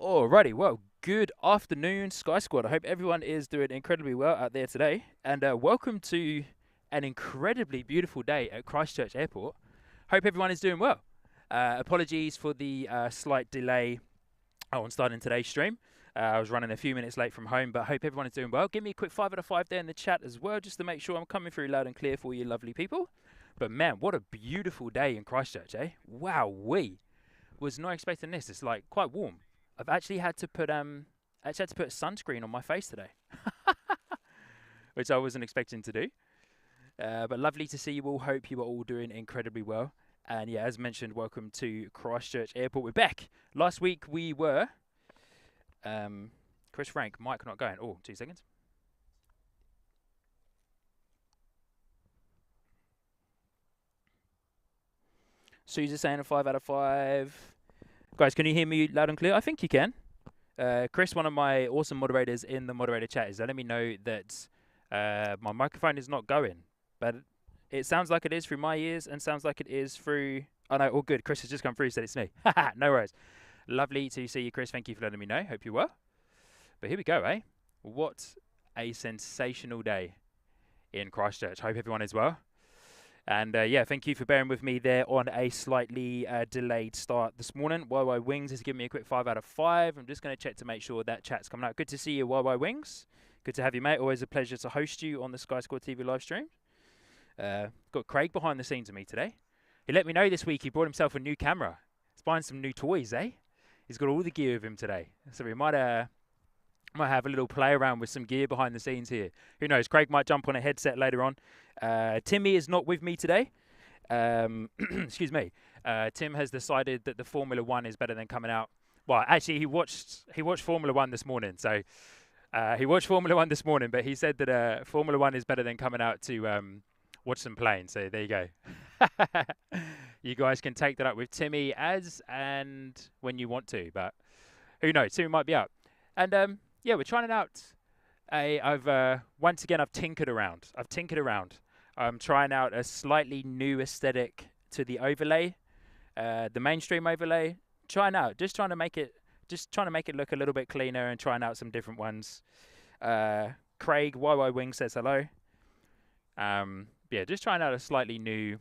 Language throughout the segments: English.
Alrighty, well, good afternoon, Sky Squad. I hope everyone is doing incredibly well out there today. And welcome to an incredibly beautiful day at Christchurch Airport. Hope everyone is doing well. Apologies for the slight delay on starting today's stream. I was running a few minutes late from home, but I hope everyone is doing well. Give me a quick 5 out of 5 there in the chat as well, just to make sure I'm coming through loud and clear for you lovely people. But man, what a beautiful day in Christchurch, eh? Wow-wee. Was not expecting this. It's like quite warm. I've actually had to put sunscreen on my face today, which I wasn't expecting to do. But lovely to see you all. Hope you are all doing incredibly well. And yeah, as mentioned, welcome to Christchurch Airport. We're back. Last week we were Chris Frank, Mike not going. Oh, 2 seconds. Sue's saying a 5 out of 5. Guys, can you hear me loud and clear? I think you can. Chris, one of my awesome moderators in the moderator chat, is letting me know that my microphone is not going. But it sounds like it is through my ears and sounds like it is through... Oh, no, all good. Chris has just come through, said it's me. No worries. Lovely to see you, Chris. Thank you for letting me know. Hope you well. But here we go, eh? What a sensational day in Christchurch. Hope everyone is well. And yeah, thank you for bearing with me there on a slightly delayed start this morning. YY Wings has given me a quick 5 out of 5. I'm just going to check to make sure that chat's coming out. Good to see you, YY Wings. Good to have you, mate. Always a pleasure to host you on the Sky Squad TV live stream. Got Craig behind the scenes with me today. He let me know this week he brought himself a new camera. He's buying some new toys, eh? He's got all the gear with him today. So we might have a little play around with some gear behind the scenes here. Who knows? Craig might jump on a headset later on. Timmy is not with me today. Excuse me. Tim has decided that the Formula One is better than coming out. Well, actually, he watched Formula One this morning. So he watched Formula One this morning, but he said that Formula One is better than coming out to watch some planes. So there you go. You guys can take that up with Timmy as and when you want to. But who knows? Timmy might be out. And yeah, we're trying it out. Once again, I've tinkered around. I'm trying out a slightly new aesthetic to the overlay, the mainstream overlay. Just trying to make it look a little bit cleaner and trying out some different ones. Craig YY Wing says hello. Yeah, just trying out a slightly new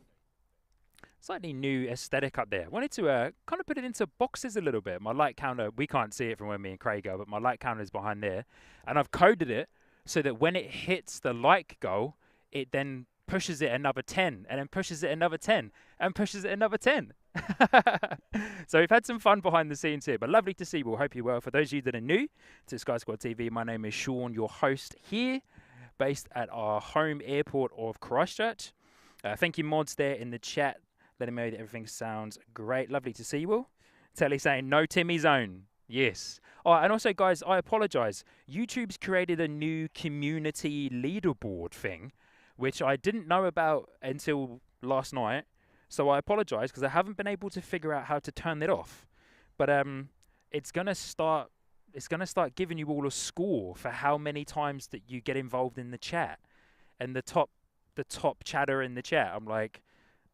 aesthetic up there. Wanted to kind of put it into boxes a little bit. My light counter, we can't see it from where me and Craig go, but my light counter is behind there. And I've coded it so that when it hits the like goal, it then pushes it another 10, and then pushes it another 10, and pushes it another 10. So we've had some fun behind the scenes here, but lovely to see you all. Hope you're well. For those of you that are new to Sky Squad TV, my name is Sean, your host here, based at our home airport of Christchurch. Thank you, mods, there in the chat. Let him know that everything sounds great. Lovely to see you all. Telly saying, no Timmy zone. Yes. Oh, and also, guys, I apologize. YouTube's created a new community leaderboard thing, which I didn't know about until last night. So I apologize because I haven't been able to figure out how to turn it off. But it's gonna start giving you all a score for how many times that you get involved in the chat. And the top chatter in the chat. I'm like,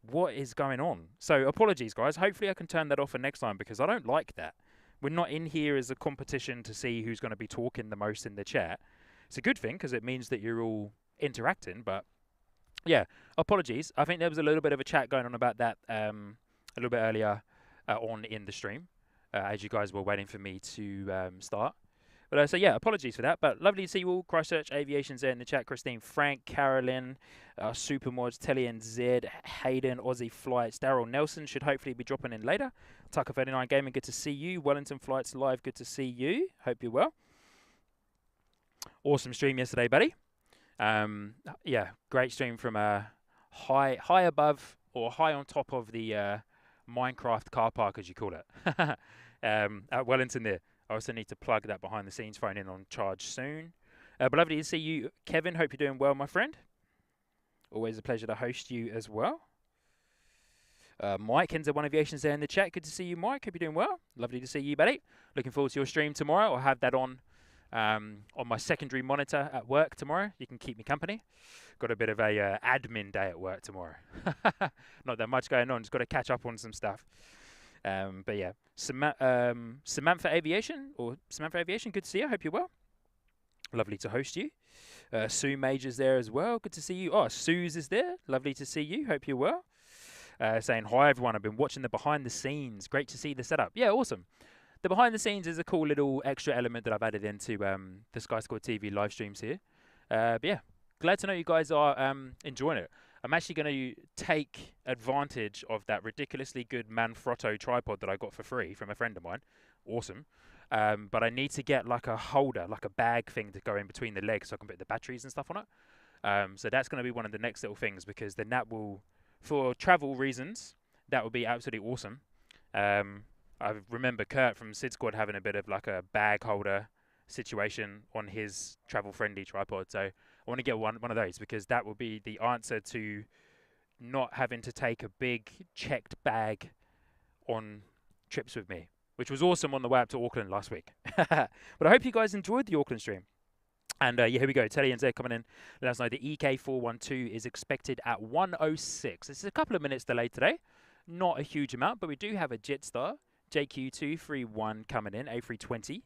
what is going on? So apologies, guys. Hopefully I can turn that off for next time because I don't like that. We're not in here as a competition to see who's going to be talking the most in the chat. It's a good thing because it means that you're all interacting. But yeah, apologies. I think there was a little bit of a chat going on about that a little bit earlier on in the stream as you guys were waiting for me to start. But so yeah, apologies for that. But lovely to see you all. Christchurch Aviation's there in the chat. Christine, Frank, Carolyn, Supermods, Telly and Zed, Hayden, Aussie Flights, Daryl Nelson should hopefully be dropping in later. Tucker 39 Gaming, good to see you. Wellington Flights Live, good to see you. Hope you're well. Awesome stream yesterday, buddy. Yeah, great stream from high above or high on top of the Minecraft car park, as you call it, at Wellington there. I also need to plug that behind the scenes phone in on charge soon. But lovely to see you, Kevin. Hope you're doing well, my friend. Always a pleasure to host you as well. Mike, Kenza One Aviation's there in the chat. Good to see you, Mike. Hope you're doing well. Lovely to see you, buddy. Looking forward to your stream tomorrow. I'll have that on my secondary monitor at work tomorrow. You can keep me company. Got a bit of a admin day at work tomorrow. Not that much going on. Just got to catch up on some stuff. But yeah, Samantha Aviation, good to see you. Hope you're well. Lovely to host you. Sue Major's there as well. Good to see you. Oh, Sue's is there. Lovely to see you. Hope you're well. Saying hi everyone. I've been watching the behind the scenes. Great to see the setup. Yeah, awesome. The behind the scenes is a cool little extra element that I've added into the Sky Squad TV live streams here. But yeah, glad to know you guys are enjoying it. I'm actually going to take advantage of that ridiculously good Manfrotto tripod that I got for free from a friend of mine. Awesome. But I need to get like a holder, like a bag thing to go in between the legs so I can put the batteries and stuff on it. So that's going to be one of the next little things, because then that will, for travel reasons, that would be absolutely awesome. I remember Kurt from Sid Squad having a bit of like a bag holder situation on his travel-friendly tripod. So I want to get one of those, because that will be the answer to not having to take a big checked bag on trips with me, which was awesome on the way up to Auckland last week. But I hope you guys enjoyed the Auckland stream. And yeah, here we go. Teddy and Zed coming in. Let us know the EK412 is expected at 1:06. This is a couple of minutes delayed today. Not a huge amount, but we do have a Jetstar JQ231 coming in, A320,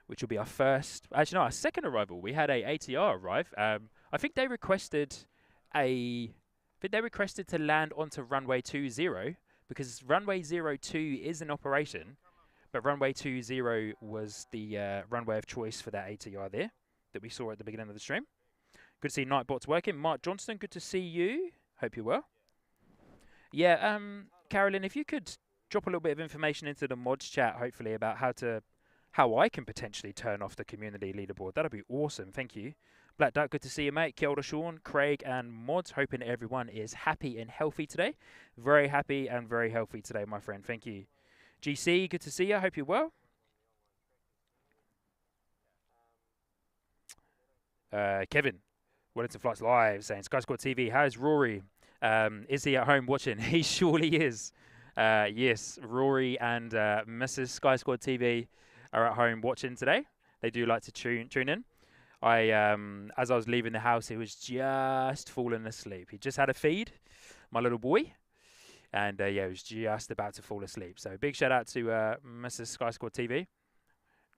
which will be our first, actually no, our second arrival. We had a ATR arrive. I think they requested to land onto runway 20, because runway 02 is in operation, but runway 20 was the runway of choice for that ATR there that we saw at the beginning of the stream. Good to see Nightbot's working. Mark Johnston, good to see you. Hope you're well. Yeah, Carolyn, if you could drop a little bit of information into the mods chat, hopefully, about how I can potentially turn off the community leaderboard. That'd be awesome. Thank you. Black Duck, good to see you, mate. Kia ora, Sean, Craig, and mods. Hoping everyone is happy and healthy today. Very happy and very healthy today, my friend. Thank you. GC, good to see you. Hope you're well. Kevin, Wellington Flights Live, saying Sky Squad TV. How's Rory? Is he at home watching? He surely is. Yes, Rory and Mrs. Sky Squad TV are at home watching today. They do like to tune in. As I was leaving the house, he was just falling asleep. He just had a feed, my little boy, and yeah, he was just about to fall asleep. So big shout out to Mrs. Sky Squad TV,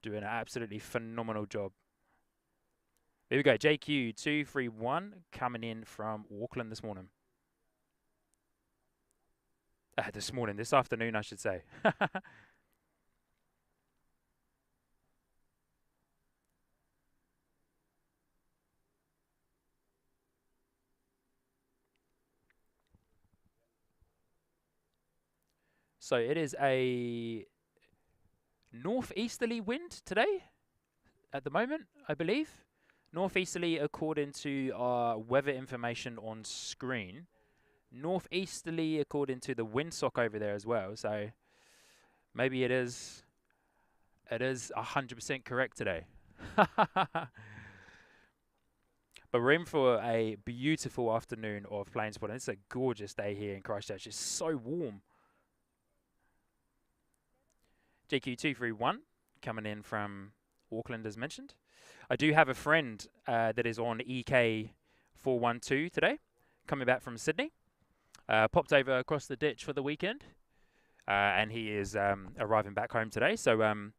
doing an absolutely phenomenal job. Here we go, JQ231 coming in from Auckland this morning. This afternoon, I should say. So it is a northeasterly wind today at the moment, I believe. Northeasterly according to our weather information on screen. Northeasterly according to the windsock over there as well. So maybe it is 100% correct today. But we're in for a beautiful afternoon of plane spotting. It's a gorgeous day here in Christchurch. It's so warm. JQ231 coming in from Auckland as mentioned. I do have a friend that is on EK412 today, coming back from Sydney. Popped over across the ditch for the weekend, and he is arriving back home today. So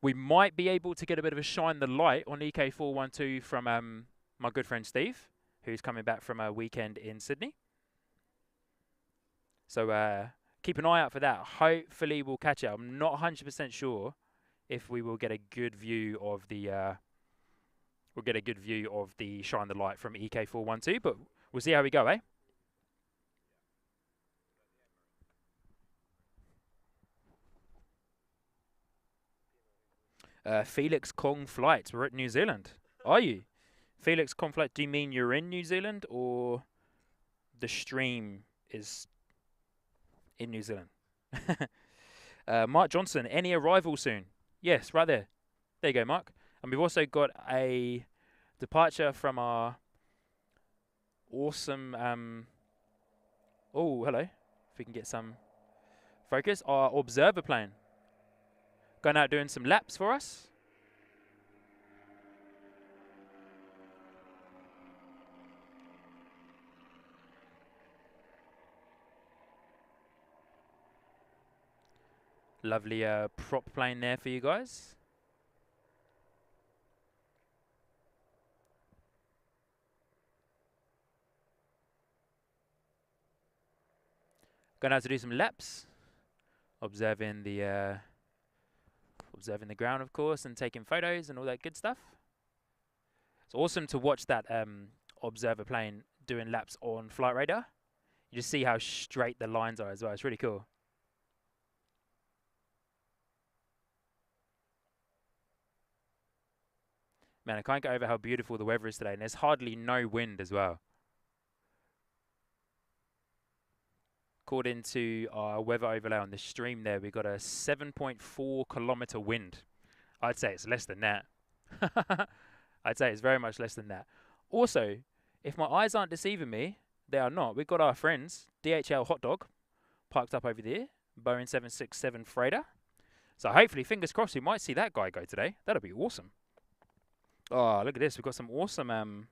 we might be able to get a bit of a shine the light on EK412 from my good friend Steve, who's coming back from a weekend in Sydney. So keep an eye out for that. Hopefully we'll catch it. I'm not 100% sure if we will get a good view of the shine the light from EK412, but we'll see how we go, eh? Felix Kong Flights. We're at New Zealand. Are you? Felix Kong Flight, do you mean you're in New Zealand or the stream is in New Zealand? Mark Johnson, any arrival soon? Yes, right there. There you go, Mark. And we've also got a departure from our awesome... oh, hello. If we can get some focus. Our observer plane. Going out doing some laps for us. Lovely prop plane there for you guys. Gonna have to do some laps, observing the ground, of course, and taking photos and all that good stuff. It's awesome to watch that observer plane doing laps on flight radar. You just see how straight the lines are as well. It's really cool. Man, I can't get over how beautiful the weather is today, and there's hardly no wind as well. According to our weather overlay on the stream there, we got a 7.4 kilometer wind. I'd say it's less than that. I'd say it's very much less than that. Also, if my eyes aren't deceiving me, they are not. We've got our friends, DHL Hot Dog, parked up over there, Boeing 767 freighter. So hopefully, fingers crossed, we might see that guy go today. That'll be awesome. Oh, look at this. We've got some awesome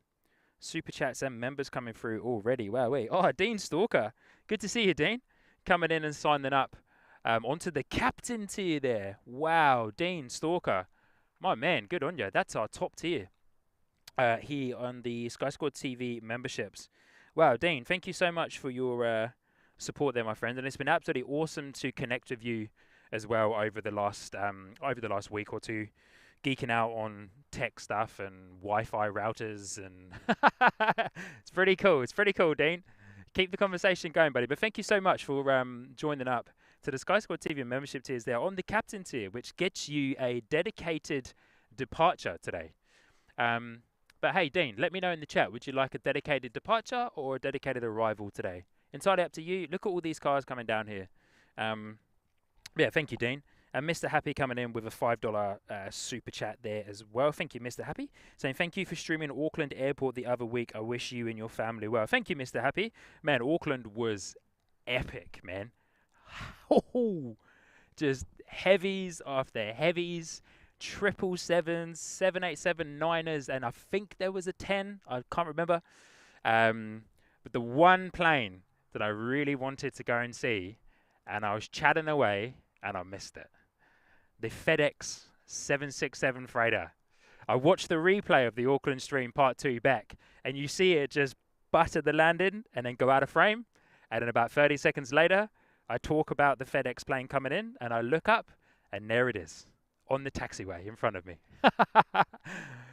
super chats and members coming through already. Wow, wait. Oh, Dean Stalker. Good to see you, Dean. Coming in and signing up onto the captain tier there. Wow, Dean Stalker. My man, good on you. That's our top tier here on the Sky Squad TV memberships. Wow, Dean, thank you so much for your support there, my friend. And it's been absolutely awesome to connect with you as well over the last week or two, geeking out on tech stuff and Wi-Fi routers, and it's pretty cool. It's pretty cool, Dean. Keep the conversation going, buddy. But thank you so much for joining up to the Sky Squad TV membership tiers there on the captain tier, which gets you a dedicated departure today. But hey, Dean, let me know in the chat. Would you like a dedicated departure or a dedicated arrival today? Entirely up to you. Look at all these cars coming down here. Yeah, thank you, Dean. And Mr. Happy coming in with a $5 super chat there as well. Thank you, Mr. Happy. Saying, thank you for streaming Auckland Airport the other week. I wish you and your family well. Thank you, Mr. Happy. Man, Auckland was epic, man. Just heavies after heavies, 777s, 787-9ers, and I think there was a 10. I can't remember. But the one plane that I really wanted to go and see, and I was chatting away, and I missed it. The FedEx 767 freighter. I watched the replay of the Auckland stream part 2 back, and you see it just butter the landing and then go out of frame. And then about 30 seconds later, I talk about the FedEx plane coming in, and I look up, and there it is on the taxiway in front of me.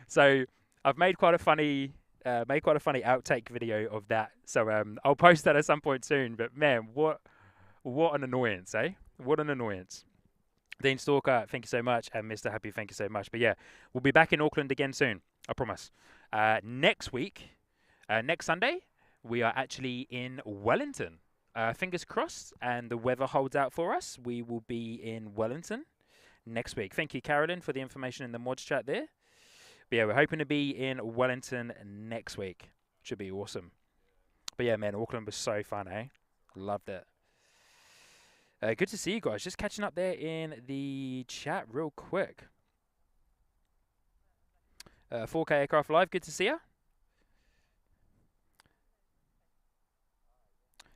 So I've made quite a funny outtake video of that. So I'll post that at some point soon. But man, what an annoyance, eh? What an annoyance. Dean Stalker, thank you so much. And Mr. Happy, thank you so much. But yeah, we'll be back in Auckland again soon. I promise. Next week, next Sunday, we are actually in Wellington. Fingers crossed, and the weather holds out for us. We will be in Wellington next week. Thank you, Carolyn, for the information in the mods chat there. But yeah, we're hoping to be in Wellington next week. Should be awesome. But yeah, man, Auckland was so fun, eh? Loved it. Good to see you guys. Just catching up there in the chat real quick. 4K Aircraft Live, good to see you.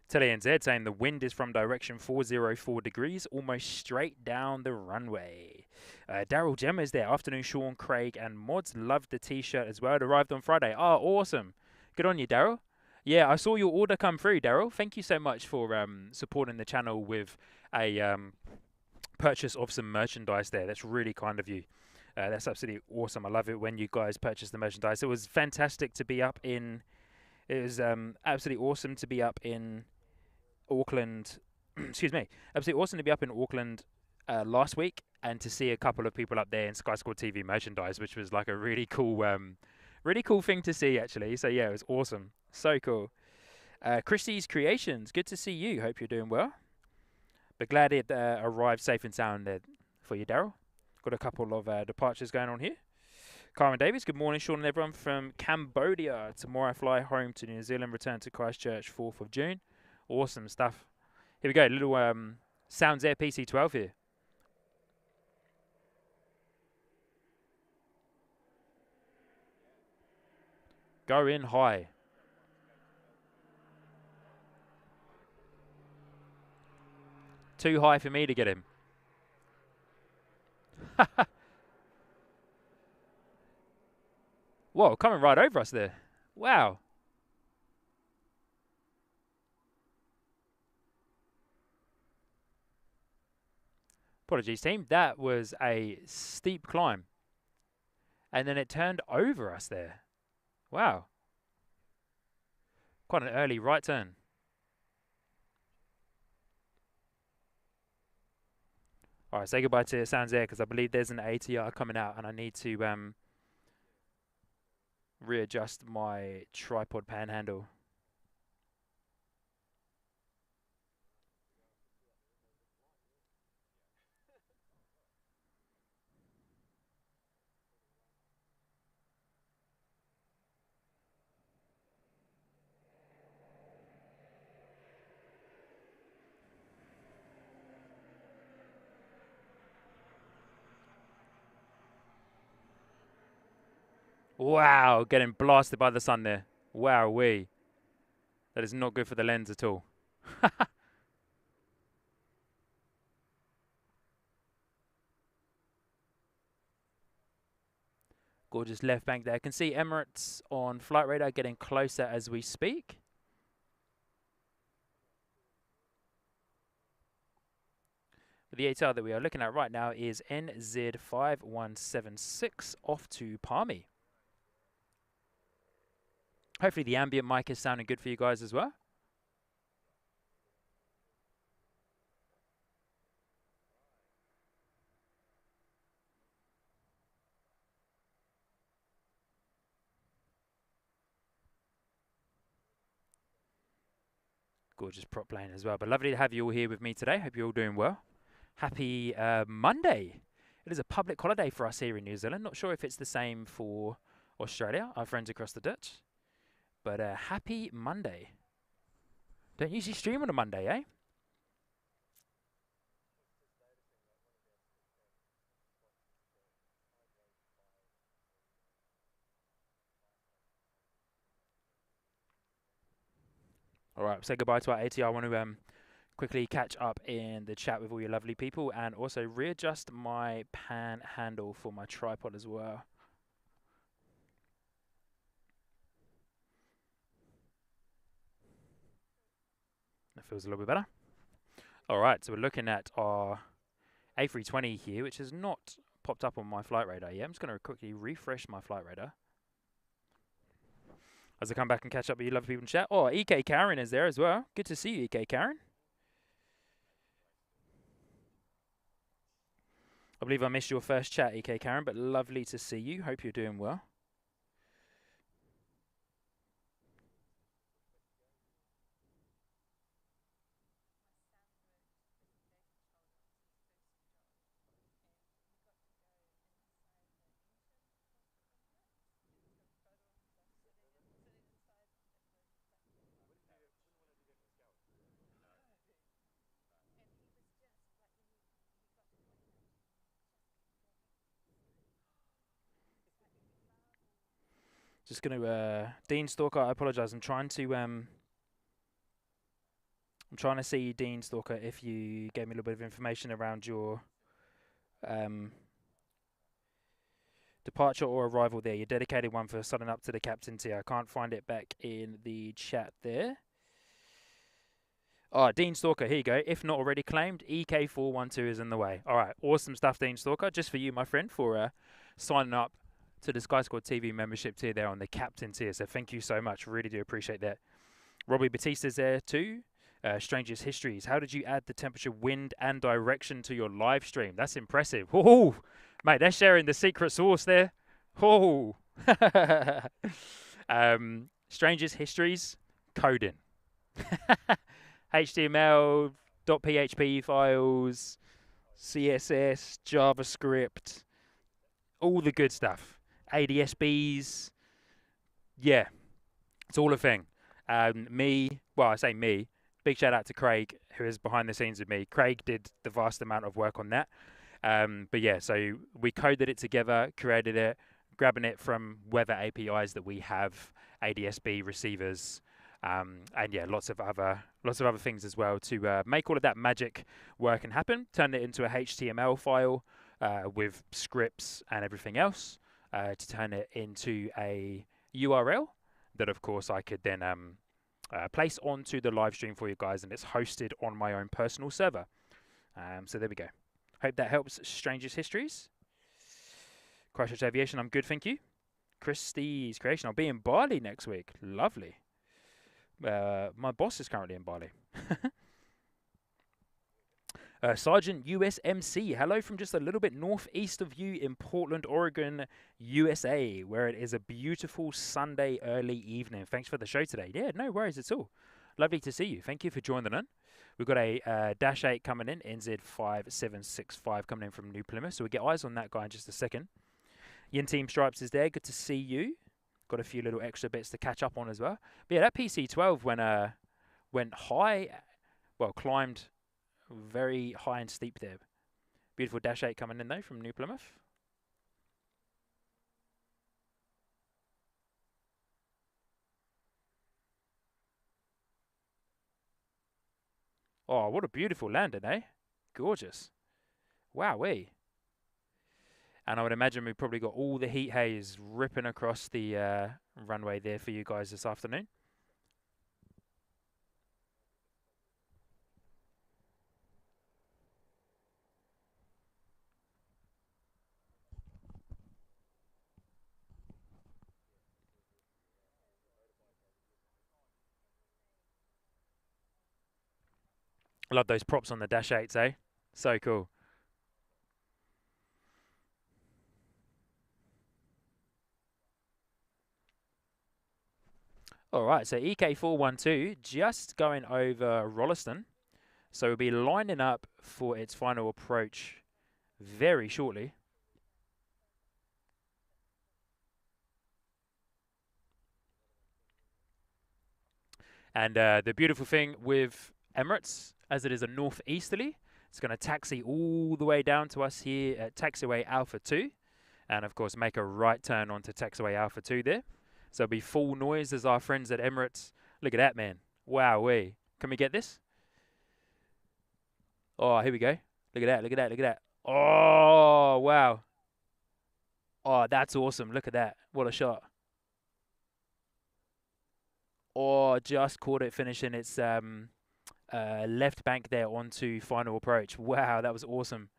TeleNZ saying the wind is from direction 404 degrees, almost straight down the runway. Daryl Gemma is there. Afternoon, Sean, Craig, and Mods. Loved the t-shirt as well. It arrived on Friday. Oh, awesome. Good on you, Daryl. Yeah, I saw your order come through, Daryl. Thank you so much for supporting the channel with a purchase of some merchandise there. That's really kind of you. That's absolutely awesome. I love it when you guys purchase the merchandise. It was fantastic to be up in... It was absolutely awesome to be up in Auckland. Excuse me. Absolutely awesome to be up in Auckland last week and to see a couple of people up there in Sky Squad TV merchandise, which was like a really cool thing to see, actually. So yeah, it was awesome. So cool. Christie's Creations, good to see you. Hope you're doing well. But glad it arrived safe and sound for you, Daryl. Got a couple of departures going on here. Karen Davies, good morning, Sean and everyone from Cambodia. Tomorrow I fly home to New Zealand, return to Christchurch 4th of June. Awesome stuff. Here we go, little Sounds Air PC-12 here. Go in high. Too high for me to get him. Whoa, coming right over us there. Wow. Apologies, team. That was a steep climb. And then it turned over us there. Wow. Quite an early right turn. All right, say goodbye to Sounds Air because I believe there's an ATR coming out and I need to readjust my tripod panhandle. Wow, getting blasted by the sun there. Wow-wee. That is not good for the lens at all. Gorgeous left bank there. I can see Emirates on flight radar getting closer as we speak. But the ATR that we are looking at right now is NZ5176 off to Palmy. Hopefully the ambient mic is sounding good for you guys as well. Gorgeous prop plane as well. But lovely to have you all here with me today. Hope you're all doing well. Happy Monday. It is a public holiday for us here in New Zealand. Not sure if it's the same for Australia, our friends across the ditch. But happy Monday. Don't usually stream on a Monday, eh? All right, say goodbye to our ATR. I want to quickly catch up in the chat with all your lovely people and also readjust my pan handle for my tripod as well. That feels a little bit better. All right, so we're looking at our A320 here, which has not popped up on my flight radar yet. I'm just going to quickly refresh my flight radar as I come back and catch up with you lovely people in chat. Oh, EK Karen is there as well. Good to see you, EK Karen. I believe I missed your first chat, EK Karen, but lovely to see you. Hope you're doing well. Just going to Dean Stalker. I apologise. I'm trying to see Dean Stalker if you gave me a little bit of information around your departure or arrival there. Your dedicated one for signing up to the captain tier. I can't find it back in the chat there. Oh, Dean Stalker, here you go. If not already claimed, EK412 is in the way. All right, awesome stuff, Dean Stalker. Just for you, my friend, for signing up to the Sky Squad TV membership tier there on the captain tier. So thank you so much. Really do appreciate that. Robbie Batista's there too. Strangest Histories. How did you add the temperature, wind, and direction to your live stream? That's impressive. Oh, mate, they're sharing the secret sauce there. Oh. Strangest Histories, coding. HTML.php files, CSS, JavaScript, all the good stuff. ADSBs, yeah, it's all a thing. Me, well, I say me, big shout out to Craig, who is behind the scenes with me. Craig did the vast amount of work on that. But yeah, so we coded it together, created it, grabbing it from weather APIs that we have, ADSB receivers, and yeah, lots of other things as well to make all of that magic work and happen. Turned it into a HTML file with scripts and everything else to turn it into a URL that, of course, I could then place onto the live stream for you guys, and it's hosted on my own personal server. So there we go. Hope that helps. Strangest Histories. Christchurch Aviation, I'm good, thank you. Christie's Creation, I'll be in Bali next week. Lovely. My boss is currently in Bali. Sergeant USMC, hello from just a little bit northeast of you in Portland, Oregon, USA, where it is a beautiful Sunday early evening. Thanks for the show today. Yeah, no worries at all. Lovely to see you. Thank you for joining in. We've got a Dash 8 coming in, NZ5765 coming in from New Plymouth, so we'll get eyes on that guy in just a second. Yin Team Stripes is there. Good to see you. Got a few little extra bits to catch up on as well. But yeah, that PC-12 went high, well, climbed very high and steep there. Beautiful Dash 8 coming in though from New Plymouth. Oh, what a beautiful landing, eh? Gorgeous. Wowee. And I would imagine we've probably got all the heat haze ripping across the runway there for you guys this afternoon. I love those props on the Dash 8s, eh? So cool. All right, so EK412 just going over Rolleston. So we'll be lining up for its final approach very shortly. And the beautiful thing with Emirates, as it is a northeasterly, it's going to taxi all the way down to us here at taxiway Alpha 2. And of course, make a right turn onto taxiway Alpha 2 there. So it'll be full noise as our friends at Emirates. Look at that, man. Wowee. Can we get this? Oh, here we go. Look at that, look at that, look at that. Oh, wow. Oh, that's awesome. Look at that. What a shot. Oh, just caught it finishing its left bank there onto final approach. Wow, that was awesome.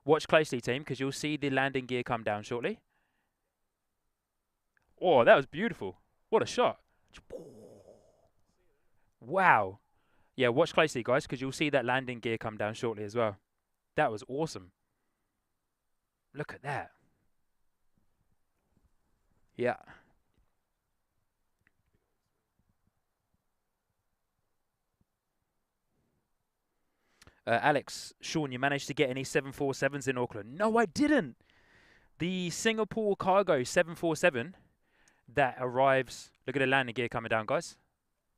Watch closely, team, because you'll see the landing gear come down shortly. Oh, that was beautiful. What a shot. Wow. Yeah, watch closely, guys, because you'll see that landing gear come down shortly as well. That was awesome. Look at that. Yeah. Alex, Sean, you managed to get any 747s in Auckland? No, I didn't. The Singapore Cargo 747 that arrives. Look at the landing gear coming down, guys.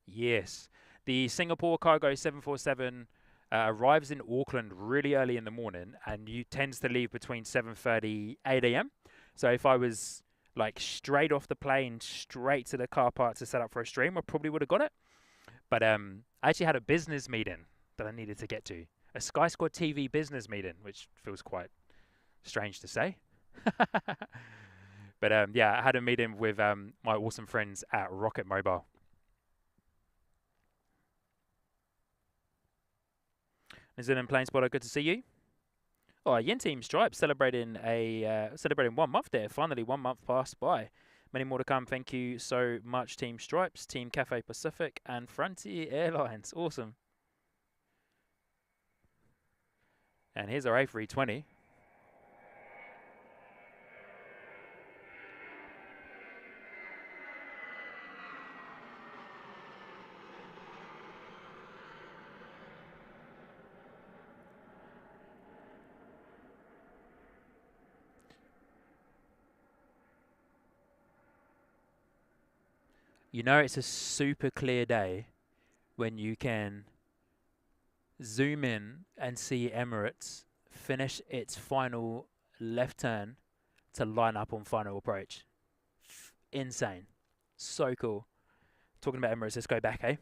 Yes. The Singapore Cargo 747 arrives in Auckland really early in the morning, and you tends to leave between 7:30, 8 a.m. So if I was like straight off the plane, straight to the car park to set up for a stream, I probably would have got it. But I actually had a business meeting that I needed to get to. A Sky Squad TV business meeting, which feels quite strange to say. But yeah, I had a meeting with my awesome friends at Rocket Mobile. New Zealand Plane Spotter, good to see you. Oh, Yin Team Stripes celebrating 1 month there. Finally, 1 month passed by. Many more to come. Thank you so much, Team Stripes, Team Cathay Pacific, and Frontier Airlines. Awesome. And here's our A320. You know, it's a super clear day when you can zoom in and see Emirates finish its final left turn to line up on final approach. Insane. So cool. Talking about Emirates, let's go back, eh?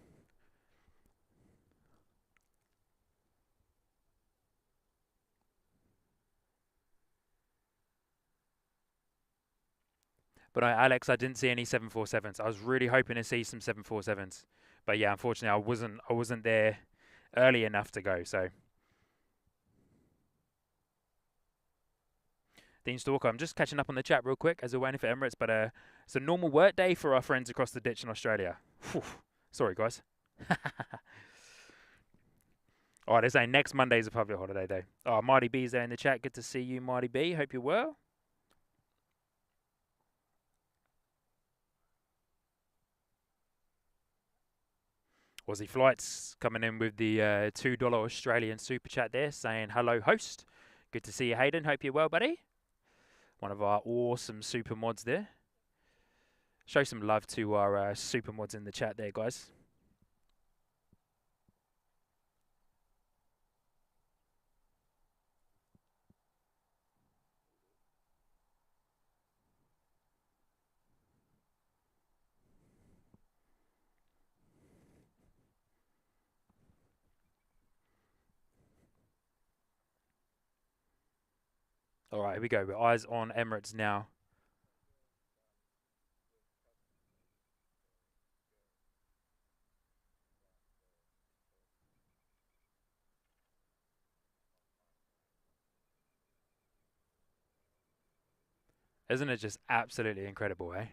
But Alex, I didn't see any 747s. I was really hoping to see some 747s. But yeah, unfortunately, I wasn't there early enough to go. So, Dean Stalker, I'm just catching up on the chat real quick as we're waiting for Emirates. But it's a normal work day for our friends across the ditch in Australia. Whew. Sorry, guys. Oh, they're saying next Monday's a public holiday day. Oh, Marty B's there in the chat. Good to see you, Marty B. Hope you're well. Aussie Flights coming in with the $2 Australian super chat there, saying hello, host. Good to see you, Hayden. Hope you're well, buddy. One of our awesome super mods there. Show some love to our super mods in the chat there, guys. All right, here we go. We're eyes on Emirates now. Isn't it just absolutely incredible, eh?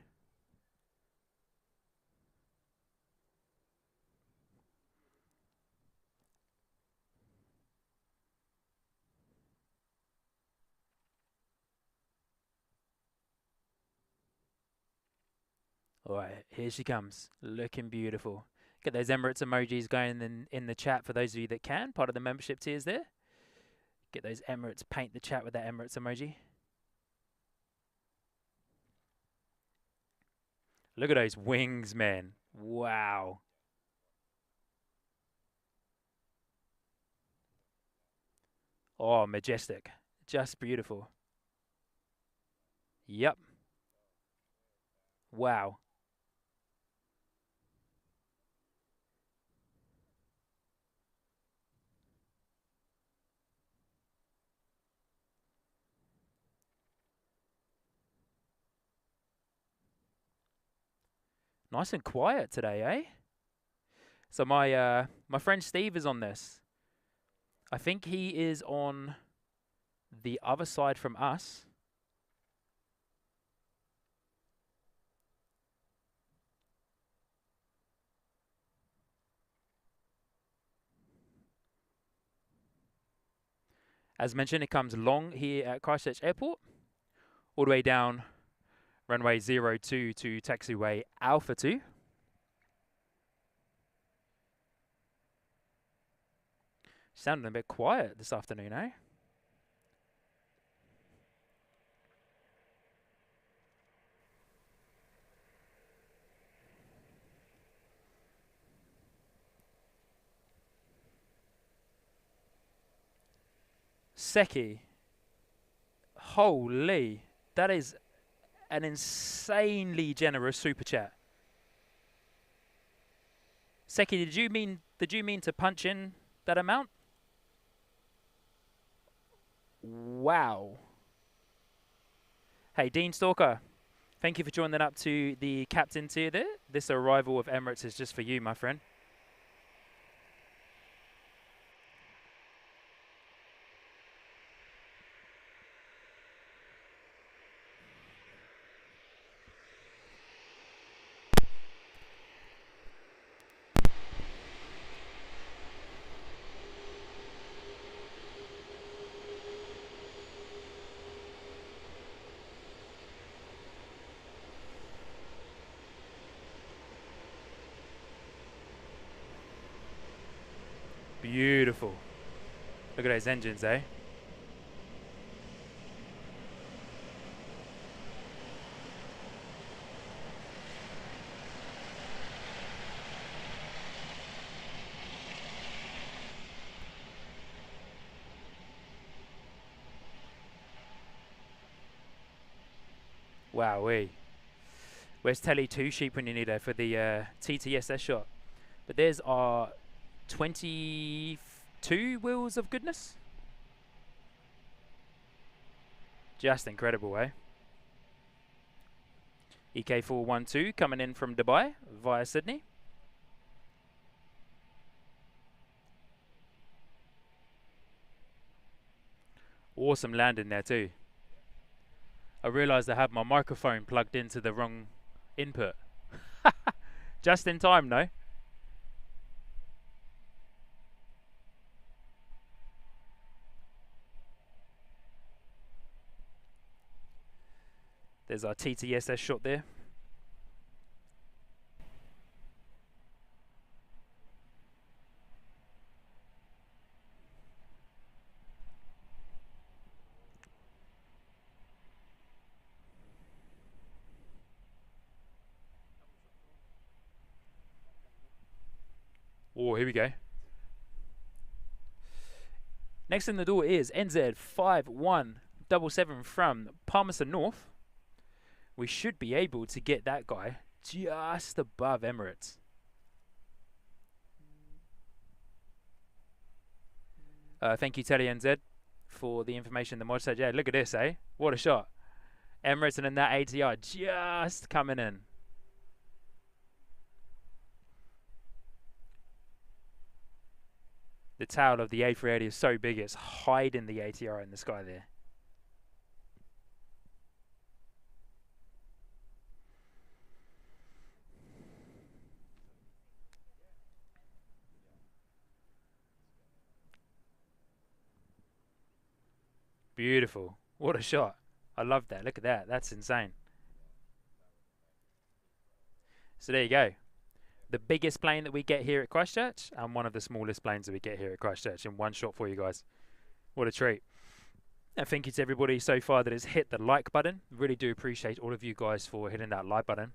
All right, here she comes, looking beautiful. Get those Emirates emojis going in the chat for those of you that can, part of the membership tiers there. Get those Emirates, paint the chat with that Emirates emoji. Look at those wings, man. Wow. Oh, majestic. Just beautiful. Yep. Wow. Nice and quiet today, eh? So my friend Steve is on this. I think he is on the other side from us. As mentioned, it comes long here at Christchurch Airport, all the way down runway 02 to taxiway Alpha 2. Sounding a bit quiet this afternoon, eh? Seki. Holy. That is an insanely generous super chat. Seki, did you mean to punch in that amount? Wow. Hey, Dean Stalker, thank you for joining up to the captain tier there. This arrival of Emirates is just for you, my friend. Beautiful. Look at those engines, eh? Wowee. Where's Telly 2 sheep when you need her for the TTSS shot? But there's our 22 wheels of goodness. Just incredible, eh? EK412 coming in from Dubai via Sydney. Awesome landing there too. I realised I had my microphone plugged into the wrong input. Just in time, though. There's our TTSS shot there. Oh, here we go. Next in the door is NZ5177 from Palmerston North. We should be able to get that guy just above Emirates. Thank you, Telly NZ, for the information. The mod said, yeah, look at this, eh? What a shot. Emirates and then that ATR just coming in. The tail of the A380 is so big it's hiding the ATR in the sky there. Beautiful. What a shot. I love that. Look at that. That's insane. So there you go. The biggest plane that we get here at Christchurch and one of the smallest planes that we get here at Christchurch in one shot for you guys. What a treat. And thank you to everybody so far that has hit the like button. Really do appreciate all of you guys for hitting that like button.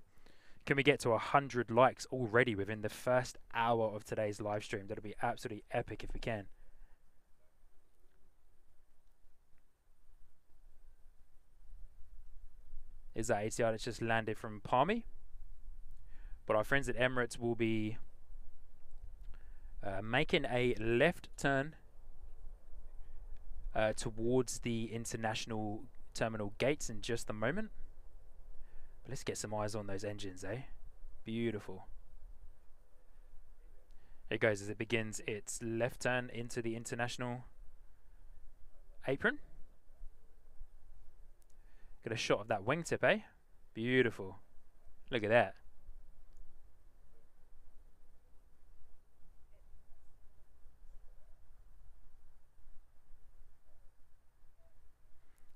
Can we get to 100 likes already within the first hour of today's live stream? That'll be absolutely epic if we can. Is that ATR that's just landed from Palmy? But our friends at Emirates will be making a left turn towards the international terminal gates in just a moment. But let's get some eyes on those engines, eh? Beautiful. Here it goes as it begins its left turn into the international apron. Get a shot of that wingtip, eh? Beautiful. Look at that.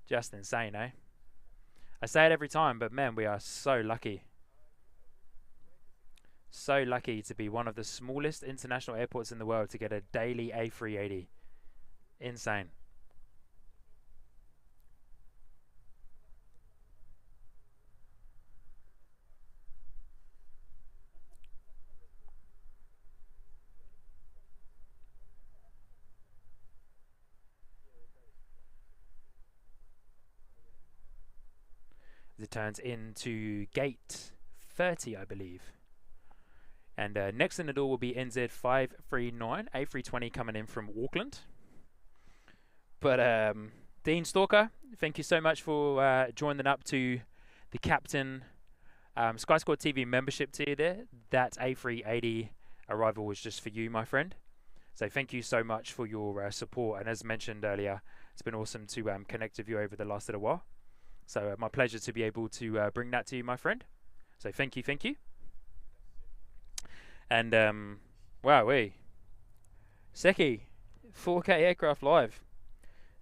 Just insane, eh? I say it every time, but man, we are so lucky. So lucky to be one of the smallest international airports in the world to get a daily A380. Insane. It turns into gate 30, I believe. And next in the door will be NZ539, A320 coming in from Auckland. But Dean Stalker, thank you so much for joining up to the Captain Sky Squad TV membership tier there. That A380 arrival was just for you, my friend. So thank you so much for your support. And as mentioned earlier, it's been awesome to connect with you over the last little while. So my pleasure to be able to bring that to you, my friend. So thank you, thank you. And wowee, Seki, 4K aircraft live.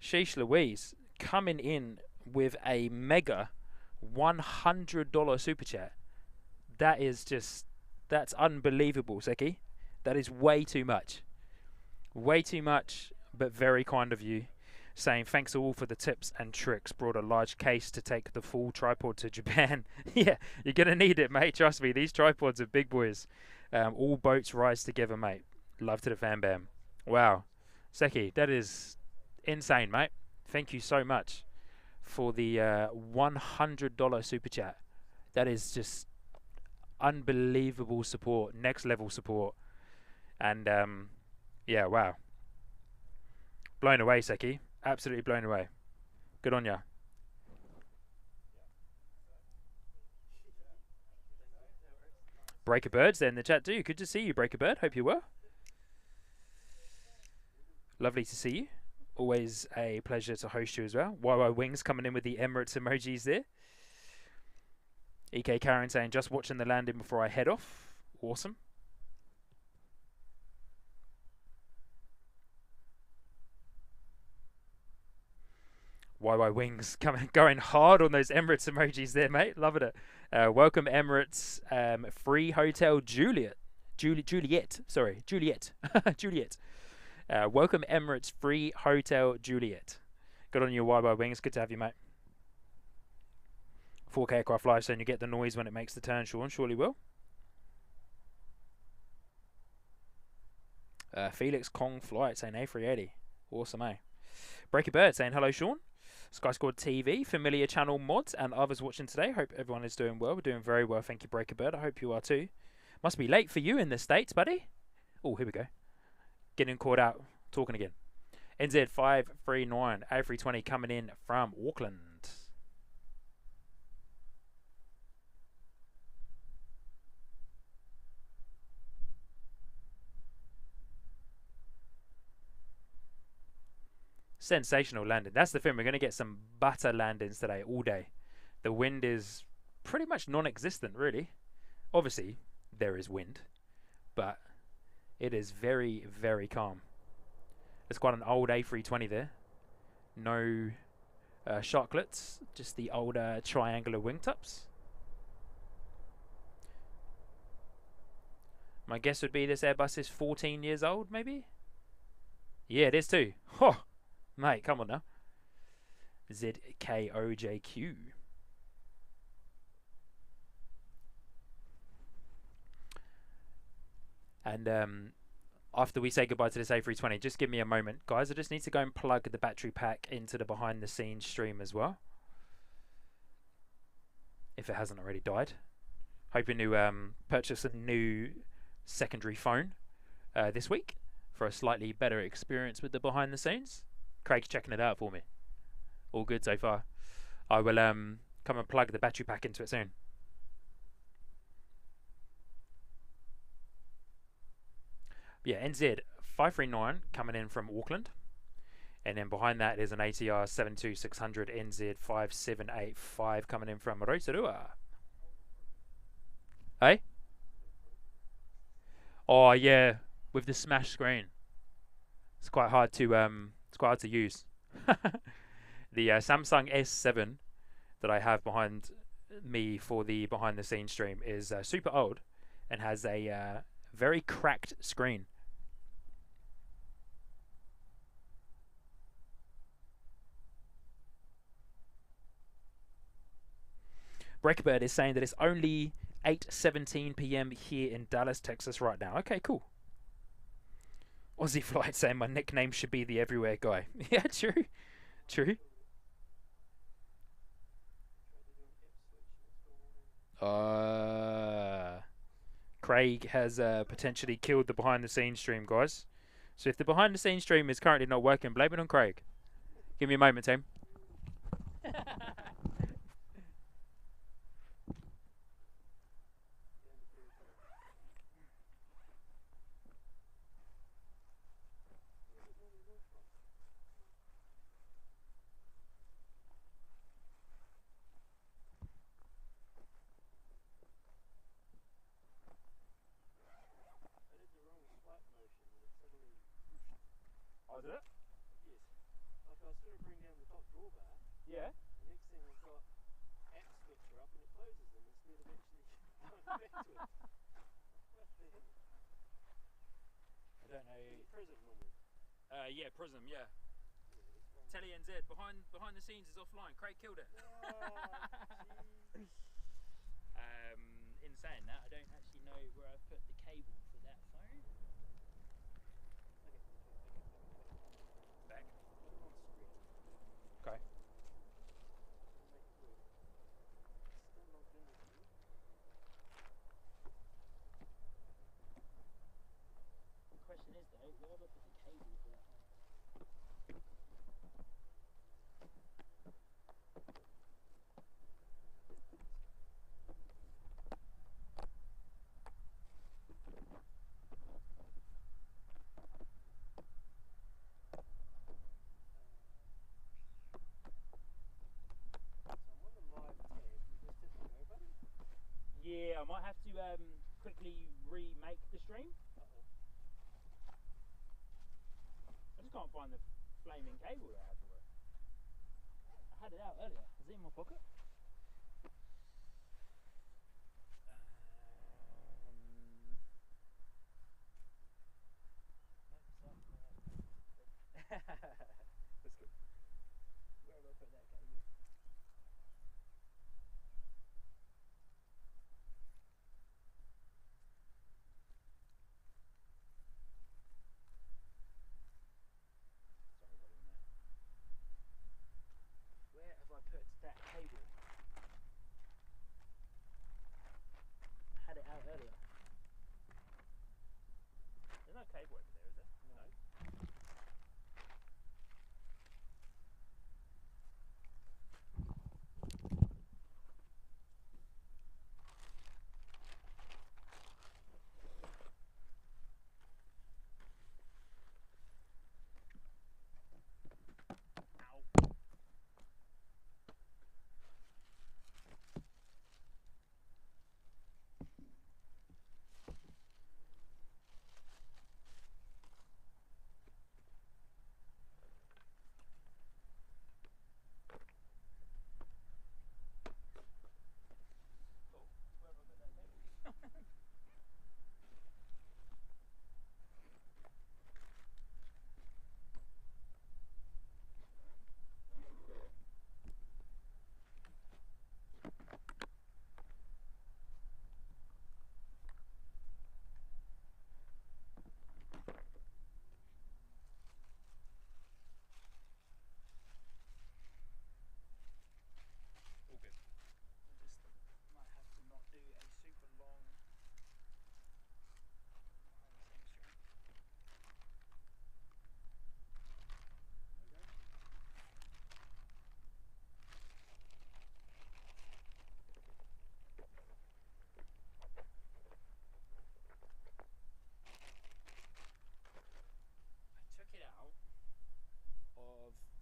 Sheesh Louise coming in with a mega $100 super chat. That is just, that's unbelievable, Seki. That is way too much. Way too much, but very kind of you. Saying thanks all for the tips and tricks. Brought a large case to take the full tripod to Japan. Yeah, you're gonna need it, mate. Trust me, these tripods are big boys. All boats rise together, mate. Love to the fan bam. Wow, Seki, that is insane, mate. Thank you so much for the $100 super chat. That is just unbelievable support, next level support. And yeah, wow, blown away, Seki. Absolutely blown away. Good on ya. Breaker Bird's there in the chat too. Good to see you, Breaker Bird. Hope you're well. Lovely to see you. Always a pleasure to host you as well. YY Wings coming in with the Emirates emojis there. EK Karen saying, just watching the landing before I head off. Awesome. YY Wings going hard on those Emirates emojis there, mate. Loving it. Welcome Emirates Free Hotel Juliet. Juliet. Juliet. Welcome Emirates Free Hotel Juliet. Good on your YY Wings. Good to have you, mate. 4K Aircraft Live saying you get the noise when it makes the turn, Sean. Surely will. Felix Kong Flight saying A380. Awesome, eh? Breaky Bird saying hello, Sean. Sky Squad TV, familiar channel mods, and others watching today. Hope everyone is doing well. We're doing very well. Thank you, Breaker Bird. I hope you are too. Must be late for you in the States, buddy. Oh, here we go. Getting caught out. Talking again. NZ539 A320 coming in from Auckland. Sensational landing. That's the thing. We're going to get some butter landings today all day. The wind is pretty much non-existent, really. Obviously, there is wind, but it is very, very calm. It's quite an old A320 there. No sharklets, just the older triangular wingtips. My guess would be this Airbus is 14 years old, maybe? Yeah, it is too. Huh. Mate, come on now. ZKOJQ. And after we say goodbye to this A320, just give me a moment. Guys, I just need to go and plug the battery pack into the behind the scenes stream as well. If it hasn't already died. Hoping to purchase a new secondary phone this week for a slightly better experience with the behind the scenes. Craig's checking it out for me. All good so far. I will come and plug the battery pack into it soon. Yeah, NZ539 coming in from Auckland. And then behind that is an ATR 72600 NZ5785 coming in from Rotorua. Hey? Oh yeah, with the smash screen. It's quite hard to use. The Samsung S7 that I have behind me for the behind the scenes stream is super old and has a very cracked screen. Breakbird is saying that it's only 8:17 p.m. here in Dallas, Texas right now. Okay, cool. Aussie Flight saying my nickname should be the everywhere guy. Yeah, true. True. Craig has potentially killed the behind the scenes stream, guys. So if the behind the scenes stream is currently not working, blame it on Craig. Give me a moment, team. Oh, did it? Yes. Like I was trying to bring down the top drawbar. Yeah. The next thing I've got app switcher up and it closes them instead of actually going back to it. What the hell? I don't know. Prism normally. Yeah, Prism, yeah. Telly NZ behind the scenes is offline. Craig killed it. Oh, in saying that, I don't actually know where I've put the cable for that phone. Back. Okay. The question is though, where have I put the cable for that phone? I might have to quickly remake the stream. I just can't find the flaming cable that I had for it. I had it out earlier. Is it in my pocket? That's good. Where have I put that cable? Where have I put that cable? I had it out earlier. There's no cable over there, is there? No.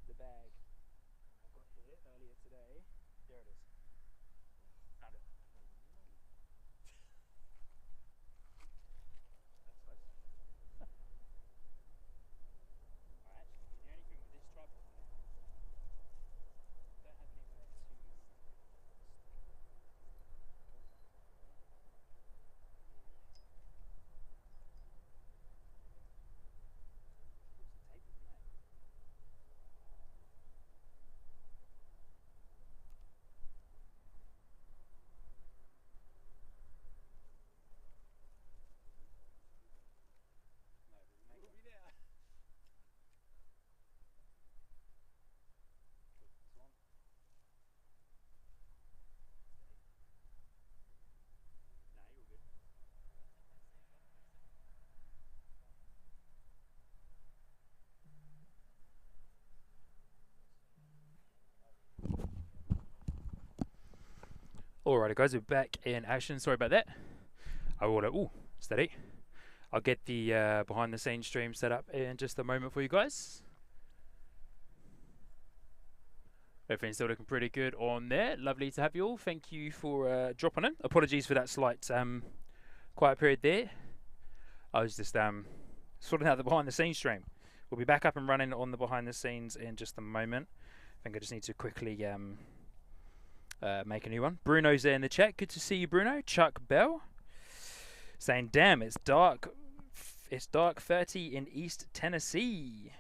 The bag I got here earlier today. There it is. Found it. That's close. Alright, the only thing with this tripod though, I don't have anywhere to stick it. Alrighty guys, we're back in action. Sorry about that. I will, steady. I'll get the behind the scenes stream set up in just a moment for you guys. Everything's still looking pretty good on there. Lovely to have you all. Thank you for dropping in. Apologies for that slight quiet period there. I was just sorting out the behind the scenes stream. We'll be back up and running on the behind the scenes in just a moment. I think I just need to quickly make a new one. Bruno's there in the chat. Good to see you, Bruno. Chuck Bell saying, "Damn, it's dark. It's dark 30 in East Tennessee."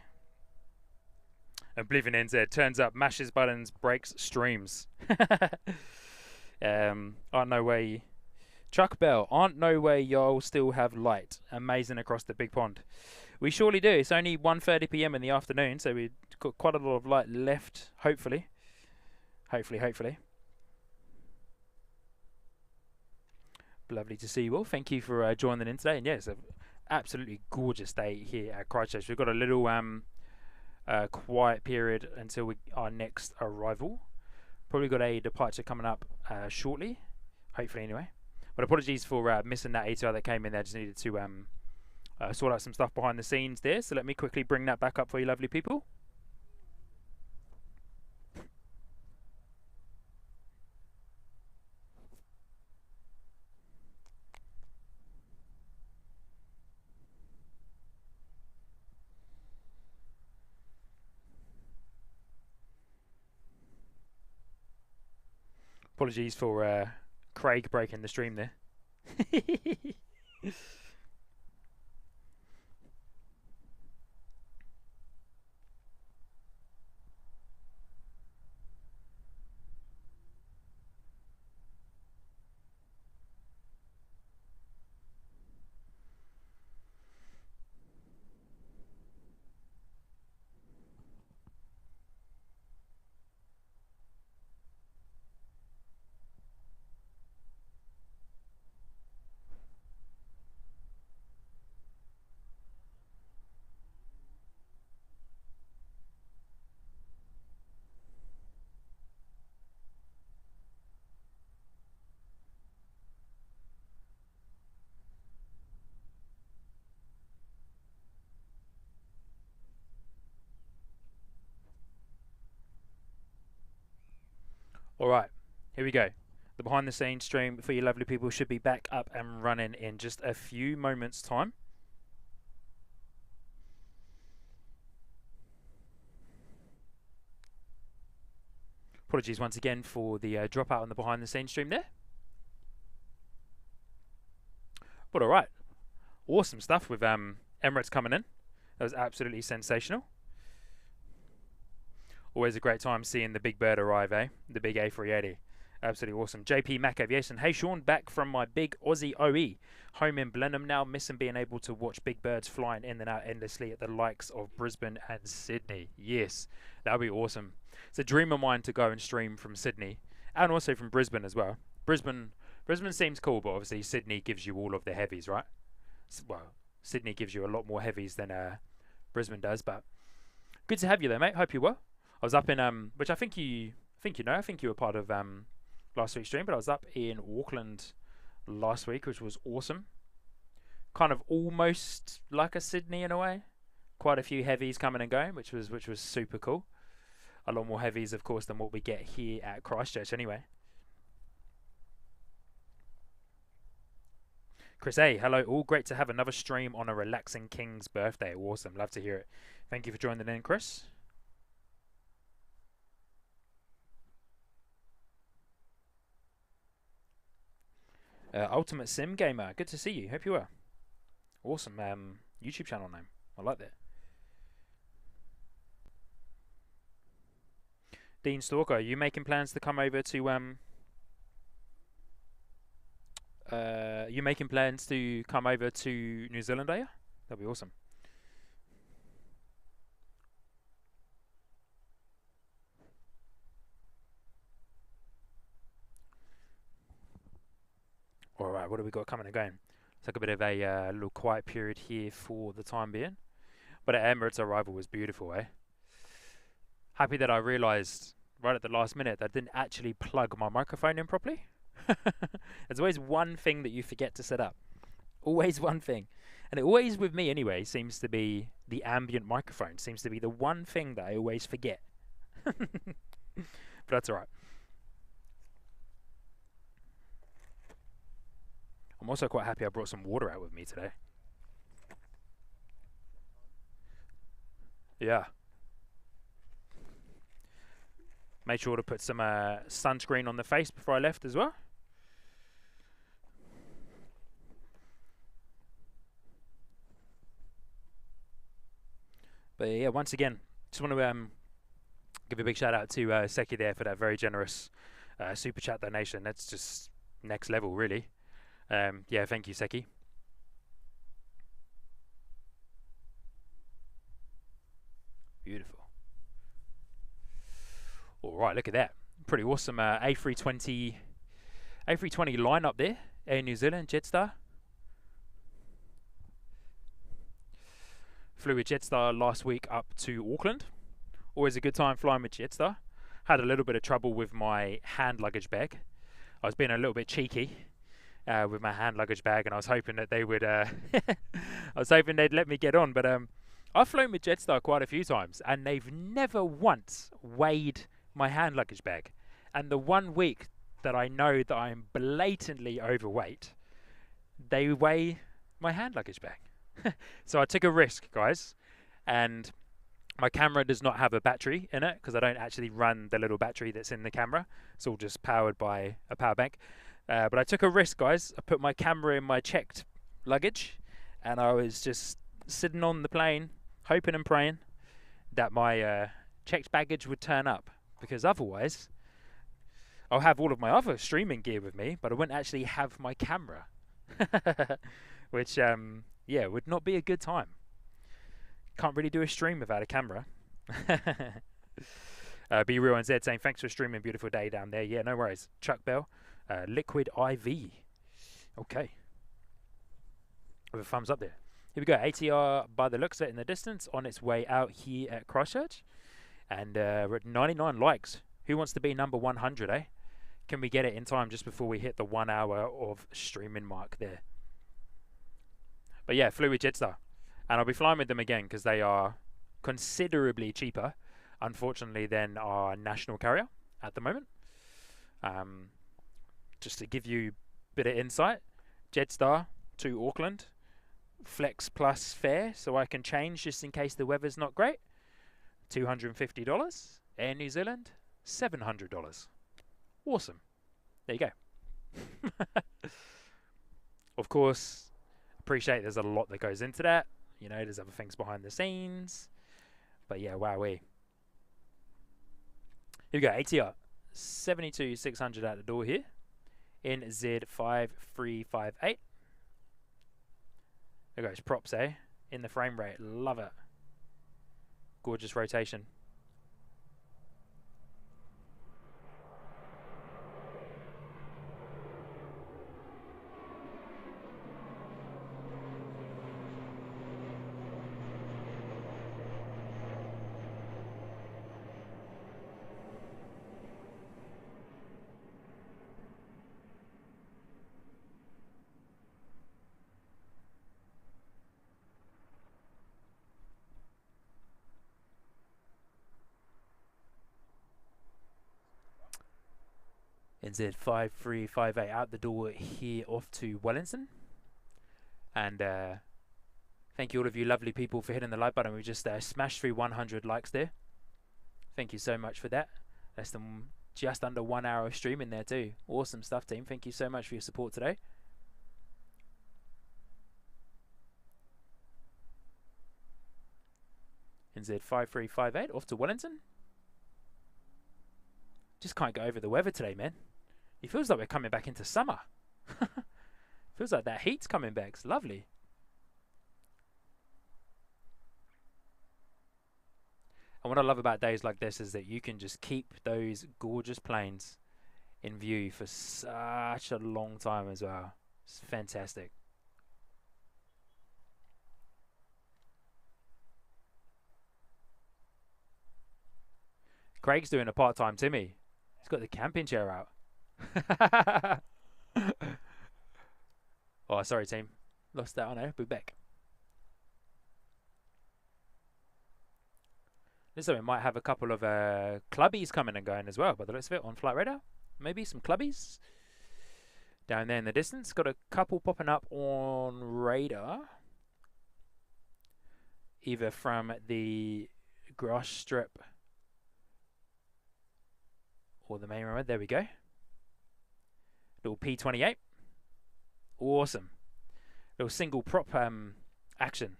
Oblivion NZ turns up, mashes buttons, breaks streams. Aren't no way. Chuck Bell, aren't no way y'all still have light. Amazing across the big pond. We surely do. It's only 1:30 PM in the afternoon, so we've got quite a lot of light left. Hopefully. Hopefully. Lovely to see you all. Thank you for joining in today. And yes, an absolutely gorgeous day here at Christchurch. We've got a little quiet period until our next arrival. Probably got a departure coming up shortly. Hopefully, anyway. But apologies for missing that ATR that came in there. Just needed to sort out some stuff behind the scenes there. So let me quickly bring that back up for you lovely people. Apologies for Craig breaking the stream there. Alright, here we go. The behind the scenes stream for you lovely people should be back up and running in just a few moments time. Apologies once again for the dropout on the behind the scenes stream there. But alright, awesome stuff with Emirates coming in. That was absolutely sensational. Always a great time seeing the big bird arrive, eh? The big A380. Absolutely awesome. JP Mac Aviation. Hey Sean, back from my big Aussie OE. Home in Blenheim now. Missing being able to watch big birds flying in and out endlessly at the likes of Brisbane and Sydney. Yes, that would be awesome. It's a dream of mine to go and stream from Sydney. And also from Brisbane as well. Brisbane seems cool, but obviously Sydney gives you all of the heavies, right? Well, Sydney gives you a lot more heavies than Brisbane does, but good to have you there, mate. Hope you're well. I was up in which I think you were part of last week's stream, but I was up in Auckland last week, which was awesome. Kind of almost like a Sydney in a way. Quite a few heavies coming and going, which was super cool. A lot more heavies, of course, than what we get here at Christchurch anyway. Chris A, hello all. Great to have another stream on a relaxing King's birthday. Awesome, love to hear it. Thank you for joining in, Chris. Ultimate Sim Gamer, good to see you. Hope you are. Awesome YouTube channel name. I like that. Dean Stalker, are you making plans to come over to you making plans to come over to New Zealand, are you? That'd be awesome. Alright, what have we got coming and going? It's like a bit of a little quiet period here for the time being. But at Emirates arrival was beautiful, eh? Happy that I realised right at the last minute that I didn't actually plug my microphone in properly. There's always one thing that you forget to set up. Always one thing. And it always, with me anyway, seems to be the ambient microphone. Seems to be the one thing that I always forget. But that's alright. I'm also quite happy I brought some water out with me today. Yeah. Made sure to put some sunscreen on the face before I left as well. But yeah, once again, just want to give a big shout out to Seki there for that very generous super chat donation. That's just next level, really. Yeah, thank you, Seki. Beautiful. All right, look at that. Pretty awesome A320 lineup there. Air New Zealand, Jetstar. Flew with Jetstar last week up to Auckland. Always a good time flying with Jetstar. Had a little bit of trouble with my hand luggage bag. I was being a little bit cheeky with my hand luggage bag, and I was hoping that they would. I was hoping they'd let me get on, but I've flown with Jetstar quite a few times, and they've never once weighed my hand luggage bag. And the one week that I know that I'm blatantly overweight, they weigh my hand luggage bag. So I took a risk, guys, and My camera does not have a battery in it because I don't actually run the little battery that's in the camera. It's all just powered by a power bank. But I took a risk, guys. I put my camera in my checked luggage, and I was just sitting on the plane, hoping and praying that my checked baggage would turn up, because otherwise I'll have all of my other streaming gear with me, but I wouldn't actually have my camera, which yeah, would not be a good time. Can't really do a stream without a camera. Be Real NZ saying thanks for streaming, beautiful day down there. Yeah, no worries. Chuck Bell, Liquid IV. Okay, with a thumbs up there. Here we go. ATR by the looks of it in the distance, on its way out here at Christchurch, and we're at 99 likes. Who wants to be number 100, eh? Can we get it in time just before we hit the 1 hour of streaming mark there? But yeah, flew with Jetstar. And I'll be flying with them again because they are considerably cheaper, unfortunately, than our national carrier at the moment. Just to give you a bit of insight, Jetstar to Auckland, Flex Plus fare, so I can change just in case the weather's not great, $250. Air New Zealand, $700. Awesome. There you go. Of course, appreciate there's a lot that goes into that. You know, there's other things behind the scenes. But yeah, wowee. Here we go, ATR. 72,600 out the door here. NZ5358. There goes props, eh? In the frame rate. Love it. Gorgeous rotation. NZ5358 out the door here, off to Wellington. And thank you all of you lovely people for hitting the like button. We just smashed through 100 likes there. Thank you so much for that. Less than just under 1 hour of streaming there too. Awesome stuff, team. Thank you so much for your support today. NZ5358 off to Wellington. Just can't get over the weather today, man. It feels like we're coming back into summer. Feels like that heat's coming back. It's lovely. And what I love about days like this is that you can just keep those gorgeous planes in view for such a long time as well. It's fantastic. Craig's doing a part-time Timmy. He's got the camping chair out. Oh, sorry, team. Lost that. I know. Be back. Looks like we might have a couple of clubbies coming and going as well, by the looks of it, on Flight Radar. Maybe some clubbies down there in the distance. Got a couple popping up on radar, either from the grass strip or the main road. There we go. Little P28. Awesome. Little single prop action.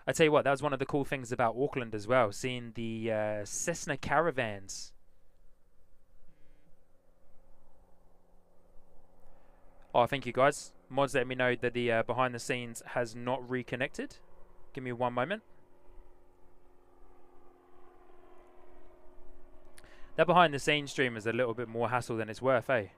I tell you what, that was one of the cool things about Auckland as well, seeing the Cessna caravans. Oh, thank you guys. Mods let me know that the behind the scenes has not reconnected. Give me one moment. That behind the scenes stream is a little bit more hassle than it's worth, eh?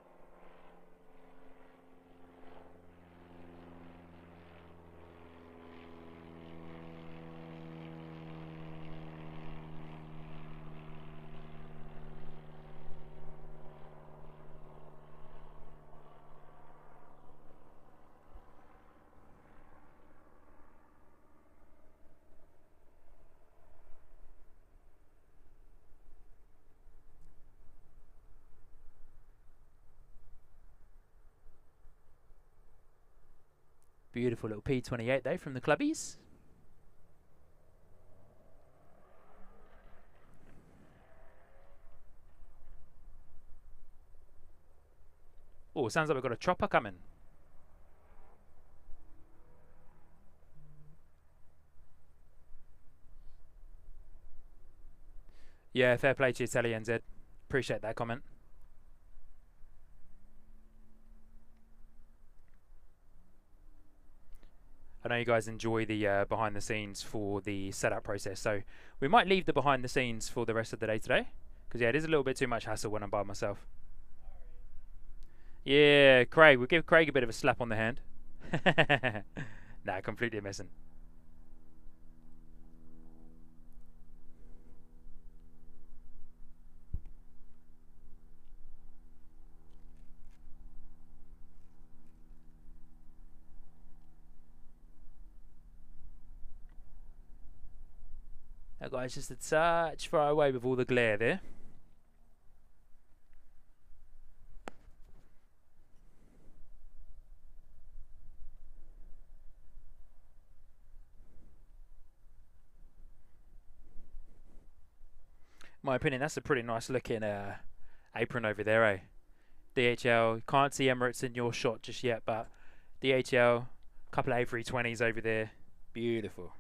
Beautiful little P28 though from the clubbies. sounds like we've got a chopper coming. Yeah, fair play to you, Telly NZ. Appreciate that comment. I know you guys enjoy the behind the scenes for the setup process, so we might leave the behind the scenes for the rest of the day today, because yeah, it is a little bit too much hassle when I'm by myself. Yeah, Craig, we'll give Craig a bit of a slap on the hand. Nah, completely missing. That guy's just a touch far away with all the glare there. My opinion, that's a pretty nice looking apron over there, eh? DHL, can't see Emirates in your shot just yet, but DHL, couple of A320s over there, beautiful.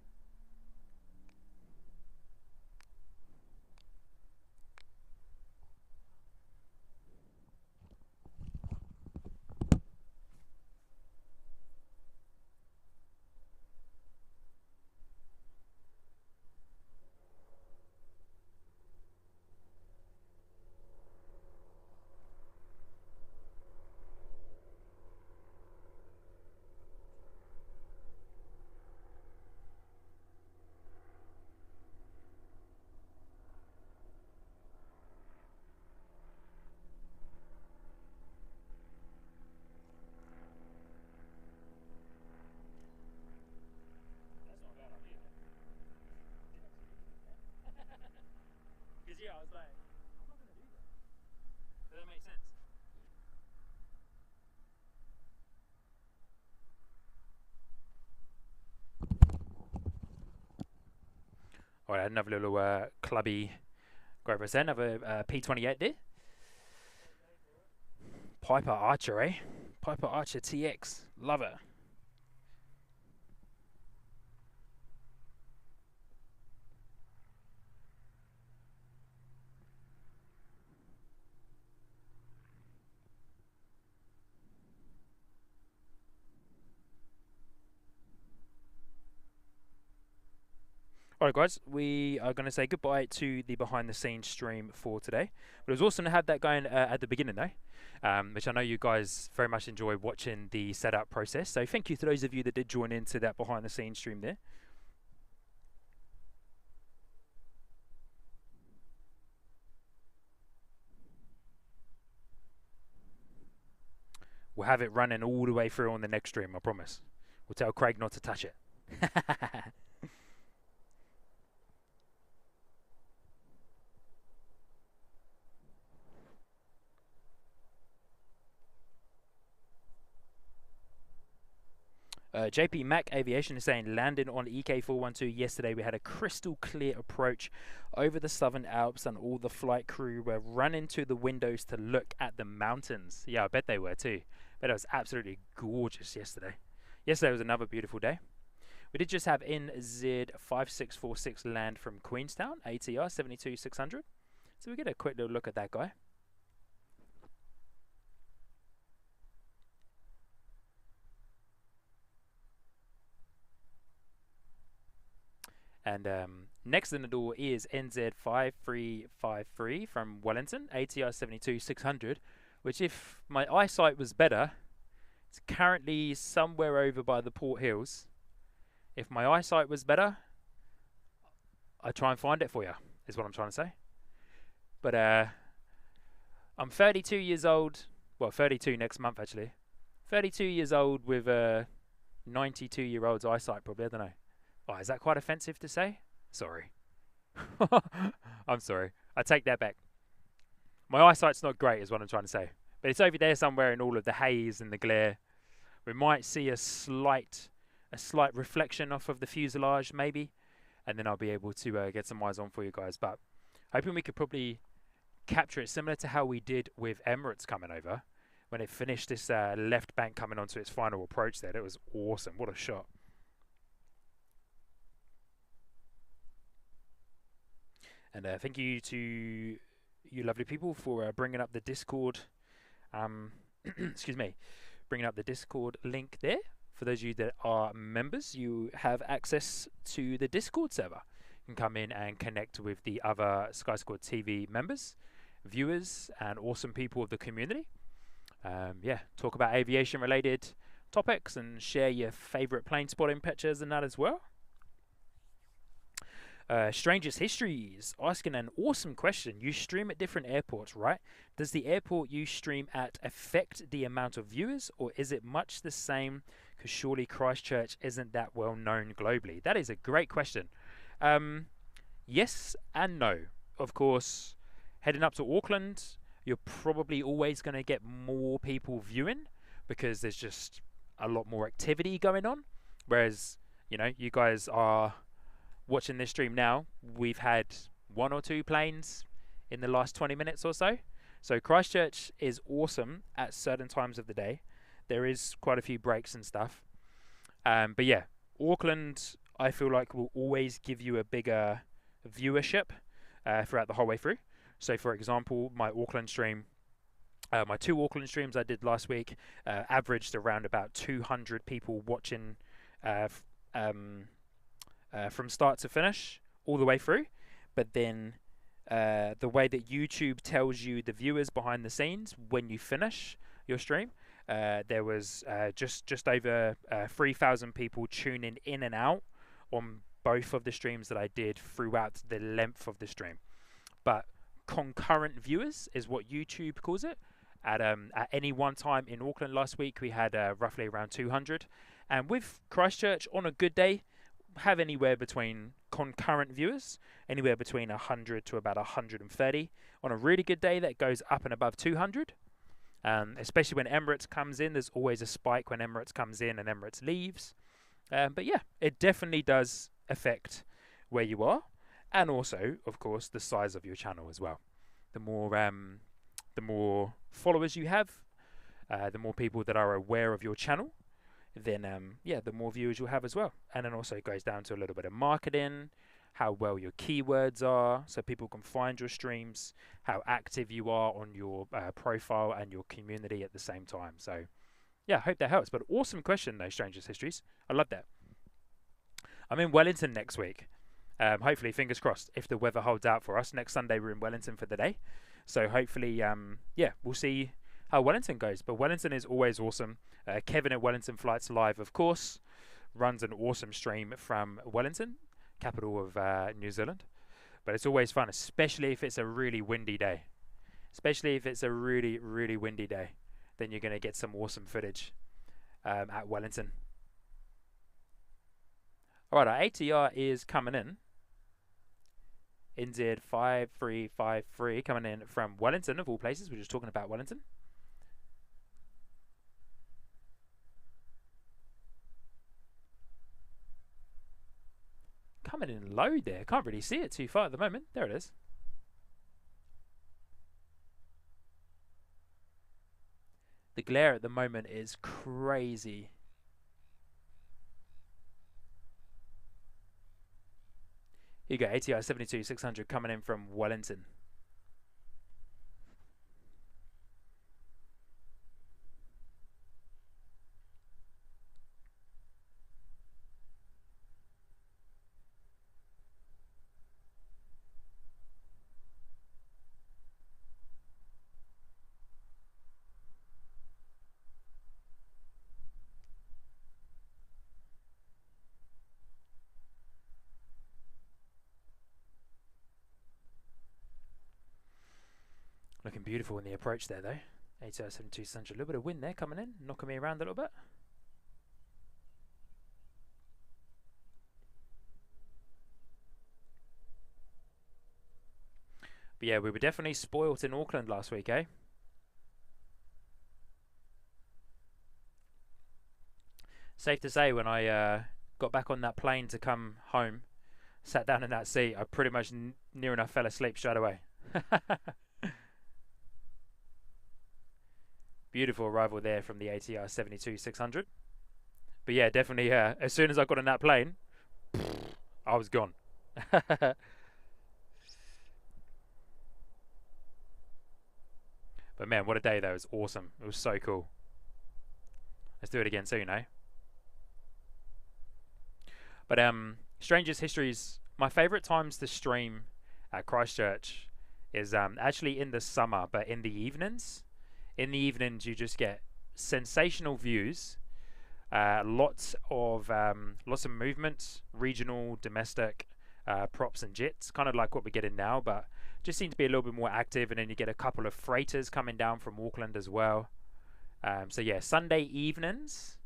Yeah, I was like, I'm not going to do that. Does that make sense? Alright, another little clubby grab us there. Another P28 there. Piper Archer, eh? Piper Archer TX. Love it. Alright guys, we are going to say goodbye to the behind the scenes stream for today. But it was awesome to have that going at the beginning though, which I know you guys very much enjoy watching the setup process. So thank you to those of you that did join into that behind the scenes stream there. We'll have it running all the way through on the next stream, I promise. We'll tell Craig not to touch it. JP Mac Aviation is saying, landing on EK412 yesterday, we had a crystal clear approach over the Southern Alps and all the flight crew were running to the windows to look at the mountains. Yeah, I bet they were too. But it was absolutely gorgeous yesterday. Yesterday was another beautiful day. We did just have NZ5646 land from Queenstown, ATR 72600. So we get a quick little look at that guy. And next in the door is NZ5353 from Wellington, ATR 72600, which if my eyesight was better, it's currently somewhere over by the Port Hills. If my eyesight was better, I'd try and find it for you, is what I'm trying to say. But I'm 32 years old, well 32 next month actually. 32 years old with a 92-year-old's eyesight probably, I don't know. Oh, is that quite offensive to say? Sorry. I'm sorry. I take that back. My eyesight's not great is what I'm trying to say. But it's over there somewhere in all of the haze and the glare. We might see a slight reflection off of the fuselage maybe. And then I'll be able to get some eyes on for you guys. But hoping we could probably capture it similar to how we did with Emirates coming over. when it finished this left bank coming onto its final approach there. That was awesome. What a shot. And thank you to you lovely people for bringing up the Discord. Excuse me, bringing up the Discord link there. For those of you that are members, you have access to the Discord server. You can come in and connect with the other Sky Squad TV members, viewers, and awesome people of the community. Yeah, talk about aviation related topics and share your favourite plane spotting pictures and that as well. Strangest Histories asking an awesome question. You stream at different airports, right? Does the airport you stream at affect the amount of viewers, or is it much the same? Because surely Christchurch isn't that well known globally. That is a great question. Yes and no. Of course, heading up to Auckland, you're probably always going to get more people viewing because there's just a lot more activity going on. Whereas, you know, you guys are watching this stream now, we've had 1 or 2 planes in the last 20 minutes or so. So Christchurch is awesome at certain times of the day. There is quite a few breaks and stuff. But yeah, Auckland, I feel like will always give you a bigger viewership throughout the whole way through. So for example, my Auckland stream, my 2 Auckland streams I did last week averaged around about 200 people watching from start to finish all the way through. But then the way that YouTube tells you the viewers behind the scenes when you finish your stream, there was just over 3,000 people tuning in and out on both of the streams that I did throughout the length of the stream. But concurrent viewers is what YouTube calls it. At any one time in Auckland last week, we had roughly around 200. And with Christchurch, on a good day, have anywhere between concurrent viewers, anywhere between 100 to about 130. On a really good day, that goes up and above 200. Especially when Emirates comes in, there's always a spike when Emirates comes in and Emirates leaves. But yeah, it definitely does affect where you are, and also, of course, the size of your channel as well. The more followers you have, the more people that are aware of your channel, then yeah, the more viewers you'll have as well. And then also it goes down to a little bit of marketing, how well your keywords are, so people can find your streams, how active you are on your profile and your community at the same time. So yeah, I hope that helps. But awesome question though, Strangers Histories. I love that. I'm in Wellington next week. Hopefully, fingers crossed, if the weather holds out for us. Next Sunday we're in Wellington for the day. So hopefully, yeah, we'll see how Wellington goes. But Wellington is always awesome. Kevin at Wellington Flights Live, of course, runs an awesome stream from Wellington, capital of New Zealand. But it's always fun, especially if it's a really windy day. Especially if it's a really, really windy day. Then you're going to get some awesome footage at Wellington. Alright, our ATR is coming in. NZ5353 coming in from Wellington, of all places. We're just talking about Wellington. Coming in low there. Can't really see it too far at the moment. There it is. The glare at the moment is crazy. Here you go, ATR 72600 coming in from Wellington. Looking beautiful in the approach there though. ATR 72600, a little bit of wind there coming in, knocking me around a little bit. But yeah, we were definitely spoilt in Auckland last week, eh? Safe to say, when I got back on that plane to come home, sat down in that seat, I pretty much near enough fell asleep straight away. Beautiful arrival there from the ATR 72-600. But yeah, definitely, as soon as I got on that plane, I was gone. But man, what a day though. It was awesome. It was so cool. Let's do it again soon, eh? But strangest histories. My favourite times to stream at Christchurch is actually in the summer, but in the evenings. In the evenings, you just get sensational views, lots of movement, regional, domestic, props and jets, kind of like what we're getting now, but just seem to be a little bit more active. And then you get a couple of freighters coming down from Auckland as well. So yeah, Sunday evenings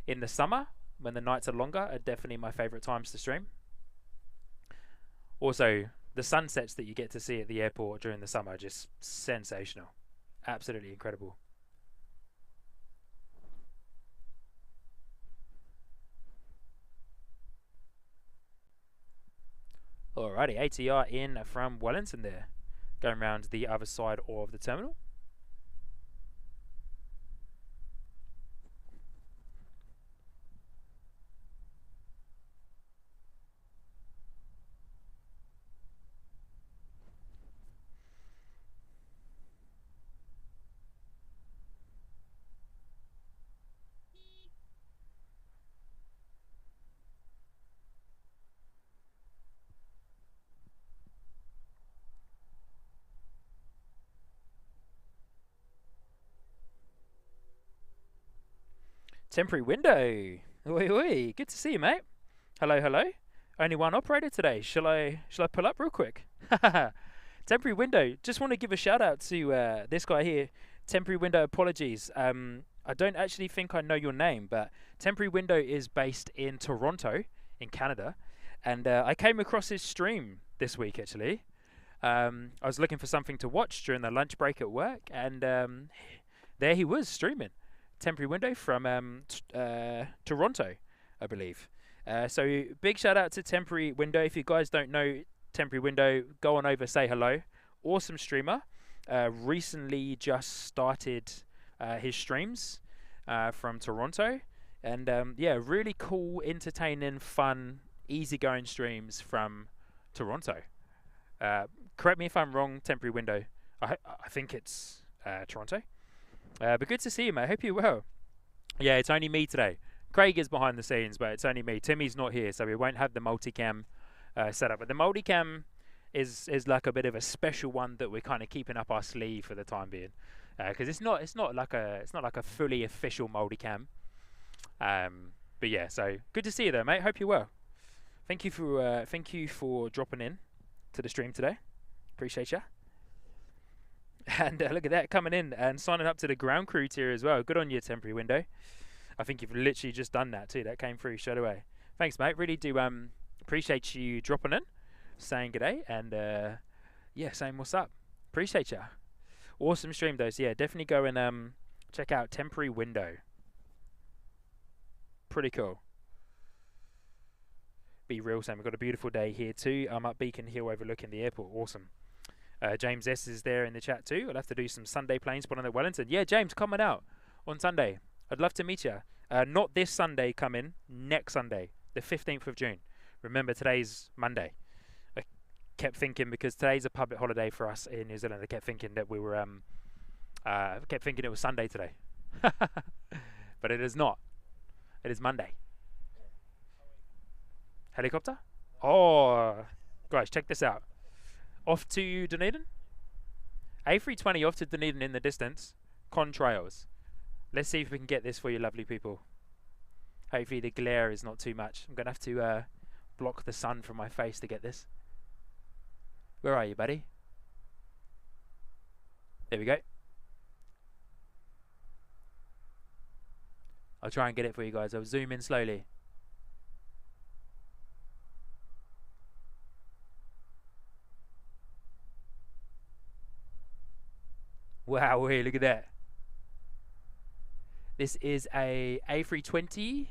in the summer when the nights are longer are definitely my favourite times to stream. Also, the sunsets that you get to see at the airport during the summer are just sensational. Absolutely incredible. Alrighty, ATR in from Wellington there. Going around the other side of the terminal. Temporary window. Oi, oi. Good to see you, mate. Hello, hello. Only one operator today. Shall I pull up real quick? Temporary window. Just want to give a shout out to this guy here. Temporary window. Apologies. I don't actually think I know your name, but Temporary window is based in Toronto, in Canada, and I came across his stream this week actually. I was looking for something to watch during the lunch break at work, and there he was streaming. Temporary window from Toronto, I believe. So big shout out to Temporary window. If you guys don't know Temporary window, go on over, say hello. Awesome streamer. Recently just started his streams from Toronto, and yeah, really cool, entertaining, fun, easygoing streams from Toronto. Correct me if I'm wrong, Temporary window. I think it's Toronto. But good to see you, mate. Hope you're well. Yeah, it's only me today. Craig is behind the scenes, but it's only me. Timmy's not here, so we won't have the multicam set up. But the multicam is like a bit of a special one that we're kind of keeping up our sleeve for the time being, because it's not like a fully official multicam. But yeah, so good to see you though, mate. Hope you're well. Thank you for dropping in to the stream today. Appreciate ya. And look at that, coming in and signing up to the ground crew tier as well. Good on you, Temporary window. I think you've literally just done that too. That came through straight away. Thanks, mate. Really do appreciate you dropping in, saying g'day, and yeah, saying what's up. Appreciate ya. Awesome stream, though. So yeah, definitely go and check out Temporary window. Pretty cool. Be real, Sam. We've got a beautiful day here too. I'm up Beacon Hill overlooking the airport. Awesome. James S is there in the chat too. I'll have to do some Sunday plane spotting at Wellington. Yeah, James, coming out on Sunday. I'd love to meet you. Not this Sunday coming, next Sunday, the 15th of June. Remember, today's Monday. I kept thinking, because today's a public holiday for us in New Zealand, I kept thinking that we were, kept thinking it was Sunday today. But it is not. It is Monday. Helicopter? Oh, guys, check this out. Off to Dunedin. A320 off to Dunedin in the distance. Contrails. Let's see if we can get this for you lovely people. Hopefully the glare is not too much. I'm going to have to block the sun from my face to get this. Where are you, buddy? There we go. I'll try and get it for you guys. I'll zoom in slowly. Wow, hey, look at that. This is a A320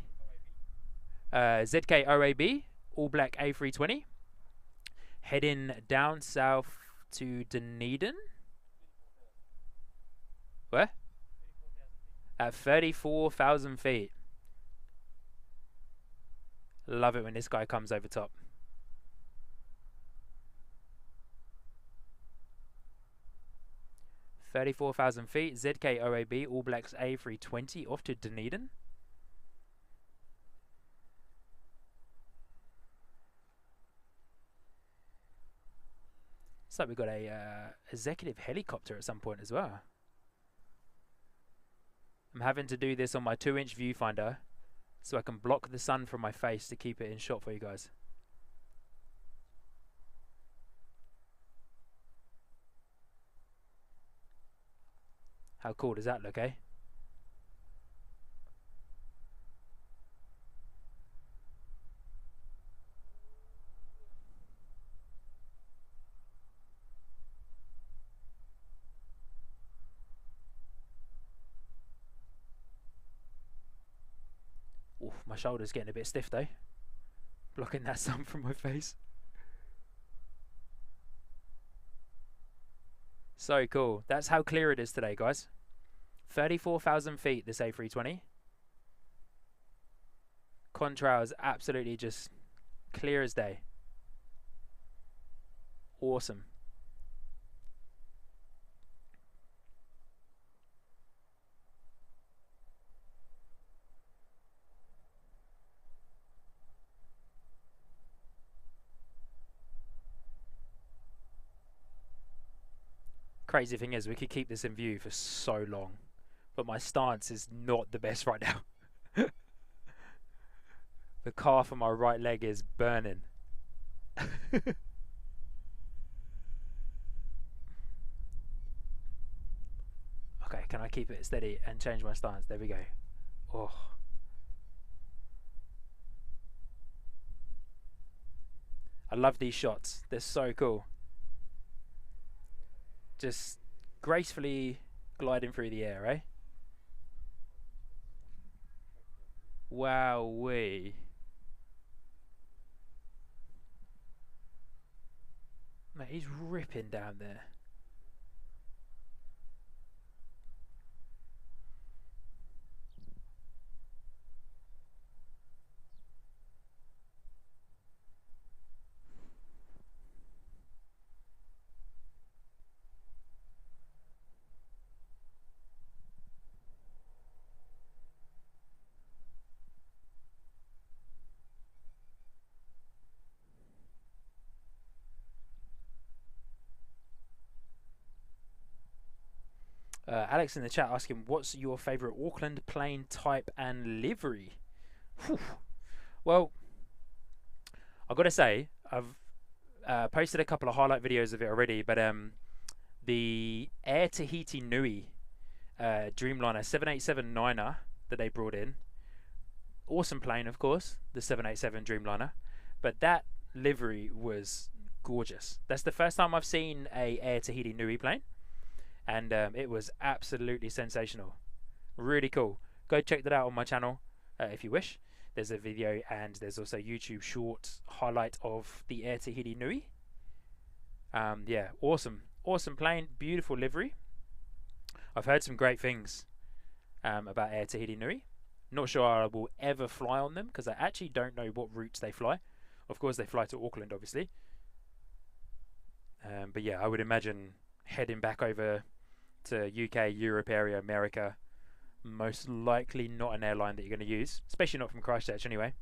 ZK OAB, all black A320, heading down south to Dunedin. Where? at 34,000 feet. Love it when this guy comes over top. $34,000 feet, ZKOAB, All Blacks A320 off to Dunedin. Looks like we've got a executive helicopter at some point as well. I'm having to do this on my 2-inch viewfinder so I can block the sun from my face to keep it in shot for you guys. How cool does that look, eh? Oof, my shoulder's getting a bit stiff though. Blocking that sun from my face. So cool. That's how clear it is today, guys. 34,000 feet, this A320. Contrails absolutely just clear as day. Awesome. Crazy thing is, we could keep this in view for so long, but my stance is not the best right now. The calf of my right leg is burning. Okay, can I keep it steady and change my stance? There we go. Oh. I love these shots. They're so cool. Just gracefully gliding through the air, eh? Wowee. Mate, he's ripping down there. Alex in the chat asking, what's your favourite Auckland plane type and livery? Whew. Well, I've got to say, I've posted a couple of highlight videos of it already, but the Air Tahiti Nui Dreamliner 787-9er that they brought in, awesome plane, of course, the 787 Dreamliner, but that livery was gorgeous. That's the first time I've seen a Air Tahiti Nui plane. And it was absolutely sensational. Really cool. Go check that out on my channel if you wish. There's a video and there's also a YouTube short highlight of the Air Tahiti Nui. Yeah, awesome. Awesome plane. Beautiful livery. I've heard some great things about Air Tahiti Nui. Not sure I will ever fly on them because I actually don't know what routes they fly. Of course, they fly to Auckland, obviously. But yeah, I would imagine heading back over to UK, Europe area, America, most likely not an airline that you're going to use, especially not from Christchurch anyway.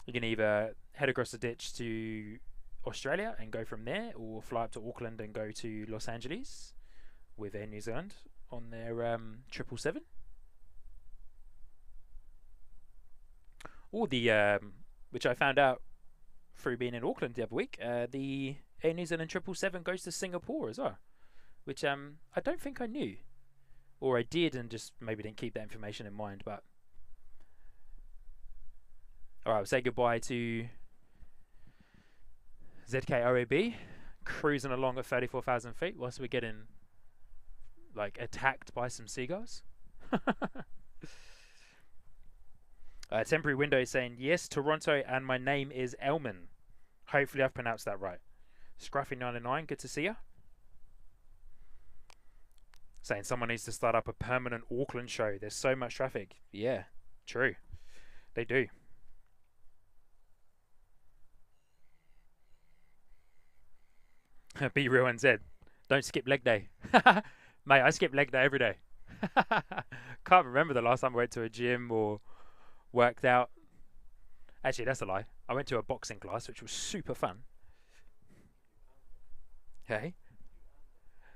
You can either head across the ditch to Australia and go from there, or fly up to Auckland and go to Los Angeles with Air New Zealand on their 777. Or the, which I found out through being in Auckland the other week, the Air New Zealand 777 goes to Singapore as well, which I don't think I knew, or I did and just maybe didn't keep that information in mind. But all right, we'll say goodbye to ZKOAB, cruising along at 34,000 feet whilst we're getting like attacked by some seagulls. Temporary window saying yes, Toronto, and my name is Elman. Hopefully I've pronounced that right. Scruffy99, good to see you. Saying someone needs to start up a permanent Auckland show. There's so much traffic. Yeah, true. They do. Be real NZ. Don't skip leg day. Mate, I skip leg day every day. Can't remember the last time I went to a gym or worked out. Actually, that's a lie. I went to a boxing class, which was super fun. Hey?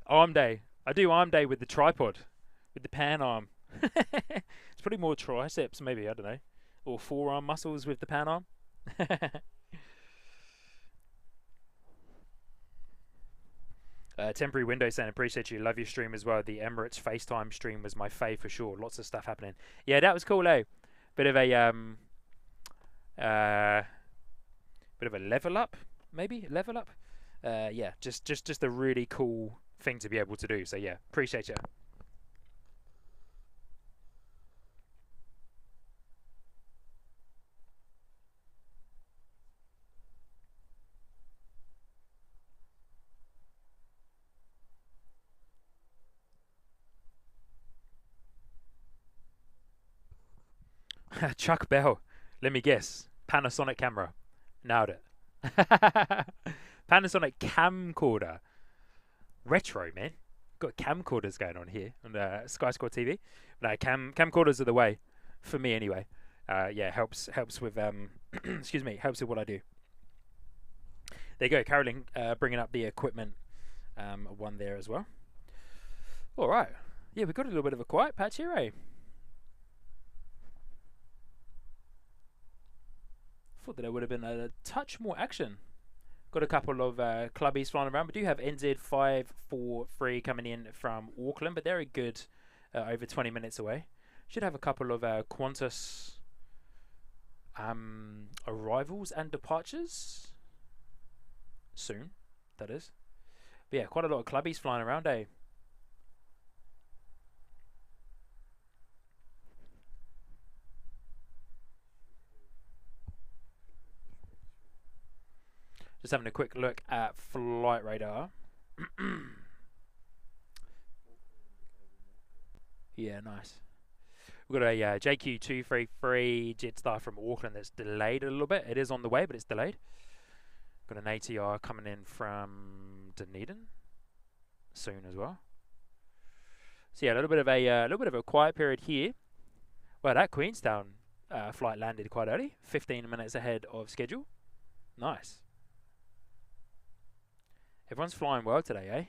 Arm day. I do arm day with the tripod. With the pan arm. It's probably more triceps, maybe, I don't know. Or forearm muscles with the pan arm. Temporary window saying, appreciate you, love your stream as well. The Emirates FaceTime stream was my fave for sure. Lots of stuff happening. Yeah, that was cool, eh? Bit of a level up, maybe level up. Yeah, just a really cool thing to be able to do. So yeah, appreciate you. Chuck Bell. Let me guess. Panasonic camera. Nailed it. Panasonic camcorder. Retro, man. Got camcorders going on here on Sky Score TV. No, camcorders are the way for me anyway. Yeah, helps with excuse me, helps with what I do. There you go, Carolyn, bringing up the equipment one there as well. All right. Yeah, we've got a little bit of a quiet patch here, eh? Thought that there would have been a touch more action. Got a couple of clubbies flying around. We do have NZ543 coming in from Auckland, but they're a good over 20 minutes away. Should have a couple of Qantas arrivals and departures soon, that is. But yeah, quite a lot of clubbies flying around, eh? Just having a quick look at flight radar. Yeah, nice. We've got a JQ233 Jetstar from Auckland that's delayed a little bit. It is on the way, but it's delayed. Got an ATR coming in from Dunedin soon as well. So yeah, a little bit of a quiet period here. Well, that Queenstown flight landed quite early, 15 minutes ahead of schedule. Nice. Everyone's flying well today, eh?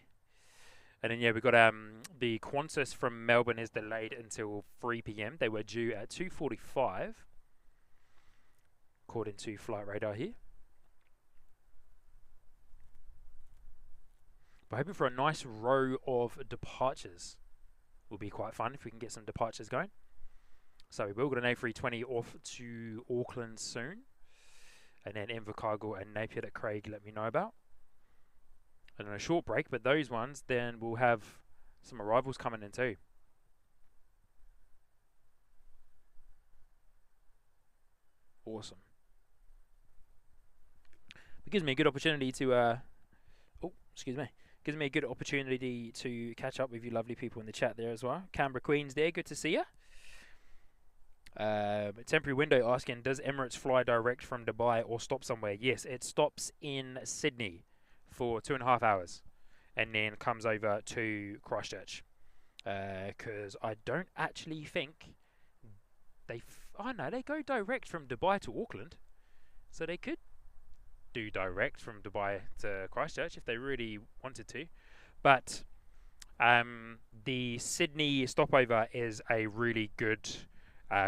And then yeah, we've got the Qantas from Melbourne is delayed until 3 p.m. They were due at 2:45, according to flight radar here. But hoping for a nice row of departures. Will be quite fun if we can get some departures going. So we will get an A320 off to Auckland soon, and then Invercargill and Napier that Craig let me know about. And then a short break, but those ones, then we'll have some arrivals coming in too. Awesome. It gives me a good opportunity to, gives me a good opportunity to catch up with you lovely people in the chat there as well. Canberra Queens there, good to see you. Temporary window asking, does Emirates fly direct from Dubai or stop somewhere? Yes, it stops in Sydney for 2.5 hours and then comes over to Christchurch, because I don't actually think they they go direct from Dubai to Auckland, so they could do direct from Dubai to Christchurch if they really wanted to, but the Sydney stopover is a really good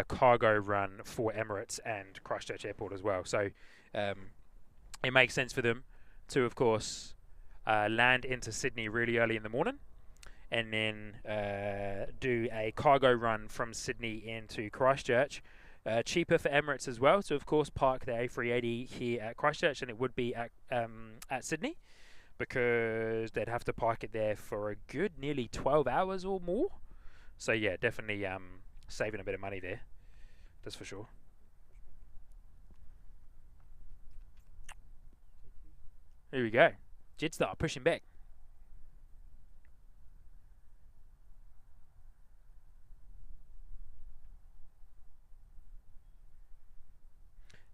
cargo run for Emirates and Christchurch Airport as well, so it makes sense for them to, of course, land into Sydney really early in the morning and then do a cargo run from Sydney into Christchurch. Cheaper for Emirates as well, so of course park the A380 here at Christchurch, and it would be at Sydney, because they'd have to park it there for a good nearly 12 hours or more. So yeah, definitely saving a bit of money there, that's for sure. Here we go. Jetstar pushing back.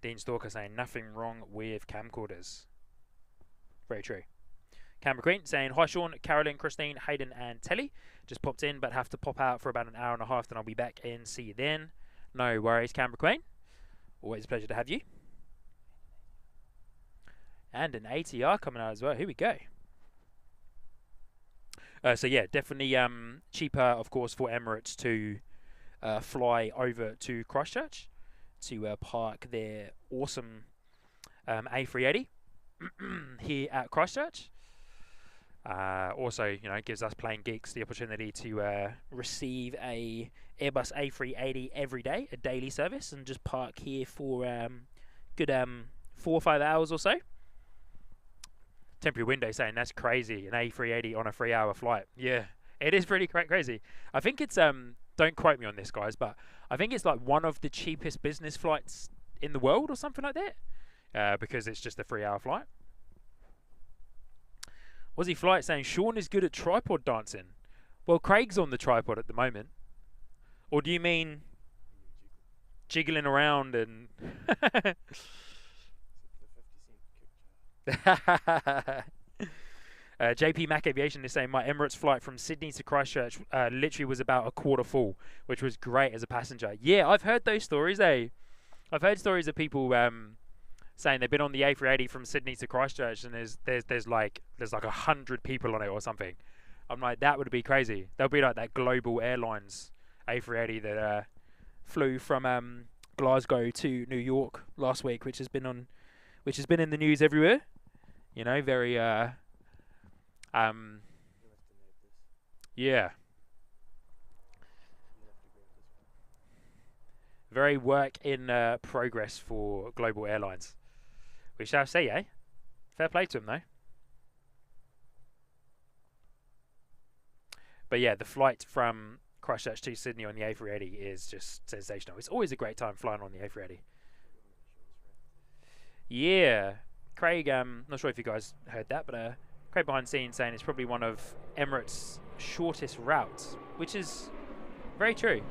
Dean Stalker saying nothing wrong with camcorders. Very true. Camera Queen saying, hi Sean, Carolyn, Christine, Hayden and Telly. Just popped in but have to pop out for about an hour and a half, then I'll be back in. See you then. No worries, Camera Queen. Always a pleasure to have you. And an ATR coming out as well. Here we go. So yeah, definitely cheaper, of course, for Emirates to fly over to Christchurch to park their awesome A380 here at Christchurch. Also, you know, it gives us plane geeks the opportunity to receive a Airbus A380 every day, a daily service, and just park here for good 4 or 5 hours or so. Temporary window saying that's crazy, an A380 on a 3-hour flight. Yeah, it is pretty crazy. I think it's don't quote me on this, guys, but I think it's like one of the cheapest business flights in the world or something like that, because it's just a 3-hour flight. Aussie Flight saying Sean is good at tripod dancing. Well, Craig's on the tripod at the moment. Or do you mean jiggling around and JP Mac Aviation is saying my Emirates flight from Sydney to Christchurch literally was about a quarter full, which was great as a passenger. Yeah, I've heard those stories. I've heard stories of people saying they've been on the A380 from Sydney to Christchurch, and there's like 100 people on it or something. I'm like, that would be crazy. There'll be like that Global Airlines A380 that flew from Glasgow to New York last week, which has been in the news everywhere. You know, very yeah, very work in progress for Global Airlines. We shall see, eh? Fair play to them, though. But yeah, the flight from Christchurch to Sydney on the A380 is just sensational. It's always a great time flying on the A380. Yeah, Craig, not sure if you guys heard that, but Craig behind the scenes saying it's probably one of Emirates' shortest routes, which is very true.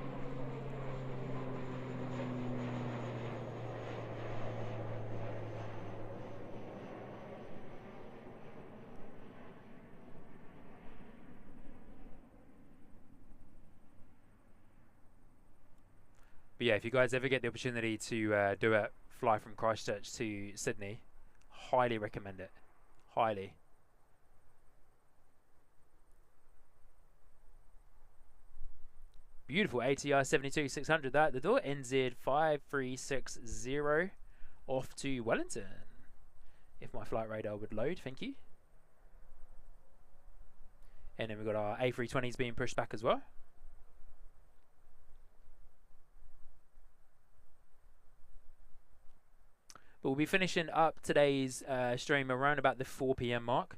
But yeah, if you guys ever get the opportunity to do a fly from Christchurch to Sydney, highly recommend it. Highly. Beautiful ATR 72-600 that at the door. NZ5360 off to Wellington. If my flight radar would load, thank you. And then we've got our A320s being pushed back as well. But we'll be finishing up today's stream around about the 4 PM mark.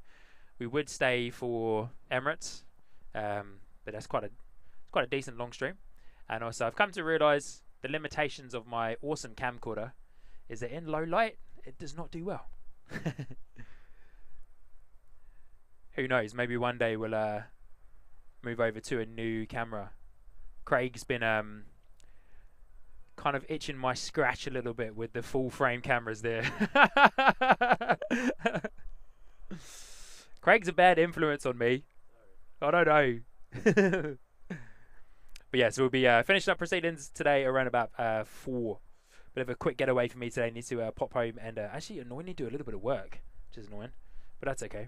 We would stay for Emirates, but that's quite a decent long stream. And also, I've come to realise the limitations of my awesome camcorder is that in low light, it does not do well. Who knows? Maybe one day we'll move over to a new camera. Craig's been kind of itching my scratch a little bit with the full frame cameras there. Craig's a bad influence on me. I don't know. But yeah, so we'll be finishing up proceedings today around about 4. Bit of a quick getaway for me today. Need to pop home and actually annoyingly do a little bit of work, which is annoying, but that's okay.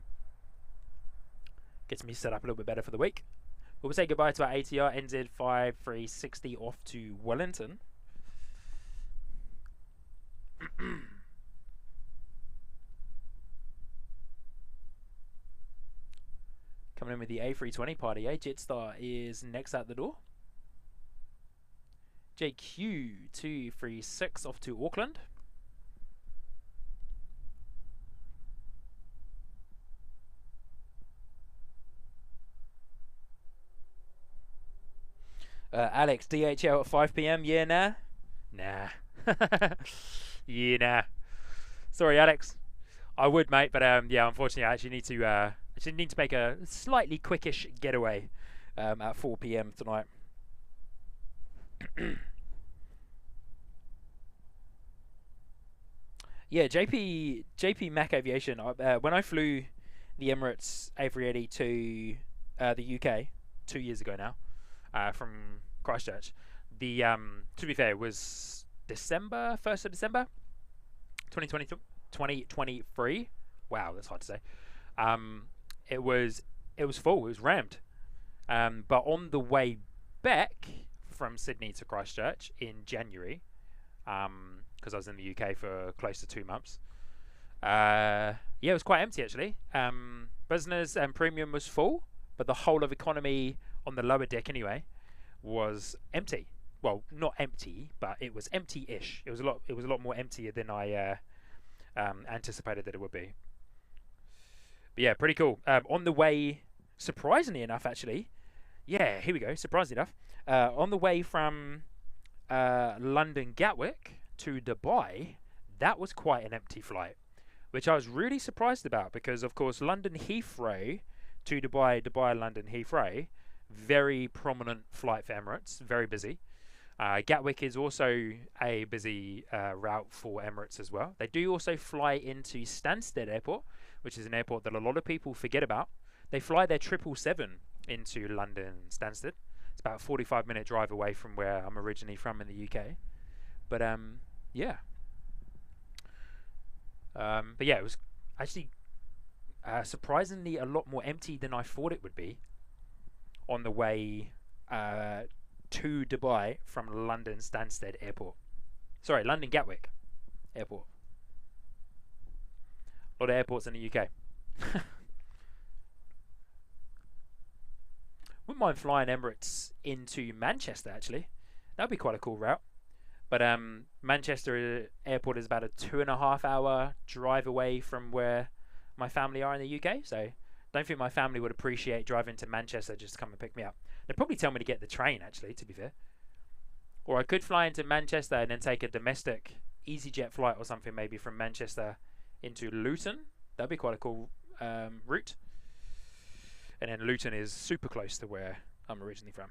Gets me set up a little bit better for the week. We'll say goodbye to our ATR NZ5360 off to Wellington. Coming in with the A320 party, eh? Jetstar is next out the door. JQ236 off to Auckland. Alex, DHL at 5 PM. Yeah, nah. Nah. Yeah, nah. Sorry, Alex. I would, mate, but yeah, unfortunately, I actually need to make a slightly quickish getaway at 4 PM tonight. Yeah, JP Mac Aviation. When I flew the Emirates A380 to the UK 2 years ago now, from Christchurch, the to be fair, it was December 1st of December, 2020, 2023. Wow, that's hard to say. Um, it was full. It was rammed. But on the way back from Sydney to Christchurch in January, because I was in the UK for close to 2 months. Yeah, it was quite empty actually. Business and premium was full, but the whole of economy on the lower deck anyway was empty. Well, not empty, but it was empty-ish. It was a lot. It was a lot more emptier than I anticipated that it would be. But yeah, pretty cool. On the way, surprisingly enough, actually, yeah, here we go. Surprisingly enough, on the way from London Gatwick to Dubai, that was quite an empty flight, which I was really surprised about because, of course, London Heathrow to Dubai, Dubai London Heathrow, very prominent flight for Emirates, very busy. Gatwick is also a busy route for Emirates as well. They do also fly into Stansted Airport, which is an airport that a lot of people forget about. They fly their 777 into London Stansted. It's about a 45-minute drive away from where I'm originally from in the UK. But yeah. But yeah, it was actually surprisingly a lot more empty than I thought it would be on the way to Dubai from London Stansted Airport. Sorry, London Gatwick Airport. A lot of airports in the UK. Wouldn't mind flying Emirates into Manchester actually. That'd be quite a cool route. But Manchester Airport is about a 2.5 hour drive away from where my family are in the UK. So don't think my family would appreciate driving to Manchester just to come and pick me up. They'd probably tell me to get the train actually, to be fair. Or I could fly into Manchester and then take a domestic EasyJet flight or something maybe from Manchester into Luton. That'd be quite a cool route. And then Luton is super close to where I'm originally from.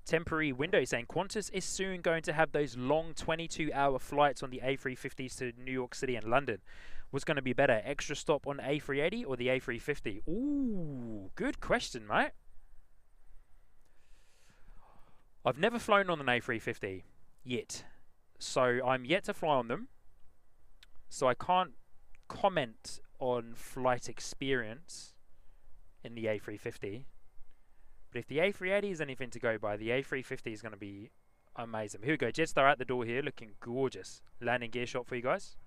Temporary window saying Qantas is soon going to have those long 22-hour flights on the A350s to New York City and London. What's going to be better, extra stop on A380 or the A350? Ooh, good question, mate. I've never flown on an A350 yet, so I'm yet to fly on them. So I can't comment on flight experience in the A350. But if the A380 is anything to go by, the A350 is going to be amazing. Here we go. Jetstar at the door here, looking gorgeous. Landing gear shot for you guys.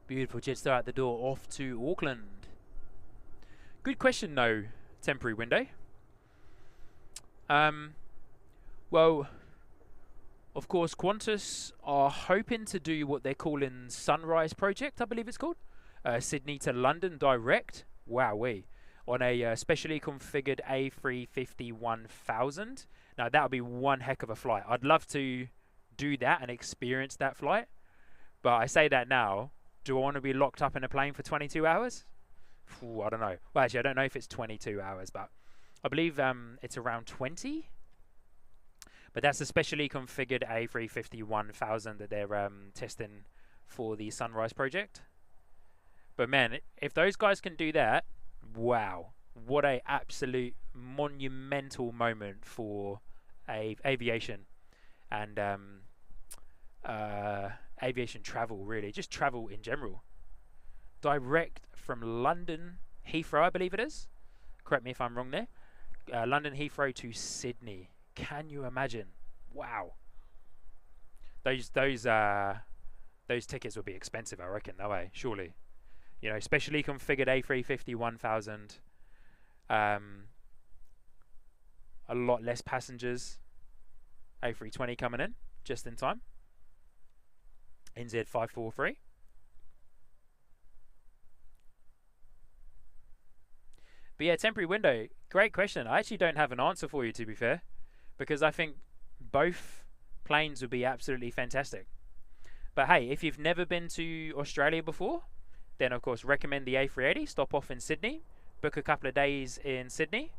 Beautiful Jetstar at the door, off to Auckland. Good question though, temporary window. Well, of course, Qantas are hoping to do what they're calling Sunrise Project, I believe it's called. Sydney to London direct. Wowee. On a specially configured A350 1000. Now, that would be one heck of a flight. I'd love to do that and experience that flight. But I say that now. Do I want to be locked up in a plane for 22 hours? Ooh, I don't know. Well, actually, I don't know if it's 22 hours, but I believe it's around 20. But that's a specially configured A350 1000 that they're testing for the Sunrise project. But man, if those guys can do that, wow. What a absolute monumental moment for aviation and aviation travel, really. Just travel in general. Direct from London Heathrow, I believe it is. Correct me if I'm wrong there. London Heathrow to Sydney. Can you imagine? Wow. Those tickets would be expensive, I reckon, no way, surely. You know, specially configured A350 1000. A lot less passengers. A320 coming in just in time. NZ543. But yeah, temporary window. Great question. I actually don't have an answer for you, to be fair, because I think both planes would be absolutely fantastic. But hey, if you've never been to Australia before, then of course recommend the A380. Stop off in Sydney, book a couple of days in Sydney,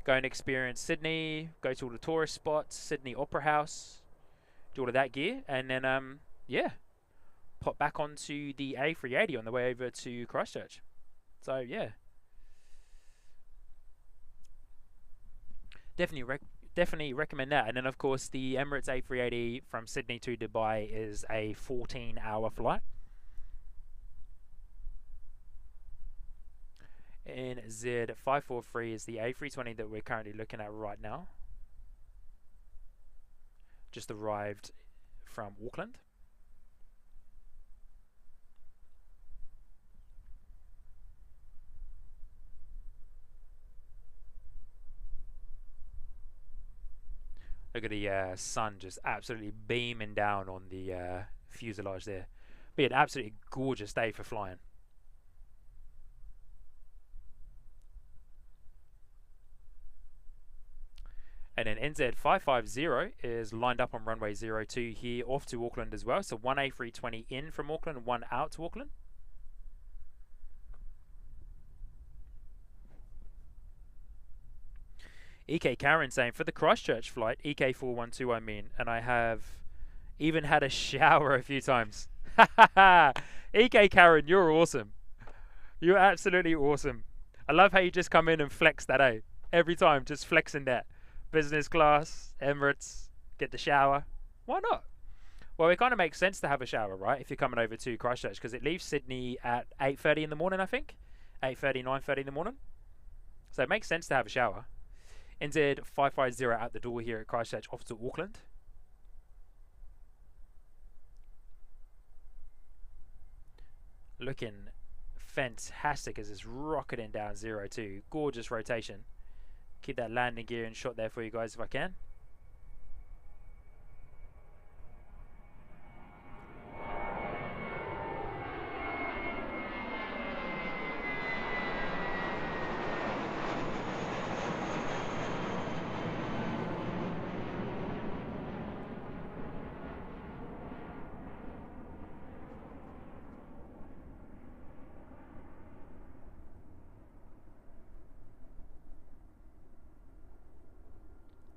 go and experience Sydney, go to all the tourist spots, Sydney Opera House, do all of that gear, and then yeah, pop back onto the A380 on the way over to Christchurch. So yeah, definitely recommend that. And then of course the Emirates A380 from Sydney to Dubai is a 14-hour flight. NZ543 is the A320 that we're currently looking at right now. Just arrived from Auckland. Look at the sun just absolutely beaming down on the fuselage there. Be an absolutely gorgeous day for flying. And then NZ550 is lined up on runway 02 here, off to Auckland as well. So one A320 in from Auckland, one out to Auckland. EK Karen saying, for the Christchurch flight, EK412 I mean, and I have even had a shower a few times. EK Karen, you're awesome. You're absolutely awesome. I love how you just come in and flex that, eh? Every time, just flexing that. Business class, Emirates, get the shower. Why not? Well, it kind of makes sense to have a shower, right? If you're coming over to Christchurch, because it leaves Sydney at 8:30 in the morning, I think. 8:30, 9:30 in the morning. So it makes sense to have a shower. NZ550 out the door here at Christchurch, off to Auckland. Looking fantastic as it's rocketing down 02. Gorgeous rotation. Keep that landing gear in shot there for you guys if I can.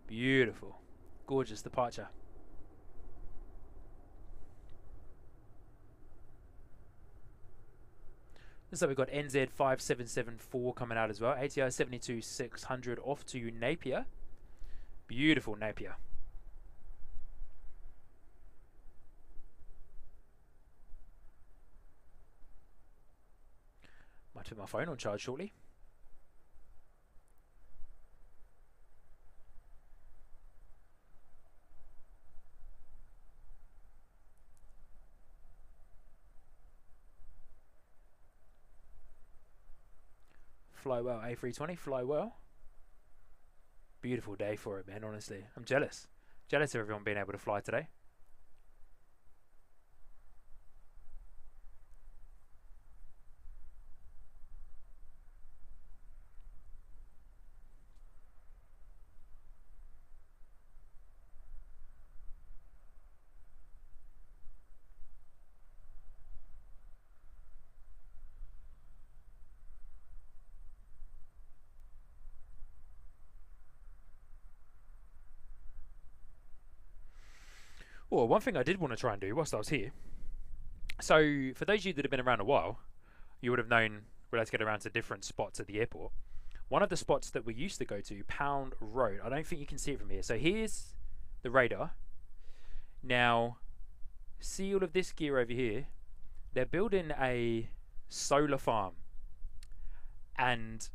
Beautiful. Gorgeous departure. So we've got NZ5774 coming out as well. ATI 72600 off to Napier. Beautiful Napier. Might put my phone on charge shortly. Fly well, A320, fly well. Beautiful day for it, man, honestly. I'm jealous. Jealous of everyone being able to fly today. Well, one thing I did want to try and do whilst I was here. So, for those of you that have been around a while, you would have known we're allowed to get around to different spots at the airport. One of the spots that we used to go to, Pound Road. I don't think you can see it from here. So here's the radar. Now, see all of this gear over here? They're building a solar farm. And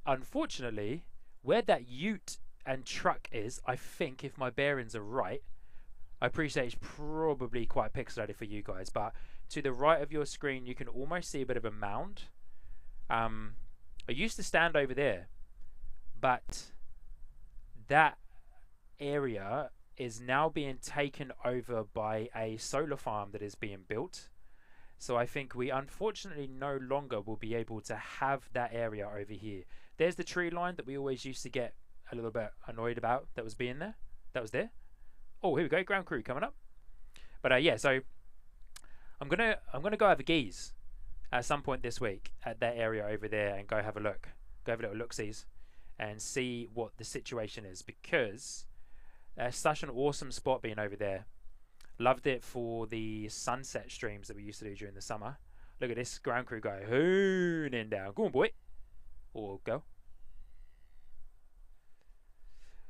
unfortunately, where that ute and truck is, I think, if my bearings are right, I appreciate it's probably quite pixelated for you guys, but to the right of your screen, you can almost see a bit of a mound. I used to stand over there, but that area is now being taken over by a solar farm that is being built. So I think we unfortunately no longer will be able to have that area over here. There's the tree line that we always used to get a little bit annoyed about that was being there. That was there. Oh, here we go, ground crew coming up. But yeah, so I'm gonna go have a geeze at some point this week at that area over there and go have a look. Go have a little look-sees and see what the situation is, because that's such an awesome spot being over there. Loved it for the sunset streams that we used to do during the summer. Look at this ground crew guy hooning down. Go on, boy. Or girl.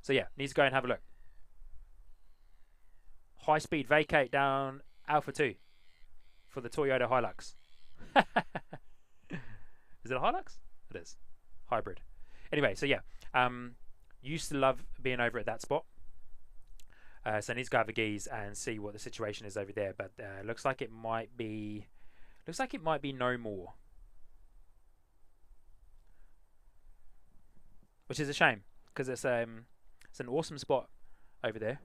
So yeah, needs to go and have a look. High speed vacate down Alpha 2 for the Toyota Hilux. Is it a Hilux? It is. Hybrid. Anyway, so yeah. Used to love being over at that spot. So I need to go have a geeze and see what the situation is over there. But looks like it might be no more. Which is a shame, because it's an awesome spot over there.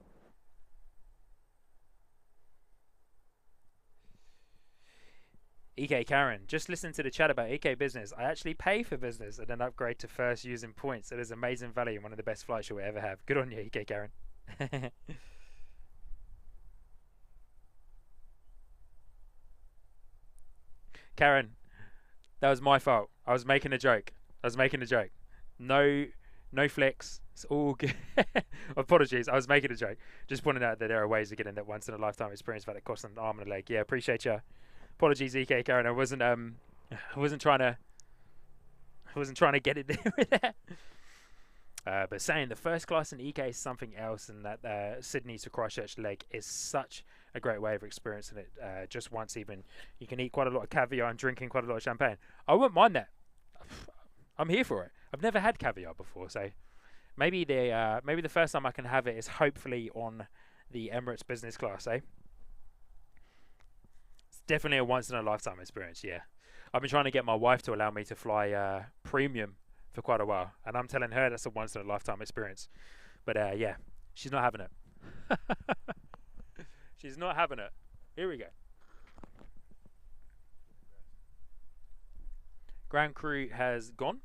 EK Karen, just listen to the chat about EK Business. I actually pay for business and then upgrade to first using points. It is amazing value and one of the best flights you'll ever have. Good on you, EK Karen. Karen, that was my fault. I was making a joke. No flex. It's all good. Apologies. I was making a joke. Just pointing out that there are ways of getting that once in a lifetime experience without it costing an arm and a leg. Yeah, appreciate you. Apologies, EK Karen. I wasn't trying to get it there with that. But saying the first class in EK is something else, and that Sydney to Christchurch leg is such a great way of experiencing it. Just once, even you can eat quite a lot of caviar and drinking quite a lot of champagne. I wouldn't mind that. I'm here for it. I've never had caviar before, so maybe the first time I can have it is hopefully on the Emirates business class, eh? It's definitely a once in a lifetime experience. Yeah, I've been trying to get my wife to allow me to fly premium for quite a while, and I'm telling her that's a once in a lifetime experience. But yeah, she's not having it. She's not having it. Here we go. Ground crew has gone.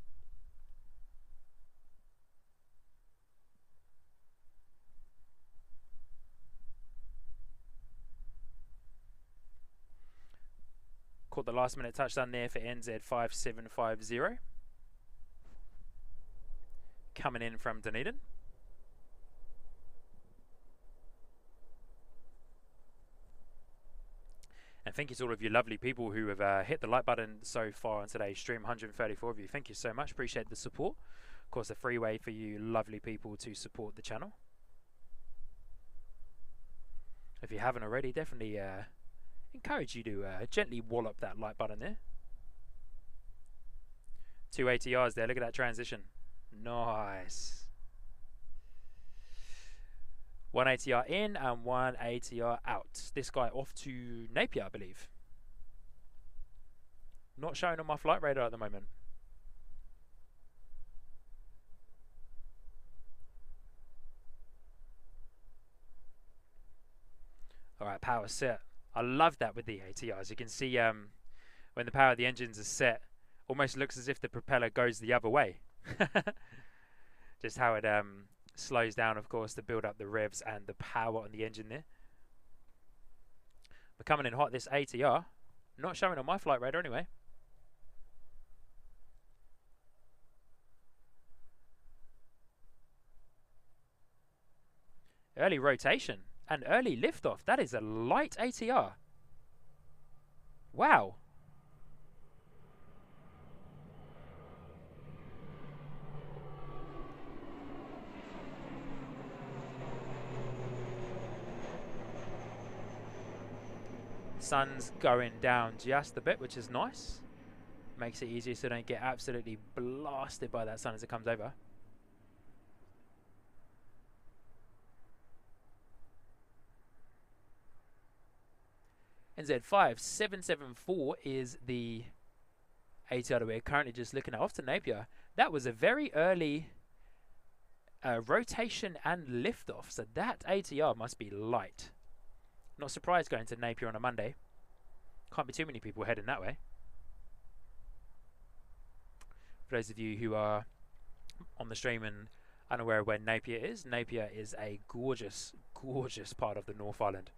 Caught the last minute touchdown there for NZ5750. Coming in from Dunedin. And thank you to all of you lovely people who have hit the like button so far on today's stream. 134 of you. Thank you so much. Appreciate the support. Of course, a free way for you lovely people to support the channel. If you haven't already, definitely encourage you to gently wallop that like button there. 2 ATRs there. Look at that transition. Nice. 1 ATR in and 1 ATR out. This guy off to Napier, I believe. Not showing on my flight radar at the moment. Alright, power set. I love that with the ATRs. You can see when the power of the engines is set, almost looks as if the propeller goes the other way. Just how it slows down, of course, to build up the revs and the power on the engine there. We're coming in hot, this ATR. Not showing on my flight radar anyway. Early rotation and early liftoff. That is a light ATR. Wow. Sun's going down just a bit, which is nice. Makes it easier so you don't get absolutely blasted by that sun as it comes over. NZ5774 is the ATR that we're currently just looking at off to Napier. That was a very early Rotation and liftoff. So that ATR must be light. Not surprised going to Napier on a Monday. Can't be too many people heading that way. For those of you who are on the stream and unaware of where Napier is a gorgeous, gorgeous part of the North Island.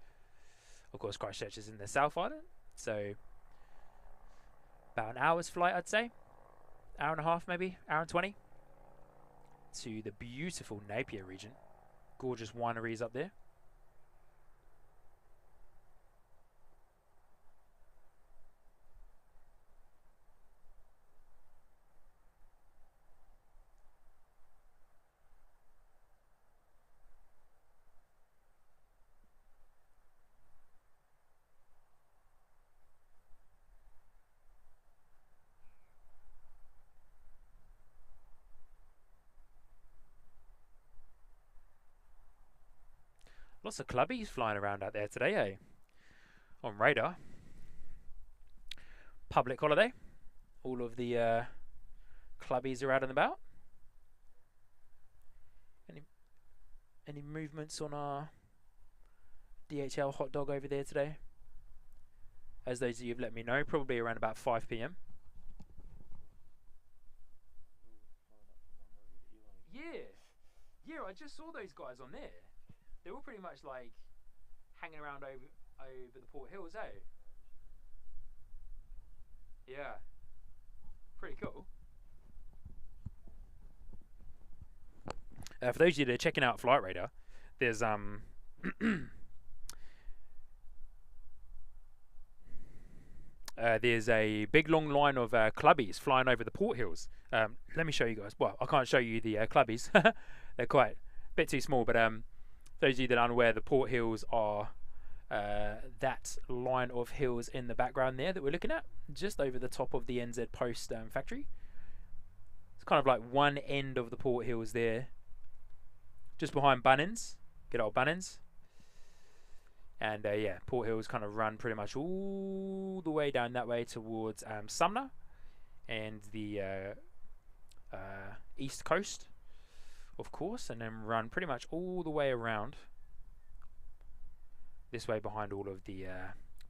Of course, Christchurch is in the South Island, so about an hour's flight, I'd say. Hour and a half, maybe, hour and 20. To the beautiful Napier region. Gorgeous wineries up there. Lots of clubbies flying around out there today, eh? On radar. Public holiday. All of the clubbies are out and about. Any movements on our DHL hot dog over there today? As those of you have let me know, probably around about 5 p.m. Yeah, I just saw those guys on there. They're all pretty much like hanging around over the Port Hills, eh? Yeah. Pretty cool. For those of you that are checking out Flight Radar, there's there's a big long line of clubbies flying over the Port Hills. Let me show you guys. Well, I can't show you the clubbies. They're quite a bit too small, but those of you that are unaware, the Port Hills are that line of hills in the background there that we're looking at, just over the top of the NZ Post factory. It's kind of like one end of the Port Hills there, just behind Bunnings, good old Bunnings. And yeah, Port Hills kind of run pretty much all the way down that way towards Sumner and the east coast, of course, and then run pretty much all the way around this way behind all of the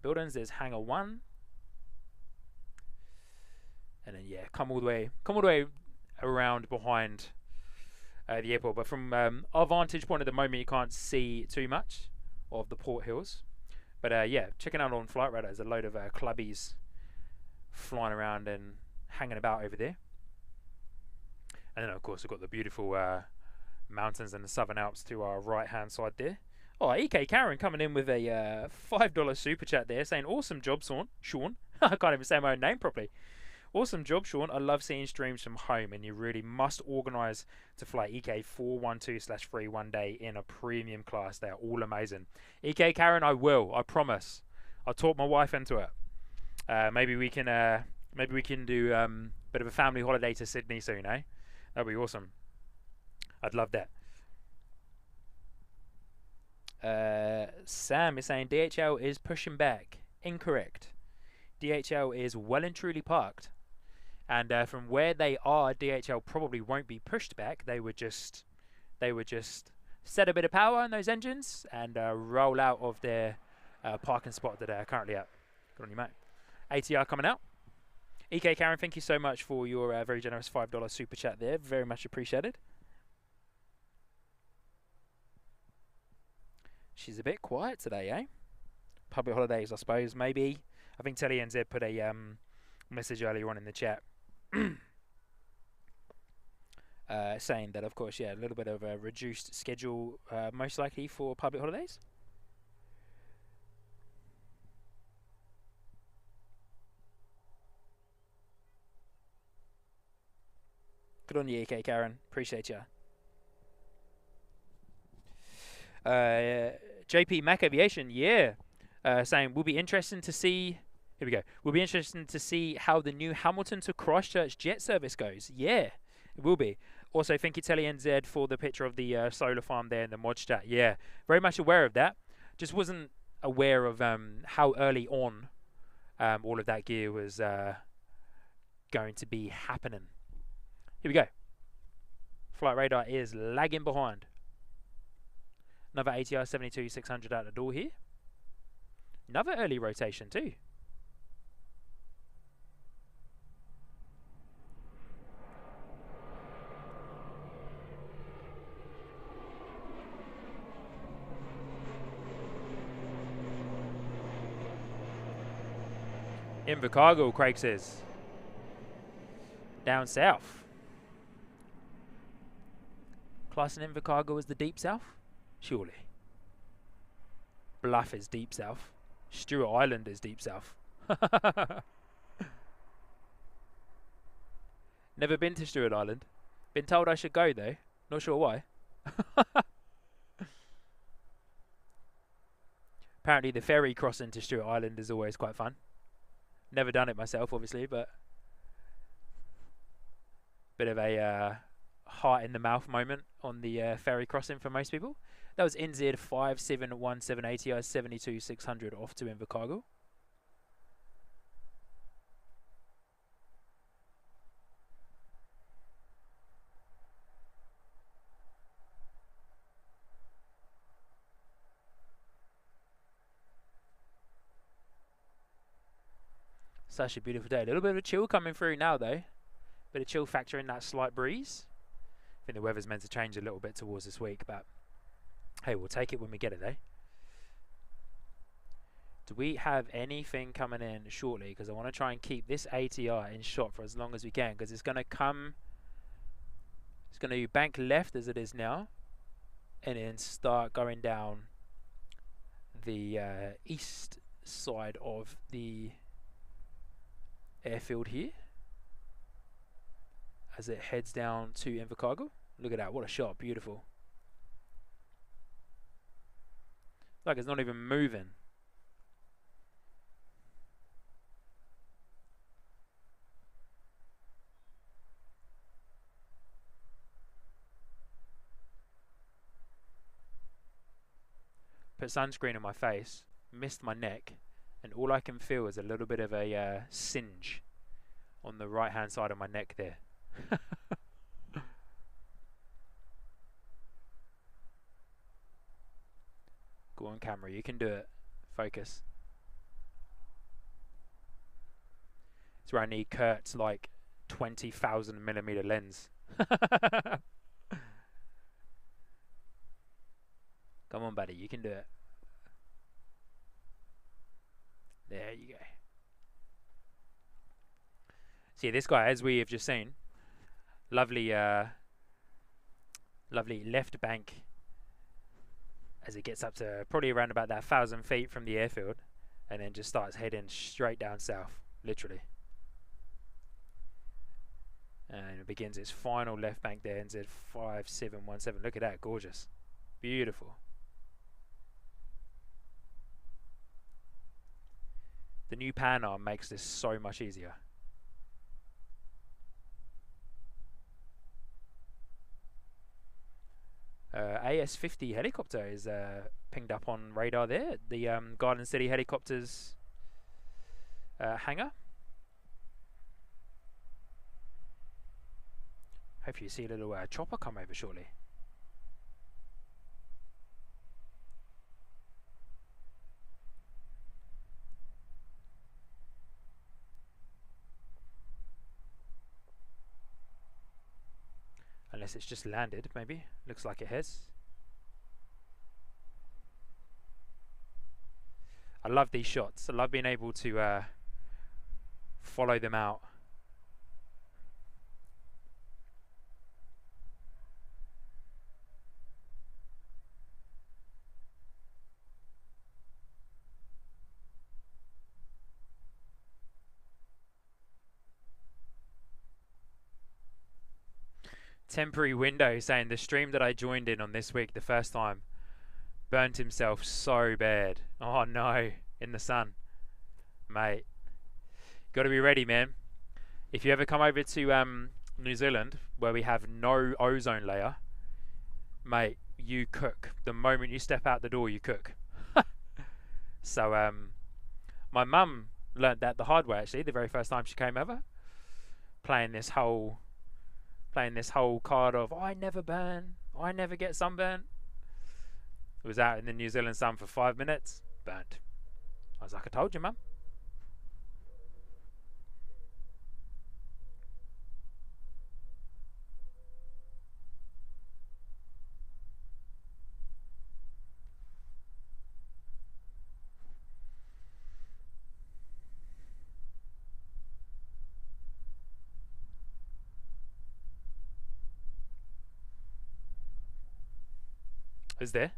buildings. There's Hangar 1, and then yeah, come all the way around behind the airport. But from our vantage point at the moment, you can't see too much of the Port Hills. But yeah, checking out on Flight Radar, there's a load of clubbies flying around and hanging about over there. And then of course we've got the beautiful mountains and the Southern Alps to our right hand side there. Oh, EK Karen coming in with a $5 super chat there saying, awesome job, Sean. I can't even say my own name properly. Awesome job, Sean. I love seeing streams from home, and you really must organise to fly EK 412/3 one day in a premium class. They are all amazing. EK Karen, I will. I promise. I'll talk my wife into it. Maybe we can do a bit of a family holiday to Sydney soon, eh? That'd be awesome. I'd love that. Sam is saying DHL is pushing back. Incorrect. DHL is well and truly parked. And from where they are, DHL probably won't be pushed back. They would just set a bit of power on those engines and roll out of their parking spot that they're currently at. Good on you, mate. ATR coming out. EK Karen, thank you so much for your very generous $5 super chat there. Very much appreciated. She's a bit quiet today, eh? Public holidays, I suppose, maybe. I think Telly NZ put a message earlier on in the chat saying that, of course, yeah, a little bit of a reduced schedule, most likely for public holidays. Good on you, EK Karen. Appreciate you. JP Mac Aviation, yeah, saying we'll be interesting to see. Here we go. We'll be interested to see how the new Hamilton to Christchurch jet service goes. Yeah, it will be. Also, thank you, Telly NZ, for the picture of the solar farm there in the mod chat. Yeah, very much aware of that. Just wasn't aware of how early on all of that gear was going to be happening. Here we go. Flight radar is lagging behind. Another ATR 72-600 out the door here. Another early rotation too. Invercargill, Craig says. Down south. Classing Invercargill as the deep south? Surely. Bluff is deep south. Stewart Island is deep south. Never been to Stewart Island. Been told I should go though. Not sure why. Apparently the ferry crossing to Stewart Island is always quite fun. Never done it myself, obviously, but bit of a heart in the mouth moment on the ferry crossing for most people. That was NZ 5717 ATR 72-600 off to Invercargill. Such a beautiful day. A little bit of a chill coming through now though. Bit of chill factor in that slight breeze. I think the weather's meant to change a little bit towards this week, but hey, we'll take it when we get it, eh? Do we have anything coming in shortly? Because I want to try and keep this ATR in shot for as long as we can, because it's going to come, it's going to bank left as it is now, and then start going down the east side of the airfield here as it heads down to Invercargill. Look at that, what a shot, beautiful. Like it's not even moving. Put sunscreen on my face, missed my neck, and all I can feel is a little bit of a singe on the right hand side of my neck there. Go on camera, you can do it. Focus. It's where I need Kurt's like 20,000mm lens. Come on buddy, you can do it. There you go. See this guy, as we have just seen, lovely lovely left bank as it gets up to probably around about that 1,000 feet from the airfield, and then just starts heading straight down south, literally. And it begins its final left bank there, NZ 5717. Look at that, gorgeous. Beautiful. The new pan arm makes this so much easier. AS-50 helicopter is pinged up on radar there. The Garden City helicopters hangar. Hopefully you see a little chopper come over shortly. Unless it's just landed, maybe. Looks like it has. I love these shots. I love being able to follow them out. Temporary window saying the stream that I joined in on this week the first time burnt himself so bad. Oh no, in the sun. Mate, got to be ready, man. If you ever come over to New Zealand, where we have no ozone layer, mate, you cook. The moment you step out the door, you cook. So my mum learnt that the hard way, actually, the very first time she came over, playing this whole playing this whole card of I never burn, I never get sunburnt. Was out in the New Zealand sun for 5 minutes, burnt. I was like, I told you, man. Is there?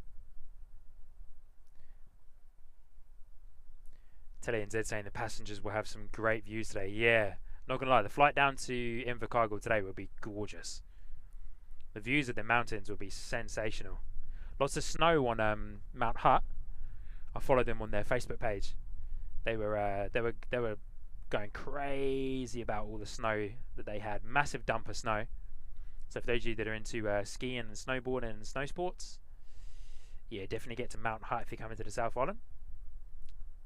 NZ saying the passengers will have some great views today. Yeah, not gonna lie, the flight down to Invercargill today will be gorgeous. The views of the mountains will be sensational. Lots of snow on Mount Hutt. I followed them on their Facebook page. They were going crazy about all the snow that they had. Massive dump of snow. So for those of you that are into skiing and snowboarding and snow sports, yeah, definitely get to Mount Hutt if you're coming to the South Island,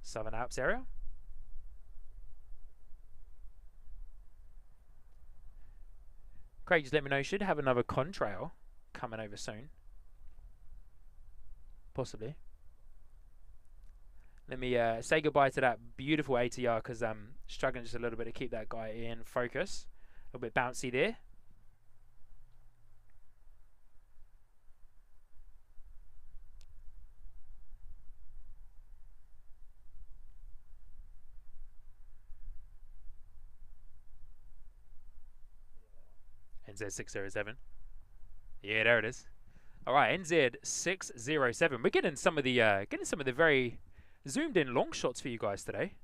Southern Alps area. Craig, just let me know. Should have another Contrail coming over soon, possibly. Let me say goodbye to that beautiful ATR because I'm struggling just a little bit to keep that guy in focus. A little bit bouncy there. NZ607. Yeah, there it is. All right, NZ607. We're getting some of the very zoomed in long shots for you guys today.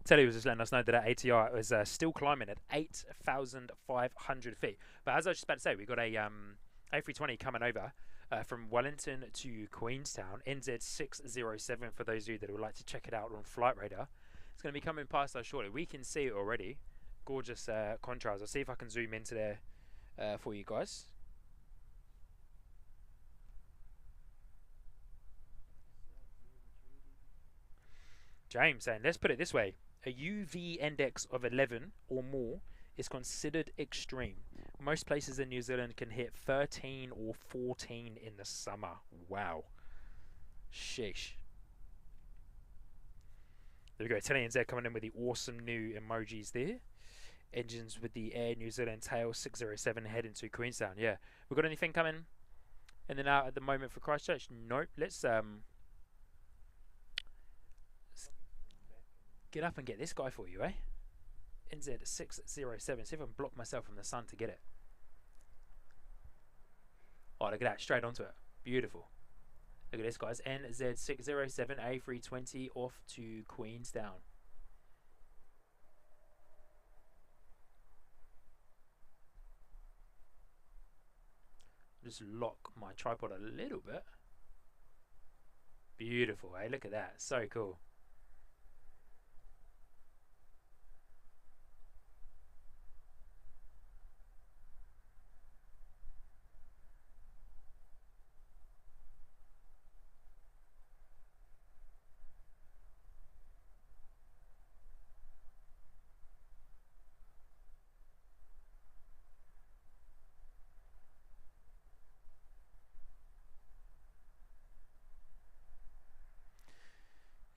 Telly was just letting us know that ATR was still climbing at 8,500 feet. But as I was just about to say, we've got a A320 coming over from Wellington to Queenstown, NZ607 for those of you that would like to check it out on Flight Radar. It's going to be coming past us shortly. We can see it already. Gorgeous contrails. I'll see if I can zoom into there for you guys. James saying, let's put it this way. A UV index of 11 or more is considered extreme. Most places in New Zealand can hit 13 or 14 in the summer. Wow. Sheesh. There we go. Telly NZ coming in with the awesome new emojis there. Engines with the Air New Zealand tail 607 heading to Queenstown. Yeah. We got anything coming in and out at the moment for Christchurch? Nope. Let's get up and get this guy for you, eh? NZ607. See if I can block myself from the sun to get it. Oh, look at that. Straight onto it. Beautiful. Look at this, guys. NZ607 A320 off to Queenstown. Just lock my tripod a little bit. Beautiful, eh? Look at that. So cool.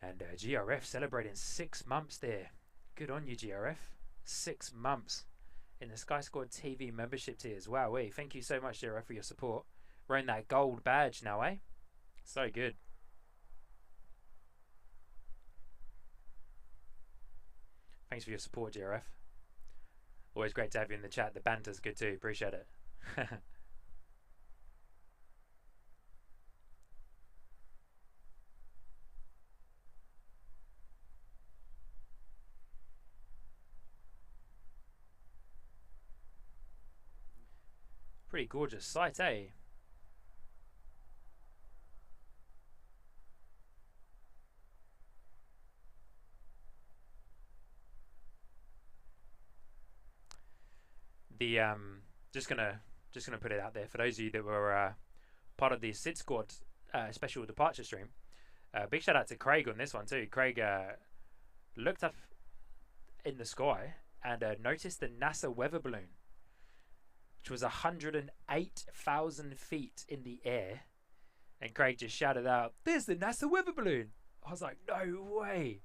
And GRF celebrating 6 months there. Good on you, GRF. 6 months in the Sky Squad TV membership tiers. Wow, thank you so much, GRF, for your support. We're in that gold badge now, eh? So good. Thanks for your support, GRF. Always great to have you in the chat. The banter's good too. Appreciate it. Pretty gorgeous sight, eh? The just gonna put it out there for those of you that were part of the Sid Squad special departure stream. Big shout out to Craig on this one too. Craig looked up in the sky and noticed the NASA weather balloon, which was 108,000 feet in the air. And Craig just shouted out, "There's the NASA weather balloon!" I was like, no way.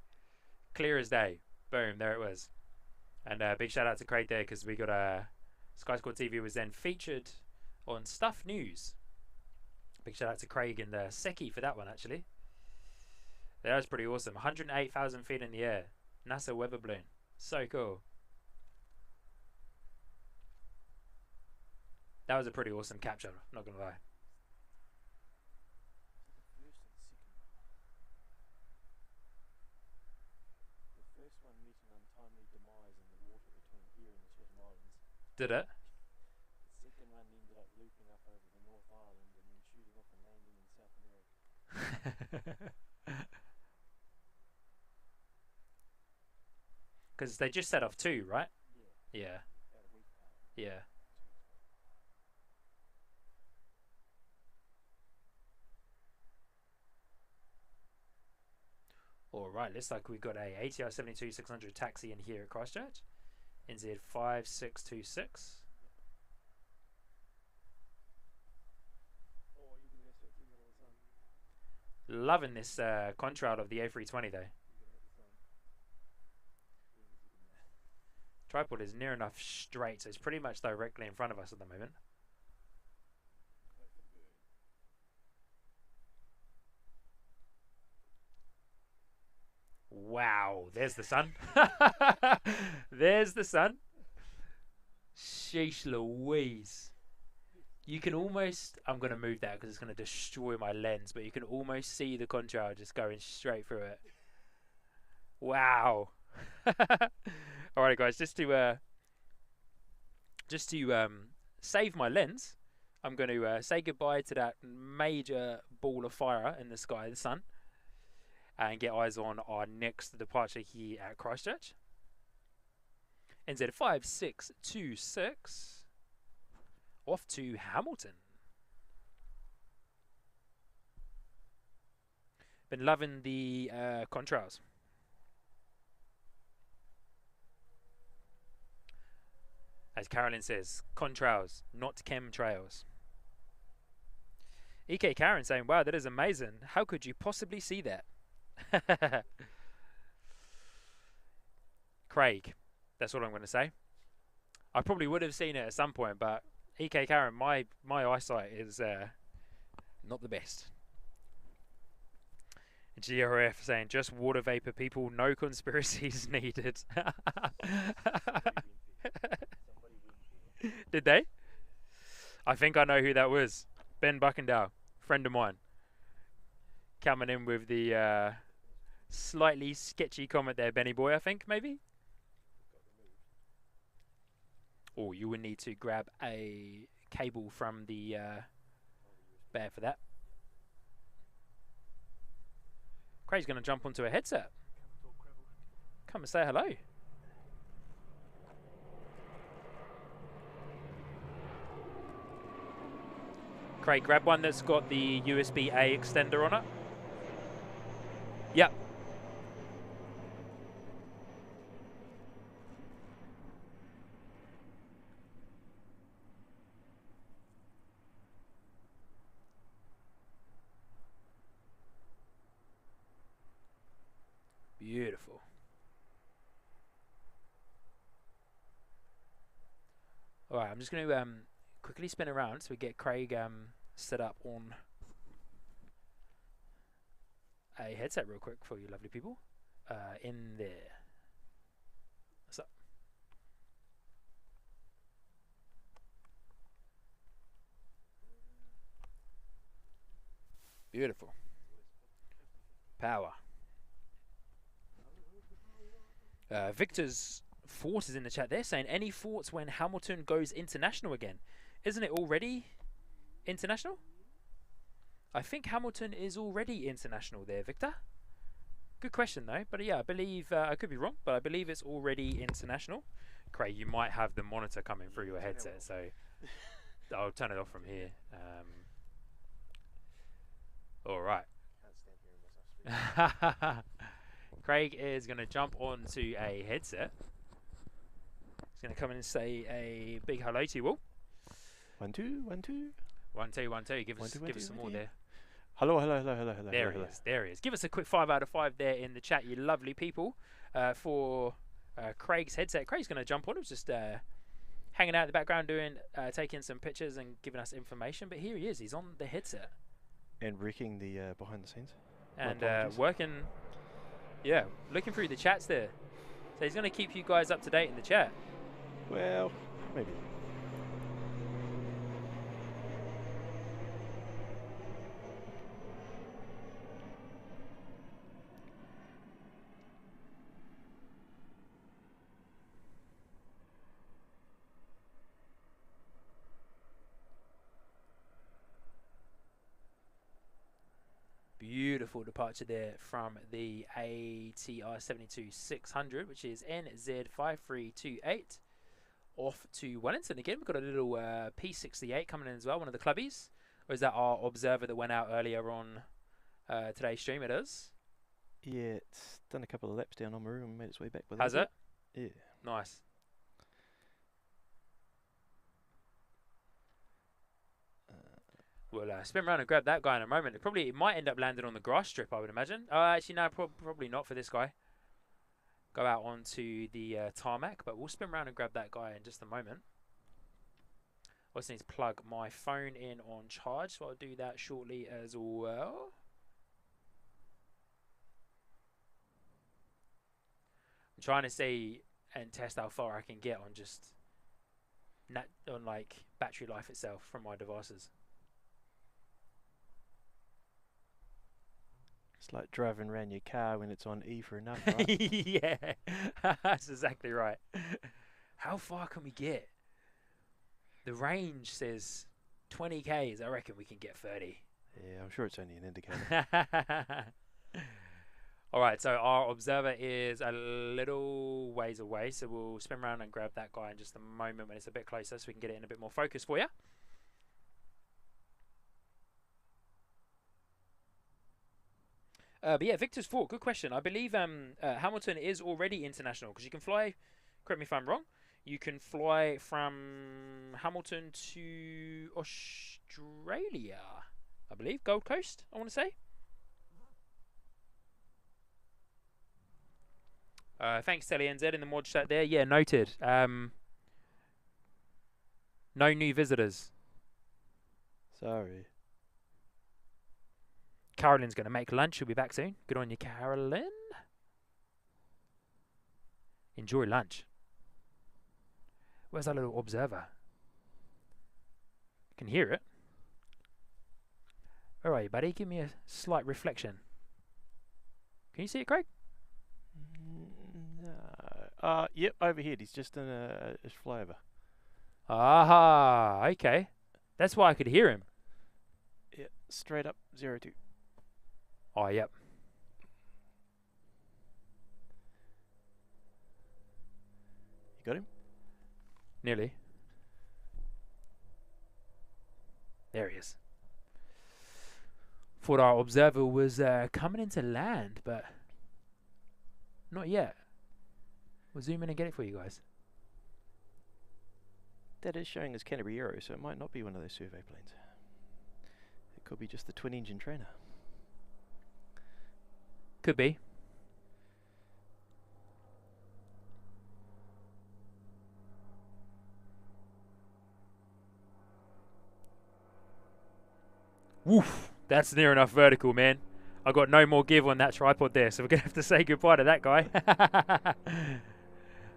Clear as day. Boom, there it was. And big shout out to Craig there, because we got Sky Squad TV was then featured on Stuff News. Big shout out to Craig and Seki for that one, actually. That was pretty awesome. 108,000 feet in the air. NASA weather balloon. So cool. That was a pretty awesome capture, not gonna lie. Did it? The second one ended up looping up over the North Island and then shooting off and landing in South America. Because they just set off 2, right? Yeah. Yeah. About a week apart. Yeah. Alright, looks like we've got a ATR 72-600 taxi in here at Christchurch. NZ5626. Oh, you can go straight to the middle of the sun. Loving this Contrail of the A320 though. You can hit the sun. Tripod is near enough straight, so it's pretty much directly in front of us at the moment. Wow, there's the sun. There's the sun. Sheesh Louise. You can almost, I'm going to move that because it's going to destroy my lens, but you can almost see the Contrail just going straight through it. Wow. Alright guys, just to save my lens, I'm going to say goodbye to that major ball of fire in the sky, the sun, and get eyes on our next departure here at Christchurch. NZ5626 off to Hamilton. Been loving the Contrails. As Carolyn says, Contrails, not chemtrails. EK Karen saying, wow, that is amazing. How could you possibly see that? Craig, that's what I'm going to say. I probably would have seen it at some point, but EK Karen, my eyesight is not the best. GRF saying, just water vapor people, no conspiracies needed. Did they? I think I know who that was. Ben Buckendale, friend of mine. Coming in with the slightly sketchy comment there, Benny boy, I think, maybe? Oh, you would need to grab a cable from the bear for that. Craig's going to jump onto a headset. Come and say hello. Craig, grab one that's got the USB-A extender on it. Yep. Beautiful. All right, I'm just going to quickly spin around so we get Craig set up on a headset real quick for you lovely people. In there. What's up? Beautiful. Power. Victor's thought is in the chat there saying, any thoughts when Hamilton goes international again? Isn't it already international? I think Hamilton is already international there, Victor. Good question though, but yeah, I believe, I could be wrong, but I believe it's already international. Craig, you might have the monitor coming through your headset, so I'll turn it off from here. All right. Can't stand hearing myself speak. Craig is going to jump onto a headset. He's going to come in and say a big hello to you all. 1 2 1 2. 1 2 1 2. Give One, us two, give one, us two, some one, more two. there. Hello, hello, hello, hello, hello. There hello, he is. There he is. Give us a quick 5 out of 5 there in the chat, you lovely people. For Craig's headset. Craig's going to jump on. He was just hanging out in the background, taking some pictures and giving us information. But here he is. He's on the headset And wrecking the behind the scenes. and apologies. working. Yeah, looking through the chats there. So he's going to keep you guys up to date in the chat. Well, maybe. Beautiful departure there from the ATR 72-600, which is NZ5328, off to Wellington again. We've got a little P68 coming in as well, one of the clubbies. Or is that our observer that went out earlier on today's stream? It is. Yeah, it's done a couple of laps down on Maroon and made its way back with Has it? Yeah. Nice. We'll spin around and grab that guy in a moment. It might end up landing on the grass strip, I would imagine. Actually, no, probably not for this guy. Go out onto the tarmac, but we'll spin around and grab that guy in just a moment. I also need to plug my phone in on charge, so I'll do that shortly as well. I'm trying to see and test how far I can get on just on like battery life itself from my devices. It's like driving around your car when it's on E for enough, right? Yeah, that's exactly right. How far can we get? The range says 20 k's. I reckon we can get 30. Yeah, I'm sure it's only an indicator. All right, so our observer is a little ways away, so we'll spin around and grab that guy in just a moment when it's a bit closer so we can get it in a bit more focus for you. But yeah, Victor's Fort, good question. I believe Hamilton is already international because you can fly, correct me if I'm wrong, you can fly from Hamilton to Australia, I believe, Gold Coast, I want to say. Thanks, Telly NZ in the mod chat there. Yeah, noted. No new visitors. Sorry. Carolyn's going to make lunch. She'll be back soon. Good on you, Carolyn. Enjoy lunch. Where's our little observer? I can hear it. Where are you, buddy? Give me a slight reflection. Can you see it, Craig? No. Yep, overhead. He's just in a flyover. Aha, okay. That's why I could hear him. Yeah, straight up 02. Oh, yep. You got him? Nearly. There he is. Thought our observer was coming into land, but not yet. We'll zoom in and get it for you guys. That is showing as Canterbury Aero, so it might not be one of those survey planes. It could be just the twin-engine trainer. Could be. Woof. That's near enough vertical, man. I got no more give on that tripod there, so we're going to have to say goodbye to that guy.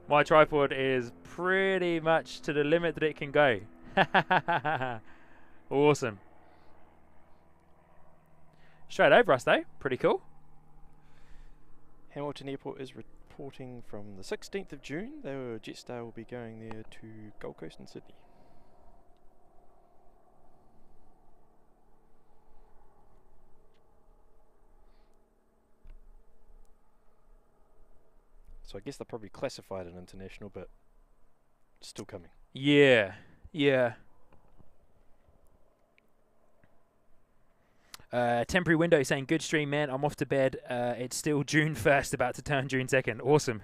My tripod is pretty much to the limit that it can go. Awesome. Straight over us, though. Pretty cool. Hamilton Airport is reporting from the 16th of June. Jetstar will be going there to Gold Coast and Sydney. So I guess they're probably classified as international, but still coming. Yeah, yeah. Temporary window saying, good stream, man. I'm off to bed. It's still June 1st, about to turn June 2nd. Awesome.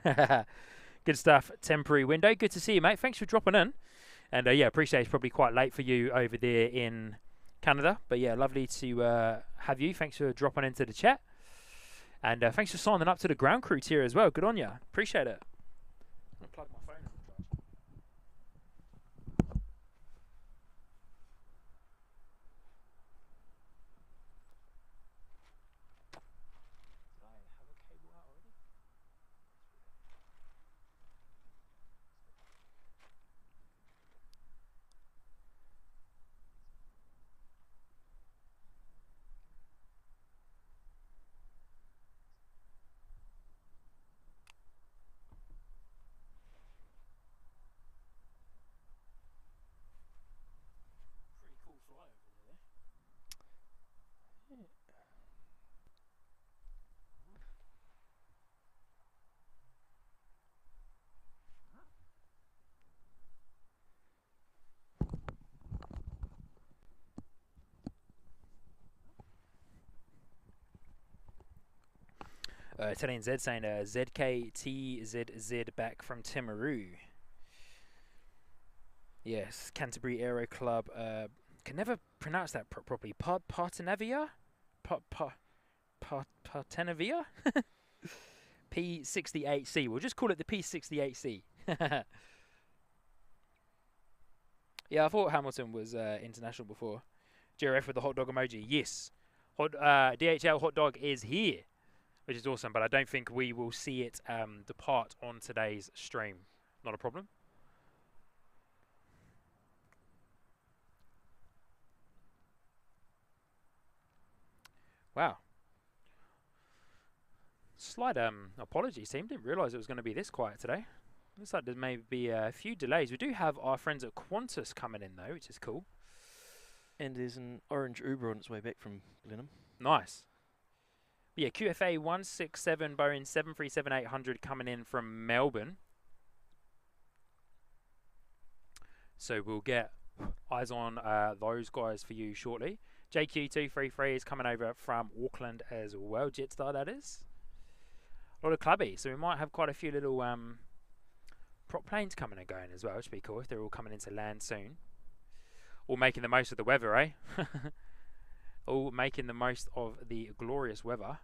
Good stuff. Temporary window. Good to see you, mate. Thanks for dropping in. And yeah, appreciate it's probably quite late for you over there in Canada. But yeah, lovely to have you. Thanks for dropping into the chat. And thanks for signing up to the ground crew tier as well. Good on you. Appreciate it. I'm gonna plug my phone in. Pretty cool fly over there. Italian Z saying ZKTZZ back from Timaru. Yes, Canterbury Aero Club. Can never pronounce that properly. Partenavia? Partenavia? P68C. We'll just call it the P68C. Yeah, I thought Hamilton was international before. GRF with the hot dog emoji. Yes. DHL hot dog is here, which is awesome, but I don't think we will see it depart on today's stream. Not a problem. Wow. Slight apologies, team. Didn't realise it was going to be this quiet today. Looks like there may be a few delays. We do have our friends at Qantas coming in, though, which is cool. And there's an orange Uber on its way back from Blenheim. Nice. But yeah, QFA 167 Boeing 737-800 coming in from Melbourne. So we'll get eyes on those guys for you shortly. JQ233 is coming over from Auckland as well. Jetstar, that is. A lot of clubbies, so we might have quite a few little prop planes coming and going as well, which would be cool if they're all coming into land soon. All making the most of the weather, eh? All making the most of the glorious weather.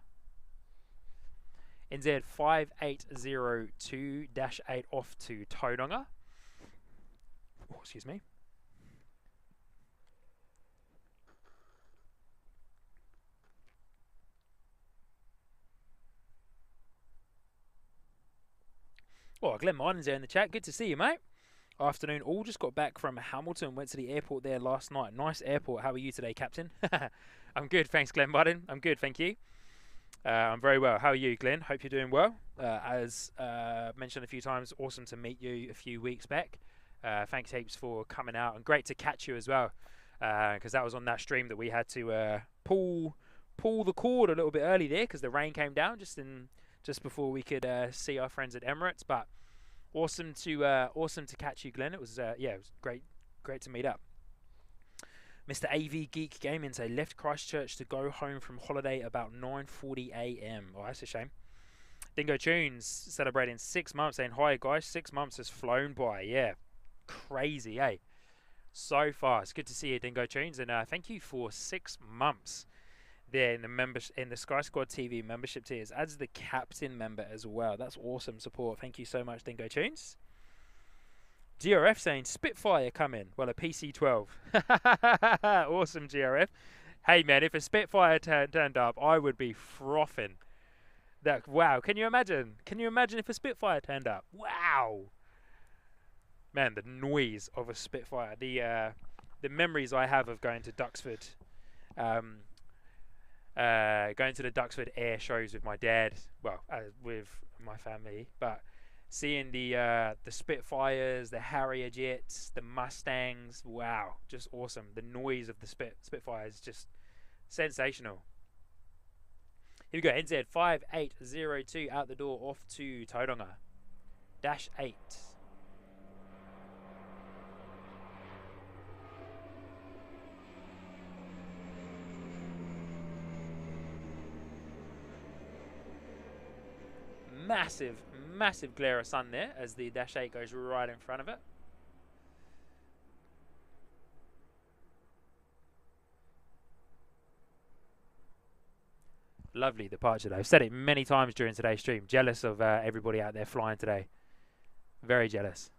NZ 5802-8 off to Tauranga. Oh, excuse me. Oh, Glenn Martin's there in the chat. Good to see you, mate. Afternoon. All just got back from Hamilton. Went to the airport there last night. Nice airport. How are you today, Captain? I'm good. Thanks, Glenn Martin. I'm good. Thank you. I'm very well. How are you, Glenn? Hope you're doing well. As mentioned a few times, awesome to meet you a few weeks back. Thanks heaps for coming out. And great to catch you as well. Because that was on that stream that we had to pull the cord a little bit early there because the rain came down just before we could see our friends at Emirates. But awesome to catch you, Glenn. It was yeah, it was great to meet up. Mr. AV Geek Gaming say left Christchurch to go home from holiday about 9:40 a.m. Oh, that's a shame. Dingo Tunes celebrating 6 months, saying hi guys. 6 months has flown by. Yeah, crazy, eh? So fast. Good to see you, Dingo Tunes, and thank you for 6 months there in the Sky Squad TV membership tiers as the captain member as well. That's awesome support. Thank you so much, Dingo Tunes. GRF saying Spitfire coming. Well, a PC-12. Awesome, GRF. Hey man, if a Spitfire turned up, I would be frothing. Wow, can you imagine? Can you imagine if a Spitfire turned up? Wow. Man, the noise of a Spitfire. The memories I have of going to Duxford. Going to the Duxford air shows with my dad, well, with my family, but seeing the Spitfires, the Harrier jets, the Mustangs, wow, just awesome. The noise of the Spitfires is just sensational. Here we go, NZ 5802 out the door off to Tauranga. -8. massive, massive glare of sun there as the Dash 8 goes right in front of it. Lovely departure though. I've said it many times during today's stream. Jealous of everybody out there flying today. Very jealous.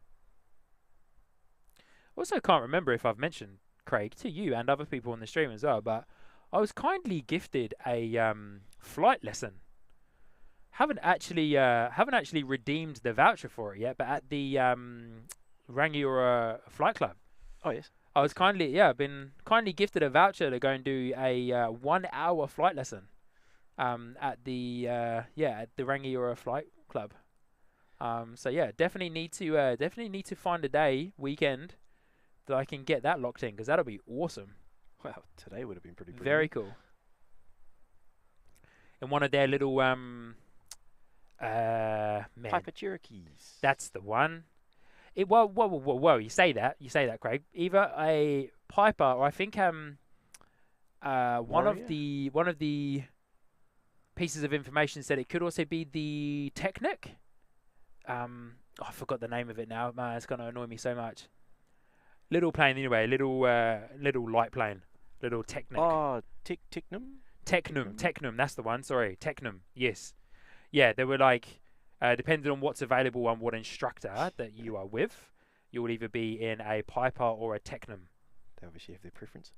Also can't remember if I've mentioned, Craig, to you and other people on the stream as well, but I was kindly gifted a flight lesson. Haven't actually redeemed the voucher for it yet, but at the Rangiora Flight Club. Oh yes. I was been kindly gifted a voucher to go and do a 1 hour flight lesson. At the Rangiora Flight Club. So yeah, definitely need to find a day weekend that I can get that locked in, because that'll be awesome. Wow, today would have been pretty brilliant. Very cool. And one of their little man, Piper Cherokees. that's the one. Whoa! You say that, Craig. Either a Piper or I think one of the pieces of information said it could also be the Technic. I forgot the name of it now. Man, it's gonna annoy me so much. Little plane anyway. Little light plane. Little Technic. Oh, Technum. That's the one. Sorry, Technum. Yes. Yeah, they were like, depending on what's available and what instructor that you are with, you will either be in a Piper or a Technum. They obviously have their preference.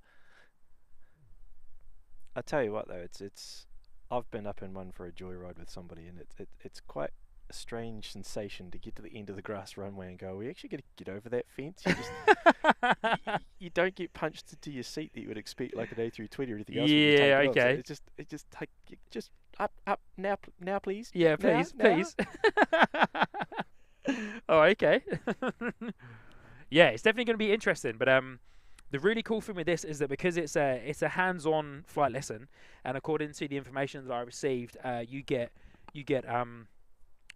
I tell you what though, it's. I've been up in one for a joyride with somebody, and it's quite a strange sensation to get to the end of the grass runway and go, "We actually got to get over that fence." You just you don't get punched into your seat that you would expect like an A320 or anything else. Yeah, okay. So it just up now please. Yeah, please. Oh, okay. Yeah, it's definitely going to be interesting, but the really cool thing with this is that because it's a hands-on flight lesson, and according to the information that I received, you get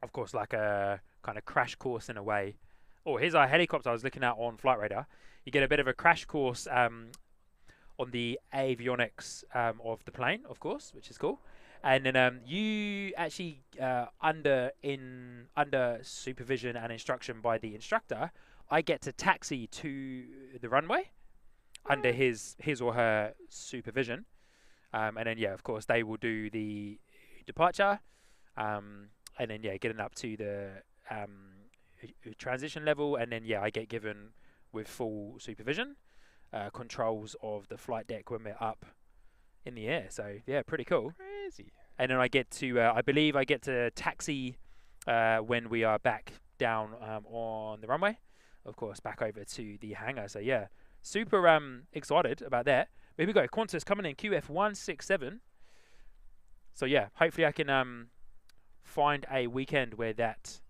of course like a kind of crash course in a way. Oh, here's our helicopter I was looking at on Flight Radar. You get a bit of a crash course on the avionics of the plane, of course, which is cool. And then you actually under supervision and instruction by the instructor, I get to taxi to the runway under his or her supervision, and then of course they will do the departure, and then getting up to the transition level, and then I get given with full supervision controls of the flight deck when we're up in the air. So pretty cool. Crazy. And then I get to I believe I get to taxi when we are back down on the runway, of course back over to the hangar. So super excited about that. But here we go. Qantas coming in QF167. So hopefully I can find a weekend where that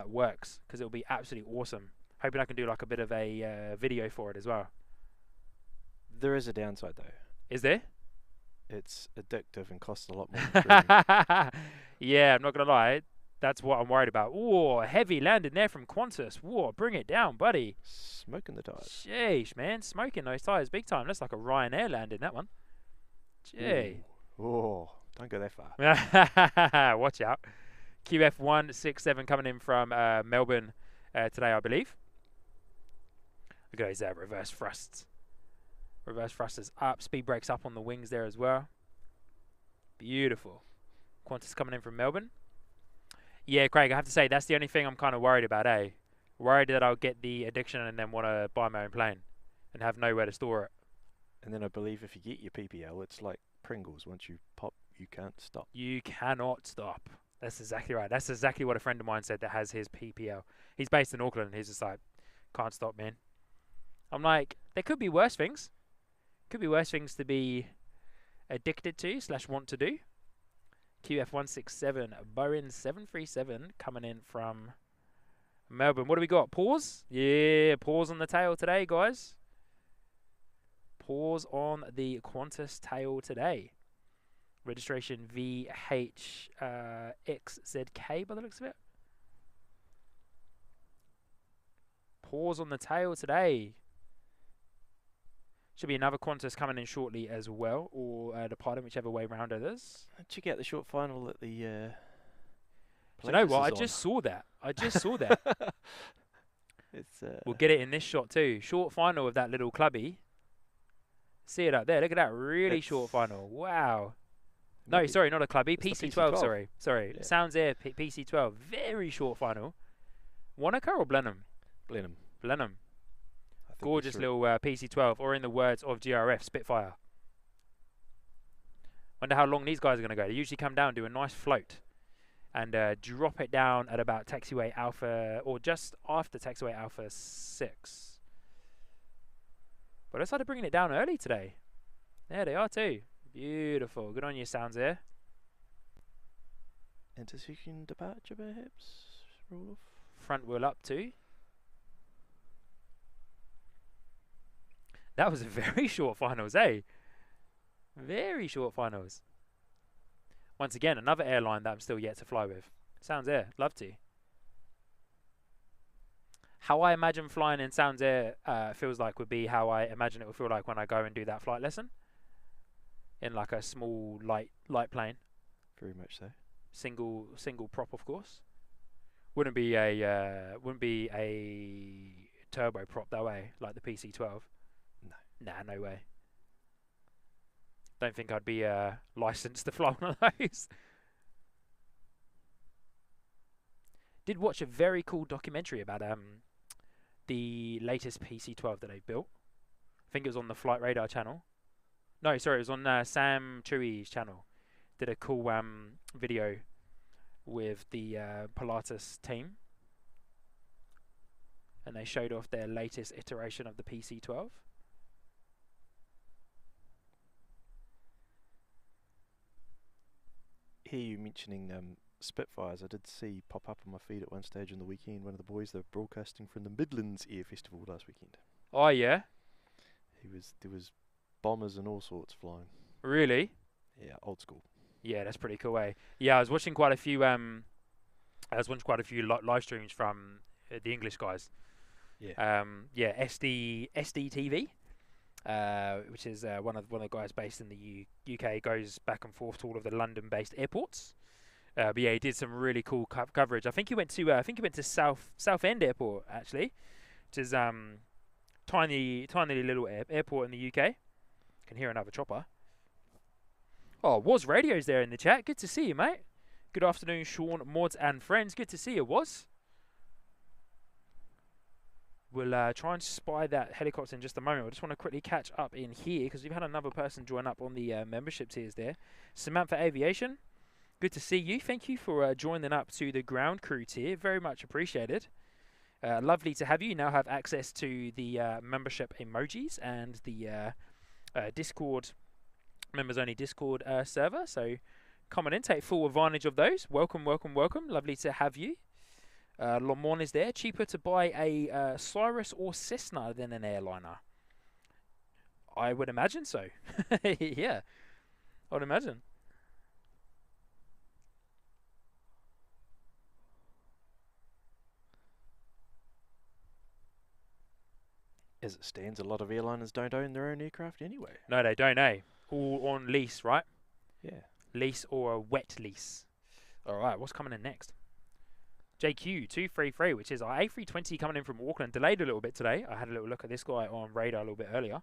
works, because it'll be absolutely awesome. Hoping I can do like a bit of a video for it as well. There is a downside though. Is there? It's addictive and costs a lot more than streaming. Yeah, I'm not gonna lie. That's what I'm worried about. Ooh, a heavy landing there from Qantas. Whoa, bring it down, buddy. Smoking the tires. Sheesh, man. Smoking those tires big time. That's like a Ryanair landing, that one. Gee. Oh, don't go that far. Watch out. QF167 coming in from Melbourne today, I believe. Look at those reverse thrusts. Reverse thrusters up. Speed brakes up on the wings there as well. Beautiful. Qantas coming in from Melbourne. Yeah, Craig, I have to say, that's the only thing I'm kind of worried about, eh? Worried that I'll get the addiction and then want to buy my own plane and have nowhere to store it. And then I believe if you get your PPL, it's like Pringles. Once you pop, you can't stop. You cannot stop. That's exactly right. That's exactly what a friend of mine said that has his PPL. He's based in Auckland, and he's just like, can't stop, man. I'm like, there could be worse things. Could be worse things to be addicted to / want to do. QF167, Boeing 737 coming in from Melbourne. What do we got? Pause? Yeah, pause on the tail today, guys. Pause on the Qantas tail today. Registration VHXZK by the looks of it. Pause on the tail today. Should be another Qantas coming in shortly as well, or departing, whichever way round it is. Check out the short final at the Do you know what? I Platus is just on. saw that. I just saw that. It's We'll get it in this shot too. Short final of that little clubby. See it up there. Look at that. Really short It's- final. Wow. might No, be- sorry, not a clubby. it's the PC12, PC12. sorry. Yeah. Sounds Air PC12. Very short final. Wanaka or Blenheim? Blenheim. Blenheim. I think Gorgeous it's little PC12, or in the words of GRF, Spitfire. Wonder how long these guys are going to go. They usually come down, do a nice float, and drop it down at about taxiway Alpha, or just after taxiway Alpha 6. But I decided bringing it down early today. There they are too. Beautiful. Good on you, Sounds Air. Intersection departure, perhaps. Roll off. Front wheel up too. That was a very short finals, eh? Very short finals. Once again, another airline that I'm still yet to fly with. Sounds Air, love to. How I imagine flying in Sounds Air feels like would be how I imagine it will feel like when I go and do that flight lesson. In like a small light plane. Very much so. Single prop, of course. Wouldn't be a turbo prop that way, like the PC12. No. Nah, no way. Don't think I'd be licensed to fly one of those. Did watch a very cool documentary about the latest PC12 that they've built. I think it was on the Flight Radar channel. No, sorry, it was on Sam Chewy's channel. Did a cool video with the Pilatus team, and they showed off their latest iteration of the PC12. Hear you mentioning Spitfires. I did see pop up on my feed at one stage on the weekend. One of the boys, they were broadcasting from the Midlands Air Festival last weekend. Oh yeah, There was bombers and all sorts flying. really? Yeah, old school. Yeah, that's pretty cool. Yeah, I was watching quite a few. Live streams from the English guys. Yeah. SD TV, which is one of the guys based in the UK, goes back and forth to all of the London-based airports. But yeah, he did some really cool coverage. I think he went to Southend Airport actually, which is tiny little airport in the UK. Can hear another chopper. Oh, Was Radio's there in the chat. Good to see you, mate. Good afternoon, Sean, Mods, and friends. Good to see you, Was. We'll try and spy that helicopter in just a moment. I just want to quickly catch up in here because we've had another person join up on the membership tiers there. Samantha Aviation, good to see you. Thank you for joining up to the ground crew tier. Very much appreciated. Lovely to have you. You now have access to the membership emojis and the Discord, members only Discord server. So come on in, take full advantage of those. Welcome, welcome, welcome. Lovely to have you. Lomon is there. Cheaper to buy a Cirrus or Cessna than an airliner? I would imagine so. Yeah, I would imagine. As it stands, a lot of airliners don't own their own aircraft anyway. No, they don't, eh? All on lease, right? Yeah. Lease or a wet lease. All right, what's coming in next? JQ233, which is our A320 coming in from Auckland. Delayed a little bit today. I had a little look at this guy on radar a little bit earlier.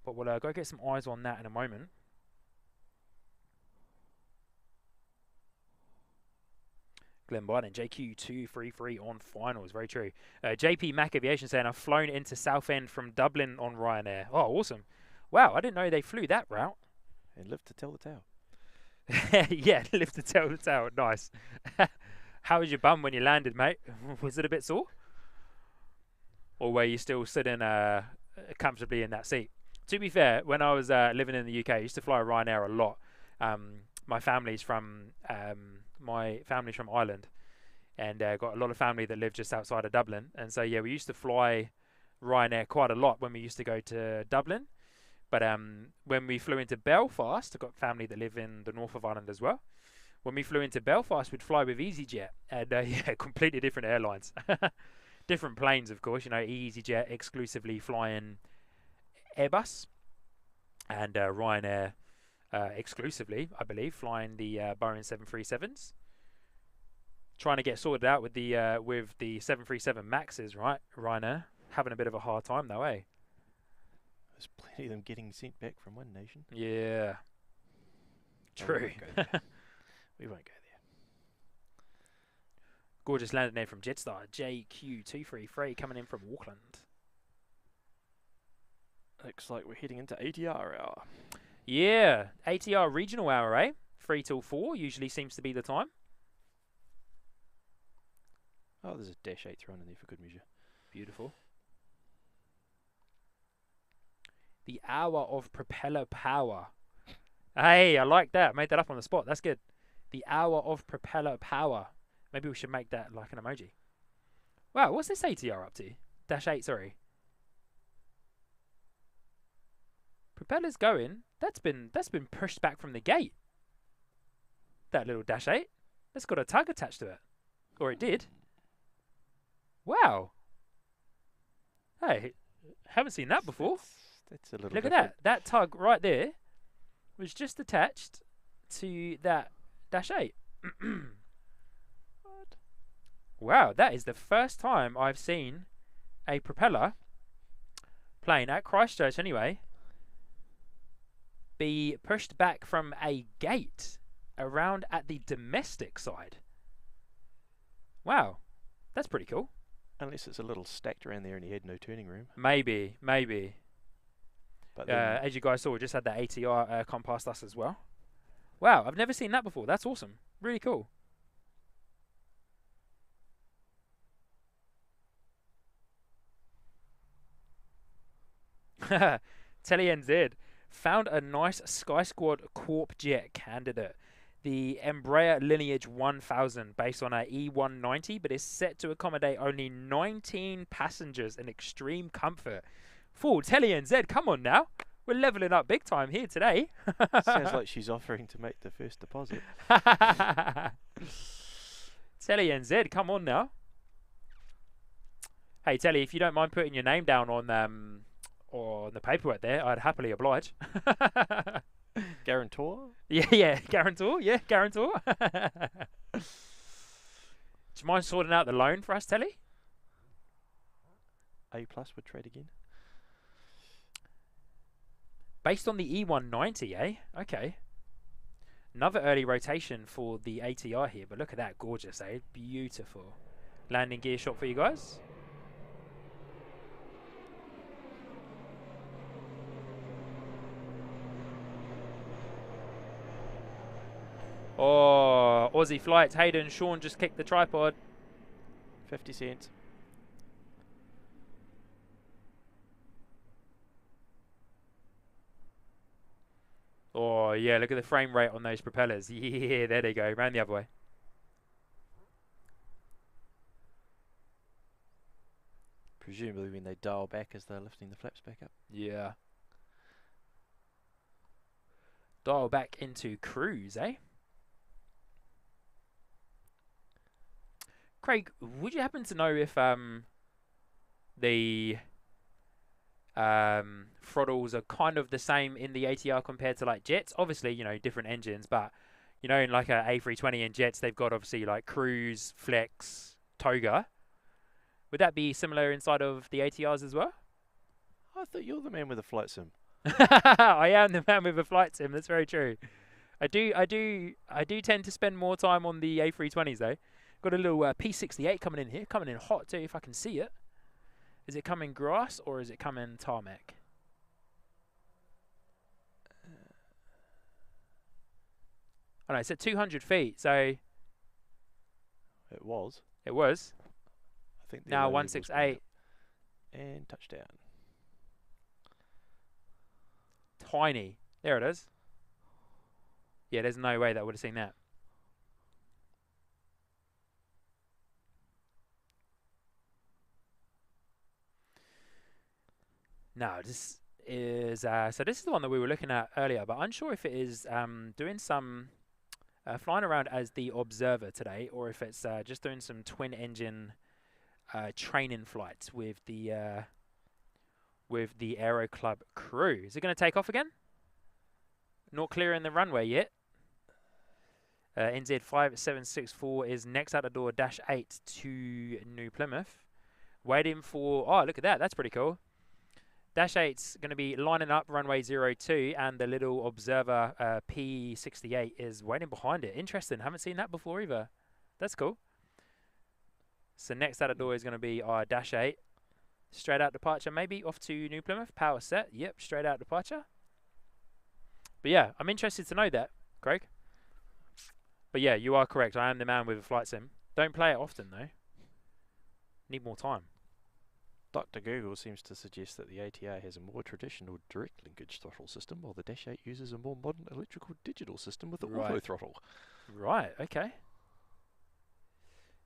But we'll go get some eyes on that in a moment. Glenn Biden, JQ233 on finals. Very true. JP Mac Aviation saying, I've flown into Southend from Dublin on Ryanair. Oh, awesome. Wow, I didn't know they flew that route. And live to tell the tale. Yeah, live to tell the tale. Nice. How was your bum when you landed, mate? Was it a bit sore? Or were you still sitting comfortably in that seat? To be fair, when I was living in the UK, I used to fly Ryanair a lot. My family's from Ireland, and got a lot of family that live just outside of Dublin. And so yeah, we used to fly Ryanair quite a lot when we used to go to Dublin. But when we flew into Belfast, I've got family that live in the north of Ireland as well. When we flew into Belfast, we'd fly with EasyJet, and yeah, completely different airlines. Different planes, of course. You know, EasyJet exclusively flying Airbus, and Ryanair exclusively, I believe, flying the Boeing 737s. trying to get sorted out with the 737 Maxes, right, Reiner? Having a bit of a hard time though, eh? There's plenty of them getting sent back from one nation. Yeah. Oh, True. We won't go there. Gorgeous landing there from Jetstar. JQ233 coming in from Auckland. Looks like we're heading into ATR hour. Yeah. ATR regional hour, eh? 3 till 4 usually seems to be the time. Oh, there's a Dash 8 thrown in there for good measure. Beautiful. The hour of propeller power. Hey, I like that. Made that up on the spot. That's good. The hour of propeller power. Maybe we should make that like an emoji. Wow, what's this ATR up to? Dash 8, sorry. Propeller's going. That's been pushed back from the gate. That little Dash 8. That's got a tug attached to it. Or it did. Wow. Hey, haven't seen that before. That's a little Look at different. that. That tug right there was just attached to that Dash 8. What? Wow, that is the first time I've seen a propeller plane at Christchurch anyway be pushed back from a gate around at the domestic side. Wow, that's pretty cool. Unless it's a little stacked around there and he had no turning room. Maybe. But then As you guys saw, we just had that ATR come past us as well. Wow, I've never seen that before. That's awesome. Really cool. Telly NZ found a nice Sky Squad Corp jet candidate. The Embraer Lineage 1000 based on a E190, but is set to accommodate only 19 passengers in extreme comfort. Full Telly NZ, come on now. We're leveling up big time here today. sounds like she's offering to make the first deposit. Telly NZ, come on now. Hey Telly, if you don't mind putting your name down on the paperwork there, I'd happily oblige. Guarantor? Yeah, guarantor. Yeah, guarantor. Do you mind sorting out the loan for us, Telly? A+ would trade again. Based on the E190, eh? Okay. Another early rotation for the ATR here, but look at that, gorgeous, eh? Beautiful. Landing gear shot for you guys. Oh, Aussie flights. Hayden, Sean just kicked the tripod. 50 cents. Oh, yeah, look at the frame rate on those propellers. Yeah, there they go. Round the other way. Presumably when they dial back as they're lifting the flaps back up. Yeah. Dial back into cruise, eh? Craig, would you happen to know if the throttles are kind of the same in the ATR compared to like jets? Obviously, you know, different engines, but you know, in like a A320 and jets, they've got obviously like cruise, flex, toga. Would that be similar inside of the ATRs as well? I thought you're the man with the flight sim. I am the man with a flight sim. That's very true. I do tend to spend more time on the A320s though. Got a little P68 coming in here, coming in hot too, if I can see it. Is it coming grass or is it coming tarmac? Oh no, it's at 200 feet, so It was. it was. I think the Now low level's going 168. up. And touchdown. Tiny. There it is. Yeah, there's no way that would have seen that. No, this is so this is the one that we were looking at earlier, but unsure if it is doing some flying around as the observer today, or if it's just doing some twin engine training flights with the Aero Club crew. Is it going to take off again? Not clearing the runway yet. NZ5764 is next out the door, dash 8 to New Plymouth. Waiting for, oh, look at that. That's pretty cool. Dash 8's going to be lining up runway 02, and the little observer P68 is waiting behind it. Interesting. Haven't seen that before either. That's cool. So next out the door is going to be our dash 8. Straight out departure, maybe off to New Plymouth. Power set. Yep, straight out departure. But yeah, I'm interested to know that, Craig. But yeah, you are correct. I am the man with a flight sim. Don't play it often though. Need more time. Dr. Google seems to suggest that the ATR has a more traditional direct linkage throttle system, while the Dash 8 uses a more modern electrical digital system with the auto throttle. Right, okay.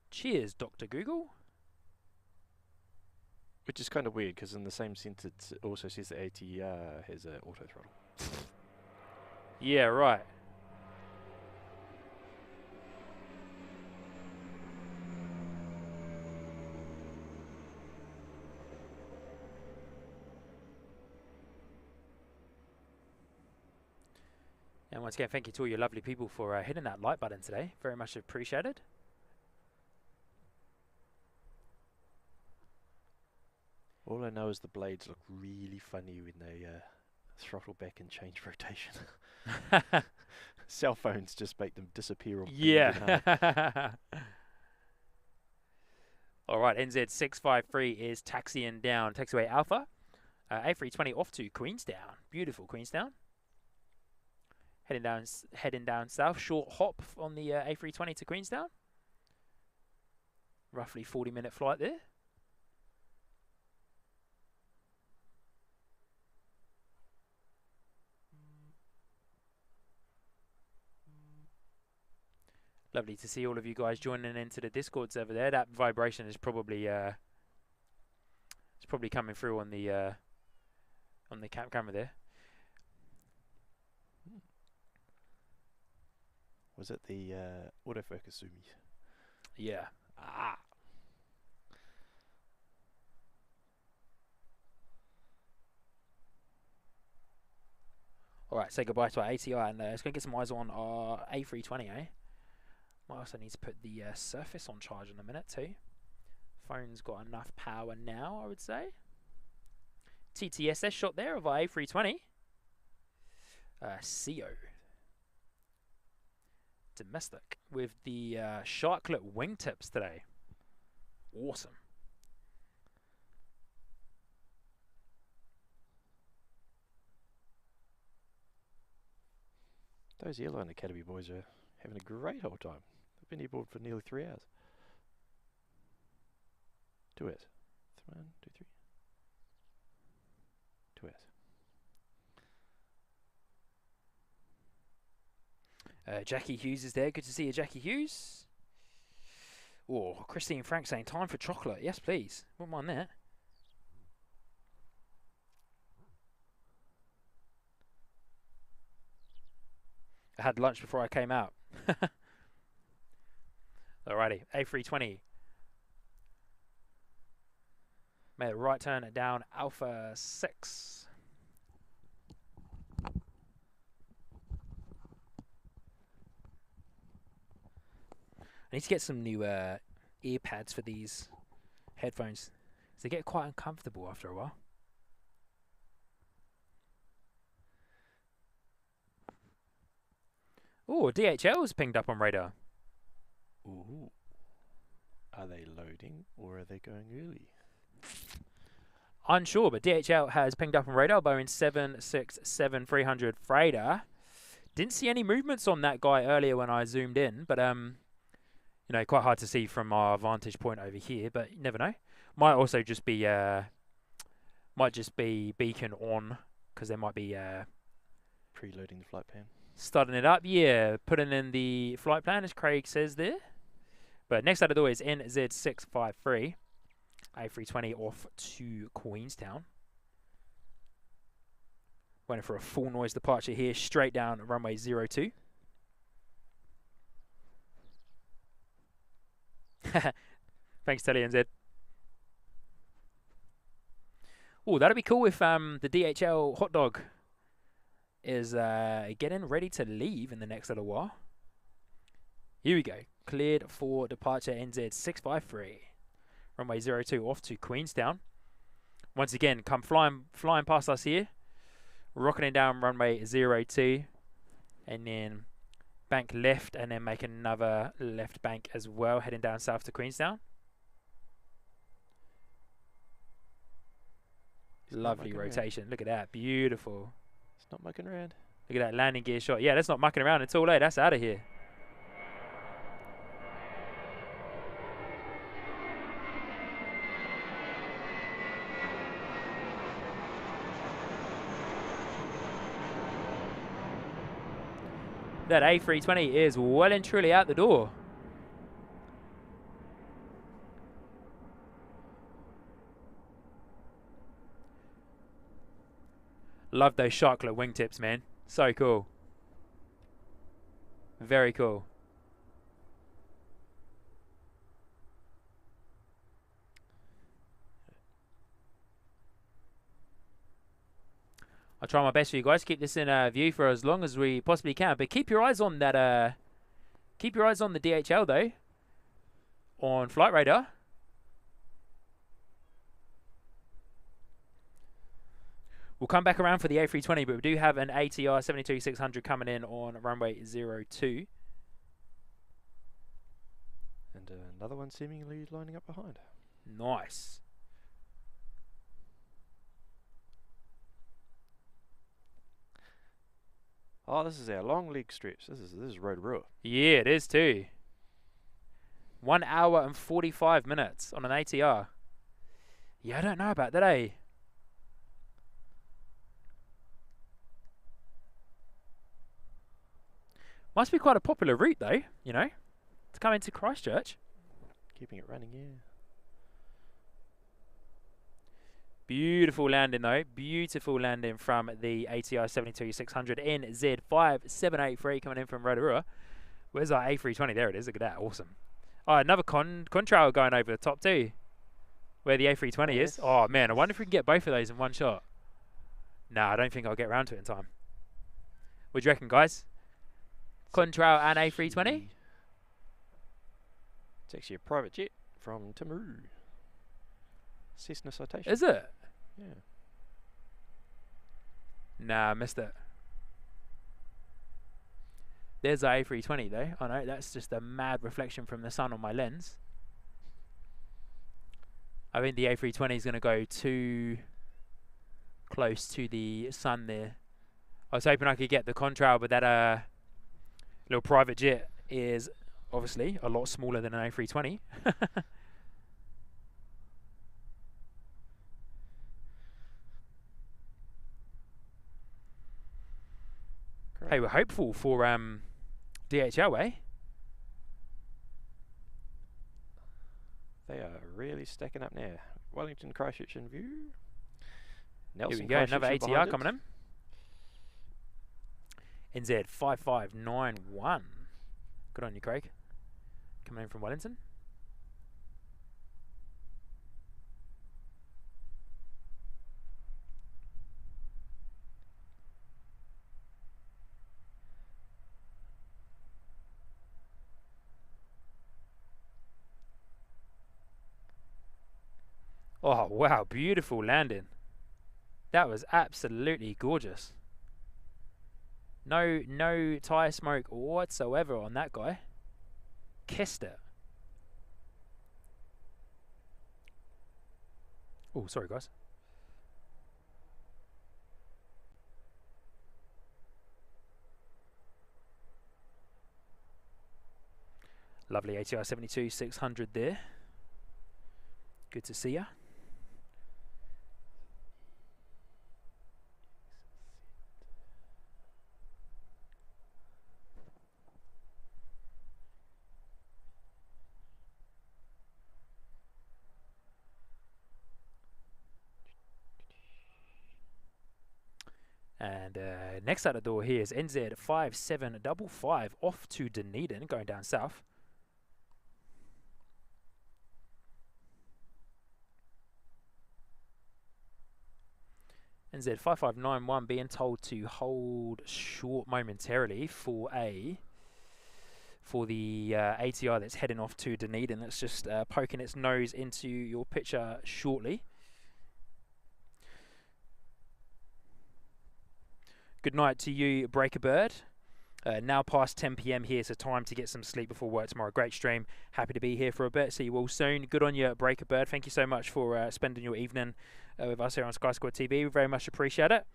Cheers, Dr. Google. Which is kind of weird, because in the same sentence it also says the ATR has an auto throttle. Yeah, right. And once again, thank you to all you lovely people for hitting that like button today. Very much appreciated. All I know is the blades look really funny when they throttle back and change rotation. Cell phones just make them disappear or bend in half. Yeah. All right, NZ653 is taxiing down taxiway Alpha. A320 off to Queenstown. Beautiful Queenstown. Heading down south. Short hop on the A320 to Queenstown. Roughly 40-minute flight there. Lovely to see all of you guys joining into the Discord server there. That vibration is probably it's probably coming through on the camera there. Was it the autofocus zoomies? Yeah. Ah. All right, say goodbye to our ATI, and let's go get some eyes on our A320, eh? Might also need to put the Surface on charge in a minute too. Phone's got enough power now, I would say. TTSS shot there of our A320. CO. Domestic with the Sharklet wingtips today. Awesome. Those Airline Academy boys are having a great old time. They've been aboard for nearly 3 hours. 2 hours. 1, 2, 3. 2 hours. Jackie Hughes is there. Good to see you, Jackie Hughes. Oh, Christine Frank saying time for chocolate. Yes, please. Wouldn't mind that. I had lunch before I came out. Alrighty, A320. Made a right turn down Alpha 6. I need to get some new ear pads for these headphones. They get quite uncomfortable after a while. Oh, DHL's pinged up on radar. Ooh. Are they loading or are they going early? Unsure, but DHL has pinged up on radar. Boeing 767-300 freighter. Didn't see any movements on that guy earlier when I zoomed in, but you know, quite hard to see from our vantage point over here. But you never know. Might also just be beacon on, because there might be Preloading the flight plan. starting it up. Yeah, putting in the flight plan, as Craig says there. But next out of the door is NZ653. A320 off to Queenstown. Waiting for a full noise departure here, straight down runway 02. Thanks, Telly NZ. Oh, that'd be cool if the DHL hot dog is getting ready to leave in the next little while. Here we go. Cleared for departure NZ653. Runway 02 off to Queenstown. Once again, come flying past us here. Rocketing down runway 02. And then bank left and then make another left bank as well. Heading down south to Queenstown. Lovely rotation. Look at that. Beautiful. It's not mucking around. Look at that landing gear shot. Yeah, that's not mucking around at all. That's out of here. That A320 is well and truly out the door. Love those sharklet wingtips, man. So cool. Very cool. I'll try my best for you guys. Keep this in view for as long as we possibly can. But keep your eyes on that. Keep your eyes on the DHL though. On Flight Radar. We'll come back around for the A320, but we do have an ATR 72600 coming in on runway 02. And another one seemingly lining up behind. Nice. Oh, this is our long leg stretch. This is Rotorua. Yeah, it is too. 1 hour and 45 minutes on an ATR. Yeah, I don't know about that, eh? Must be quite a popular route though, you know, to come into Christchurch. Keeping it running, yeah. Beautiful landing though. Beautiful landing from the ATR 72600 NZ5783 coming in from Rotorua. Where's our A320? There it is. Look at that. Awesome. Oh, another Contrail going over the top too. Where the A320 is. Oh man, I wonder if we can get both of those in one shot. Nah, I don't think I'll get around to it in time. What do you reckon, guys? Contrail and A320? It's actually a private jet from Timaru. Cessna Citation. Is it? Yeah. Nah, I missed it. There's the A320 though. I know, that's just a mad reflection from the sun on my lens. I think the A320 is going to go too close to the sun there. I was hoping I could get the Contrail, but that little private jet is obviously a lot smaller than an A320. Hey, we're hopeful for DHL, eh? They are really stacking up now. Wellington, Christchurch in view. Here we go, another ATR coming in. NZ5591. Good on you, Craig. Coming in from Wellington. Oh, wow, beautiful landing. That was absolutely gorgeous. No tyre smoke whatsoever on that guy. Kissed it. Oh, sorry guys. Lovely ATR 72600 there. Good to see ya. And next out the door here is NZ5755 off to Dunedin, going down south. NZ5591 being told to hold short momentarily for a for the ATR that's heading off to Dunedin. That's just poking its nose into your picture shortly. Good night to you, Breaker Bird. Now past 10 p.m. here, so time to get some sleep before work tomorrow. Great stream. Happy to be here for a bit. See you all soon. Good on you, Breaker Bird. Thank you so much for spending your evening with us here on Sky Squad TV. We very much appreciate it.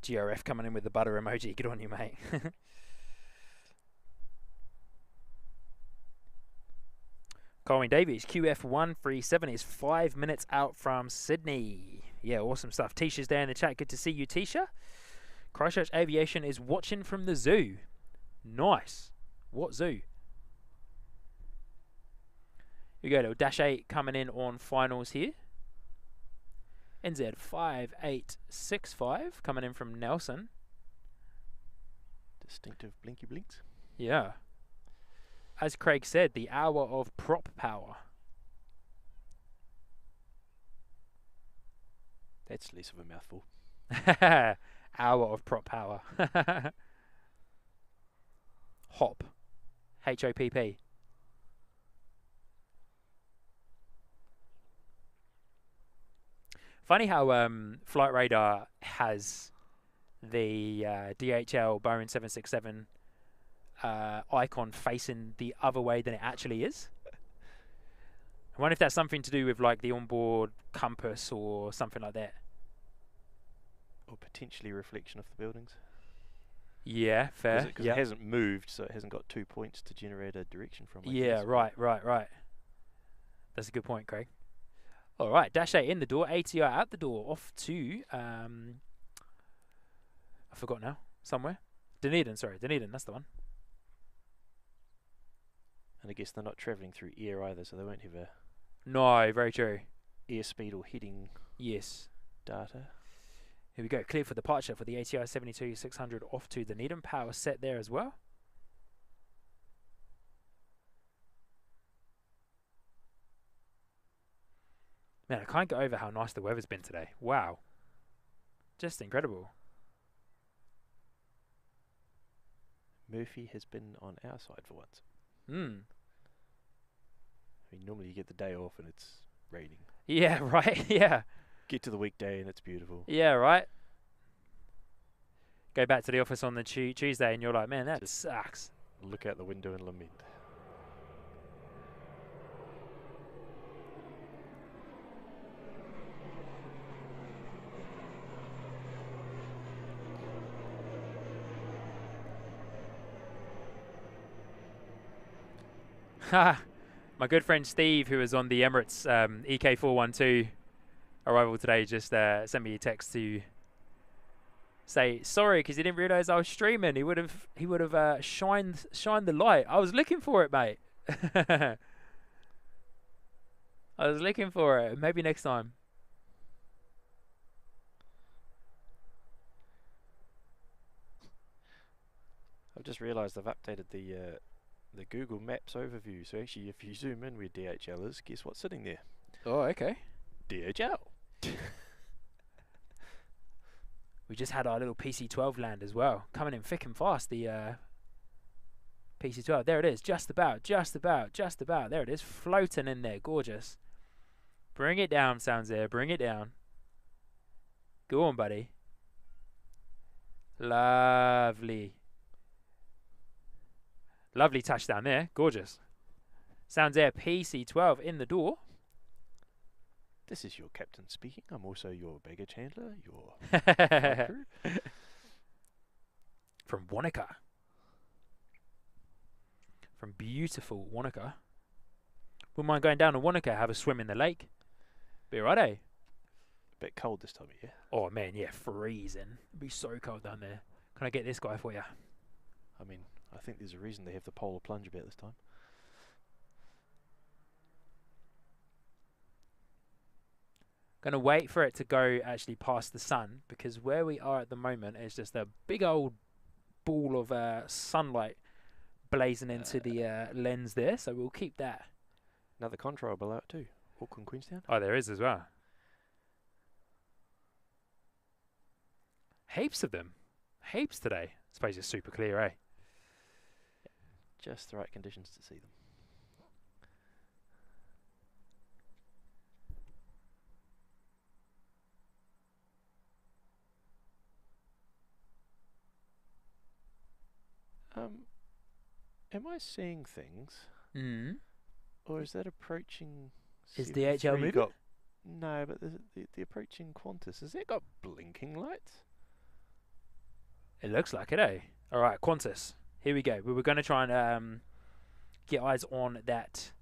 GRF coming in with the butter emoji. Good on you, mate. Colin Davies, QF137 is 5 minutes out from Sydney. Yeah, awesome stuff. Tisha's there in the chat. Good to see you, Tisha. Christchurch Aviation is watching from the zoo. Nice. What zoo? Here we go, little Dash 8 coming in on finals here. NZ5865 coming in from Nelson. Distinctive blinky blinks. Yeah. As Craig said, the hour of prop power. That's less of a mouthful. Hour of prop power. Hop. H-O-P-P. Funny how Flight Radar has the DHL Boeing 767 icon facing the other way than it actually is. I wonder if that's something to do with like the onboard compass or something like that. Or potentially a reflection of the buildings. Yeah, fair. Because it hasn't moved, so it hasn't got 2 points to generate a direction from. Yeah, right. That's a good point, Craig. All right, Dash 8 in the door, ATR out the door, off to, I forgot now, somewhere. Dunedin, that's the one. And I guess they're not travelling through air either, so they won't have a No, very true. airspeed or heading Yes. data. Here we go, clear for departure for the ATR 72-600 off to Dunedin. Power set there as well. Man, I can't get over how nice the weather's been today. Wow. Just incredible. Murphy has been on our side for once. Hmm. I mean, normally you get the day off and it's raining. Yeah, right. Yeah. Get to the weekday and it's beautiful. Yeah, right. Go back to the office on the Tuesday and you're like, man, that Just sucks. Look out the window and lament. My good friend Steve, who was on the Emirates EK412 arrival today, just sent me a text to say sorry because he didn't realise I was streaming. He would have shined the light. I was looking for it, mate. I was looking for it. Maybe next time. I've just realised I've updated the Google Maps overview. So actually, if you zoom in where DHL is, guess what's sitting there? Oh, okay. DHL. We just had our little PC-12 land as well, coming in thick and fast. The PC-12, there it is, just about. There it is, floating in there, gorgeous. Bring it down, Sounds there. Bring it down. Go on, buddy. Lovely. Lovely touchdown there. Gorgeous. Sounds Air PC-12 in the door. This is your captain speaking. I'm also your baggage handler, your crew. From Wanaka. From beautiful Wanaka. Wouldn't mind going down to Wanaka, have a swim in the lake. Be right, eh? Bit cold this time of year. Oh, man, yeah, freezing. It'd be so cold down there. Can I get this guy for you? I mean, I think there's a reason they have the polar plunge about this time. Going to wait for it to go actually past the sun, because where we are at the moment is just a big old ball of sunlight blazing into the lens there, so we'll keep that Another Contrail below it too. Auckland, Queenstown. Oh, there is as well. Heaps of them. Heaps today. I suppose it's super clear, eh? Just the right conditions to see them. Am I seeing things, or is that approaching? Is DHL moving? got? No, but the approaching Qantas, has it got blinking lights? It looks like it, eh? All right, Qantas. Here we go. We were going to try and get eyes on that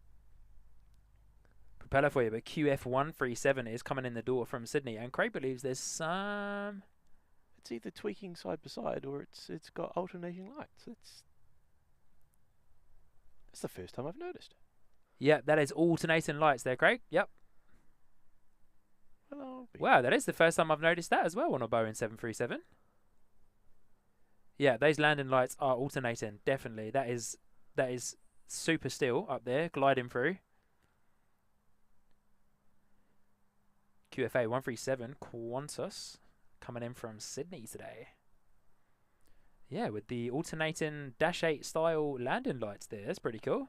propeller for you, but QF137 is coming in the door from Sydney, and Craig believes there's some. It's either tweaking side by side or it's got alternating lights. It's the first time I've noticed. Yeah, that is alternating lights there, Craig. Yep. Well, wow, that is the first time I've noticed that as well on a Boeing 737. Yeah, those landing lights are alternating, definitely. That is super still up there, gliding through. QFA 137 Qantas coming in from Sydney today. Yeah, with the alternating Dash 8 style landing lights there. That's pretty cool.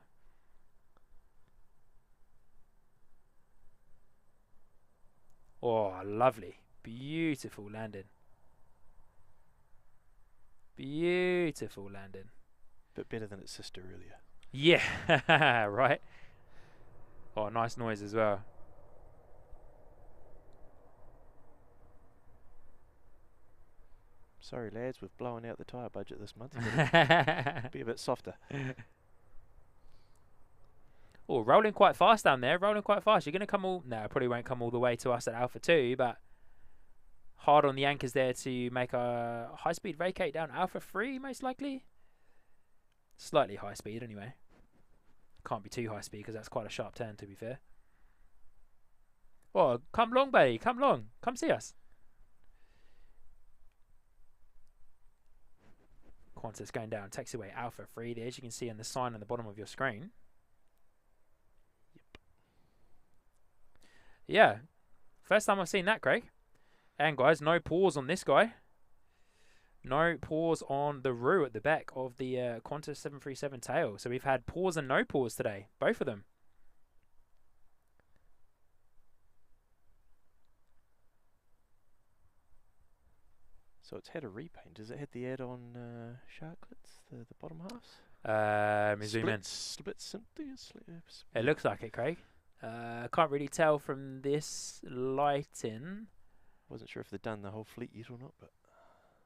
Oh, lovely. Beautiful landing. Beautiful landing. Bit better than its sister earlier. Yeah, right. Oh, nice noise as well. Sorry, lads, we've blown out the tyre budget this month. Be a bit softer. Oh, rolling quite fast down there. Rolling quite fast. You're going to come all... No, probably won't come all the way to us at Alpha 2, but hard on the anchors there to make a high-speed vacate down Alpha 3, most likely. Slightly high speed, anyway. Can't be too high speed, because that's quite a sharp turn, to be fair. Oh, come along, buddy. Come along. Come see us. Qantas going down taxiway Alpha 3 there, as you can see on the sign on the bottom of your screen. Yep. Yeah. First time I've seen that, Craig. And guys, no pause on this guy. No pause on the roux at the back of the Qantas 737 tail. So we've had pause and no pause today. Both of them. So it's had a repaint. Does it have the add-on sharklets, the bottom halves? Zoom in. It looks like it, Craig. Can't really tell from this lighting. Wasn't sure if they'd done the whole fleet yet or not, but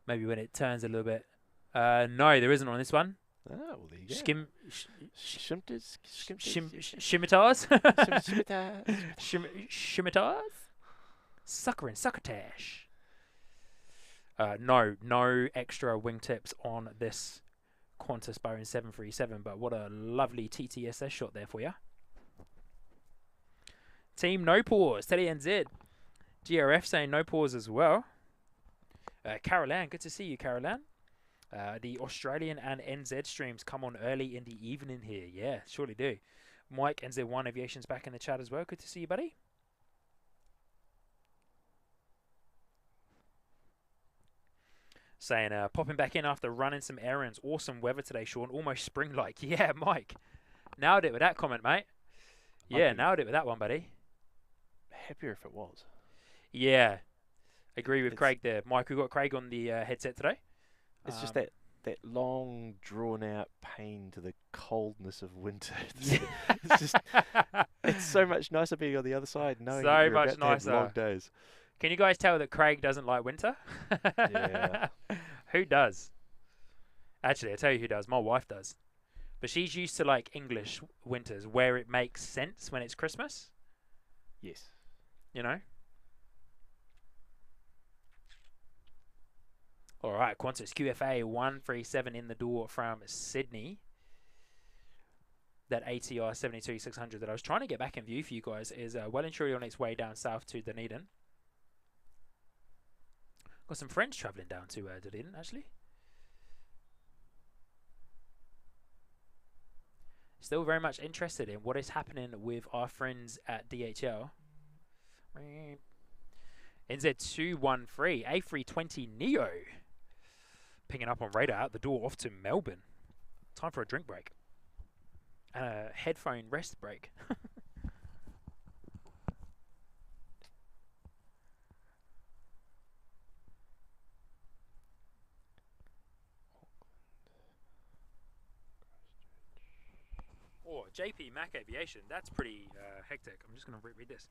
maybe when it turns a little bit. No, there isn't on this one. Oh, well, there you go. Scimitars? Scimitars. Scimitars? Sucker and succotash. No extra wingtips on this Qantas Boeing 737, but what a lovely TTSS shot there for you. Team no pause, Teddy NZ. GRF saying no pause as well. Carol Ann, good to see you, Carol Ann. The Australian and NZ streams come on early in the evening here. Yeah, surely do. Mike, NZ1 Aviation's back in the chat as well. Good to see you, buddy. Saying, popping back in after running some errands. Awesome weather today, Sean. Almost spring-like. Yeah, Mike. Nailed it with that comment, mate. Yeah, nailed it with that one, buddy. Happier if it was. Yeah. Agree with Craig there. Mike, we got Craig on the headset today. It's just that long, drawn-out pain to the coldness of winter. It's just, it's so much nicer being on the other side, knowing so you're much about to have nicer. long days. Can you guys tell that Craig doesn't like winter? Yeah. Who does? Actually, I'll tell you who does. My wife does. But she's used to like English winters where it makes sense when it's Christmas. Yes. You know? All right, Qantas QFA 137 in the door from Sydney. That ATR 72-600 that I was trying to get back in view for you guys is well and truly on its way down south to Dunedin. Got some friends travelling down to Dunedin, actually. Still very much interested in what is happening with our friends at DHL. NZ213 A320 Neo. Picking up on radar out the door off to Melbourne. Time for a drink break. And a headphone rest break. Oh, JP Mac Aviation, that's pretty hectic. I'm just going to read this.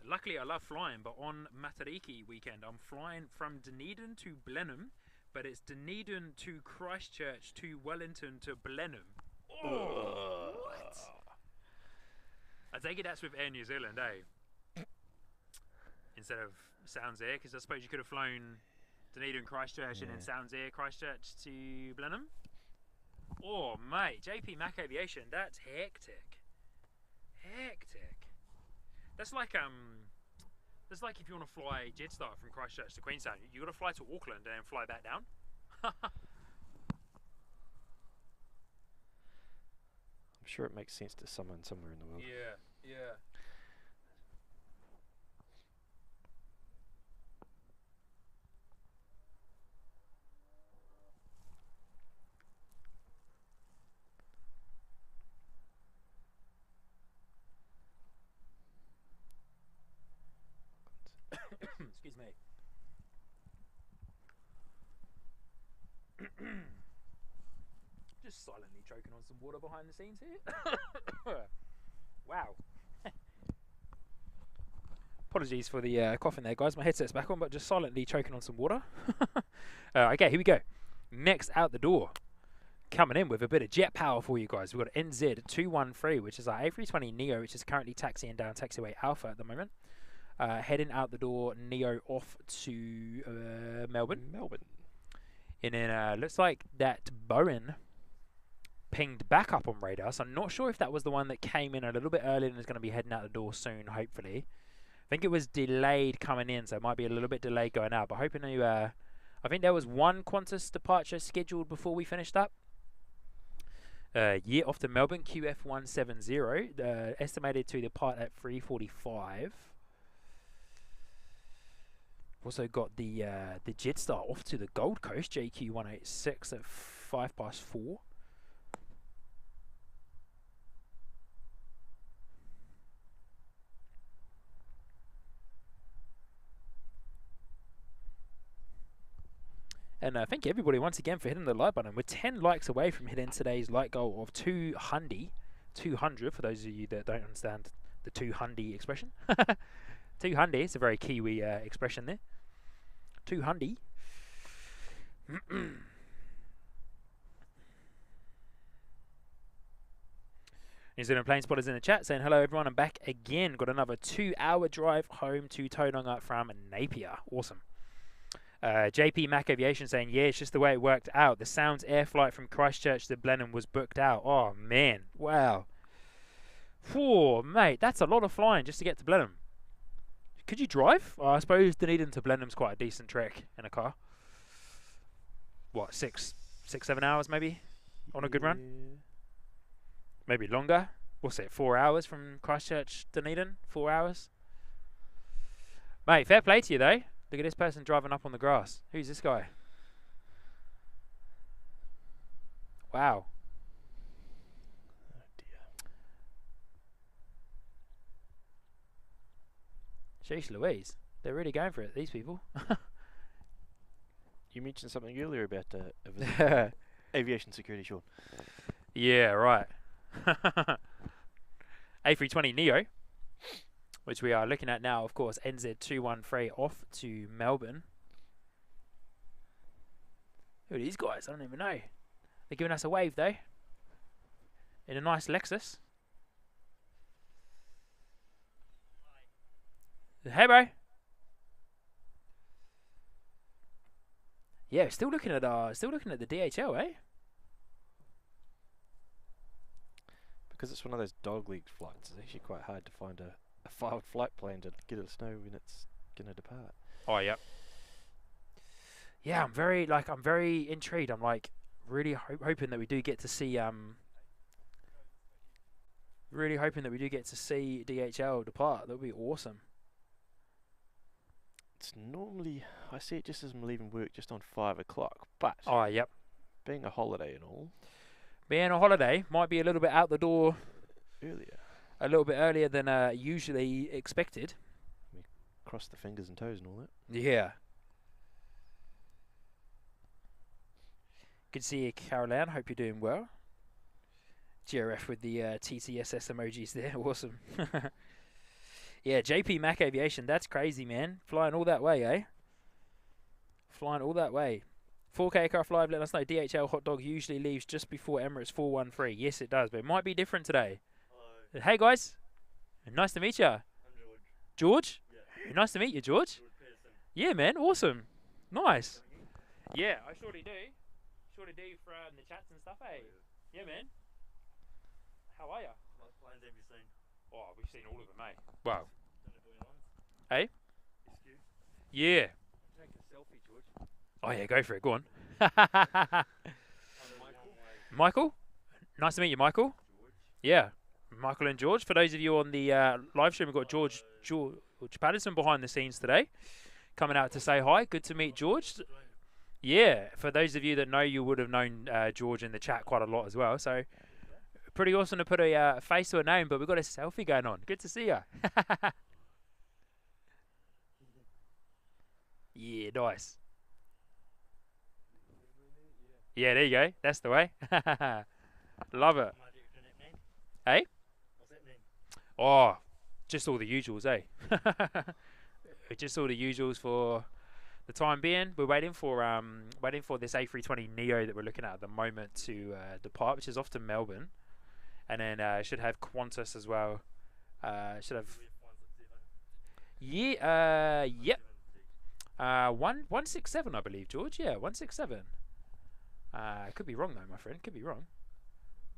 Luckily, I love flying, but on Matariki weekend, I'm flying from Dunedin to Blenheim, but it's Dunedin to Christchurch to Wellington to Blenheim. Oh, what? I take it that's with Air New Zealand, eh? Instead of Sounds Air, because I suppose you could have flown Dunedin, Christchurch, and then Sounds Air, Christchurch to Blenheim. Oh, mate, JP Mac Aviation, that's hectic. Hectic. That's like if you want to fly Jetstar from Christchurch to Queenstown, you got to fly to Auckland and then fly back down. I'm sure it makes sense to someone somewhere in the world. Yeah, yeah. Excuse me. Just silently choking on some water behind the scenes here. Wow. Apologies for the coughing there, guys. My headset's back on, but just silently choking on some water. Okay, here we go. Next out the door. Coming in with a bit of jet power for you guys. We've got NZ213, which is our A320 Neo, which is currently taxiing down taxiway Alpha at the moment. Heading out the door, Neo off to Melbourne. And then looks like that Boeing pinged back up on radar. So I'm not sure if that was the one that came in a little bit earlier and is going to be heading out the door soon, hopefully. I think it was delayed coming in, so it might be a little bit delayed going out. But hoping to, I think there was one Qantas departure scheduled before we finished up. Yeah, off to Melbourne, QF170, estimated to depart at 3:45. Also got the Jetstar off to the Gold Coast, JQ186 at 4:05. And thank you everybody once again for hitting the like button. We're 10 likes away from hitting today's like goal of 200 for those of you that don't understand the 200 expression. 200, it's a very Kiwi expression there. 200. New Zealand Plane Spotters in the chat saying hello everyone, I'm back again. Got another 2-hour drive home to Tauranga from Napier. Awesome. JP Mac Aviation saying, yeah, it's just the way it worked out. The Sounds Air flight from Christchurch to Blenheim was booked out. Oh, man. Wow. Whew, mate, that's a lot of flying just to get to Blenheim. Could you drive? I suppose Dunedin to Blenheim's quite a decent trek in a car. What, 7 hours maybe on a good run? Maybe longer. What's it, 4 hours from Christchurch to Dunedin? 4 hours? Mate, fair play to you though. Look at this person driving up on the grass. Who's this guy? Wow. Oh dear. Sheesh Louise. They're really going for it, these people. You mentioned something earlier about aviation security, Sean. Yeah, right. A320 Neo, which we are looking at now, of course, NZ213 off to Melbourne. Who are these guys? I don't even know. They're giving us a wave, though. In a nice Lexus. Hey, bro. Yeah, still looking at the DHL, eh? Because it's one of those dog-legged flights, it's actually quite hard to find a filed flight plan to get us know when it's gonna depart. Oh, yep. Yeah, I'm very intrigued. I'm like really hoping that we do get to see Really hoping that we do get to see DHL depart. That would be awesome. It's normally, I see it just as I'm leaving work just on 5 o'clock, but Oh, yep. being a holiday and all, Being a holiday might be a little bit out the door earlier. a little bit earlier than usually expected. Cross the fingers and toes and all that. Yeah. Good to see you, Caroline. Hope you're doing well. GRF with the TTSS emojis there. Awesome. Yeah, JP Mac Aviation. That's crazy, man. Flying all that way, eh? Flying all that way. 4K Aircraft Live, let us know. DHL hot dog usually leaves just before Emirates 413. Yes, it does, but it might be different today. Hello, Hey, guys. Nice to meet you. I'm George. George? Yeah. Nice to meet you, George. George Pearson. Yeah, man. Awesome. Nice. Yeah, I surely do. Surely do from the chats and stuff, eh? Yeah, man. How are you? What planes have you seen? Oh, we've seen all of them, mate. Wow. Don't know what ones. Hey? Excuse. Yeah. Take a selfie, George. Oh, yeah, go for it. Go on. I'm Michael. Michael? Nice to meet you, Michael. George. Yeah. Michael and George. For those of you on the live stream, we've got George Patterson behind the scenes today, coming out to say hi. Good to meet George. Yeah, for those of you that know, you would have known George in the chat quite a lot as well. So, pretty awesome to put a face to a name, but we've got a selfie going on. Good to see you. Yeah, nice. Yeah, there you go. That's the way. Love it. My director nickname. Hey? What's that mean? Oh, just all the usuals, eh? Just all the usuals for the time being. We're waiting for this A320 Neo that we're looking at the moment to depart, which is off to Melbourne, and then should have Qantas as well. Should have yep. 167, I believe, George. Yeah, 167. Could be wrong though, my friend. Could be wrong.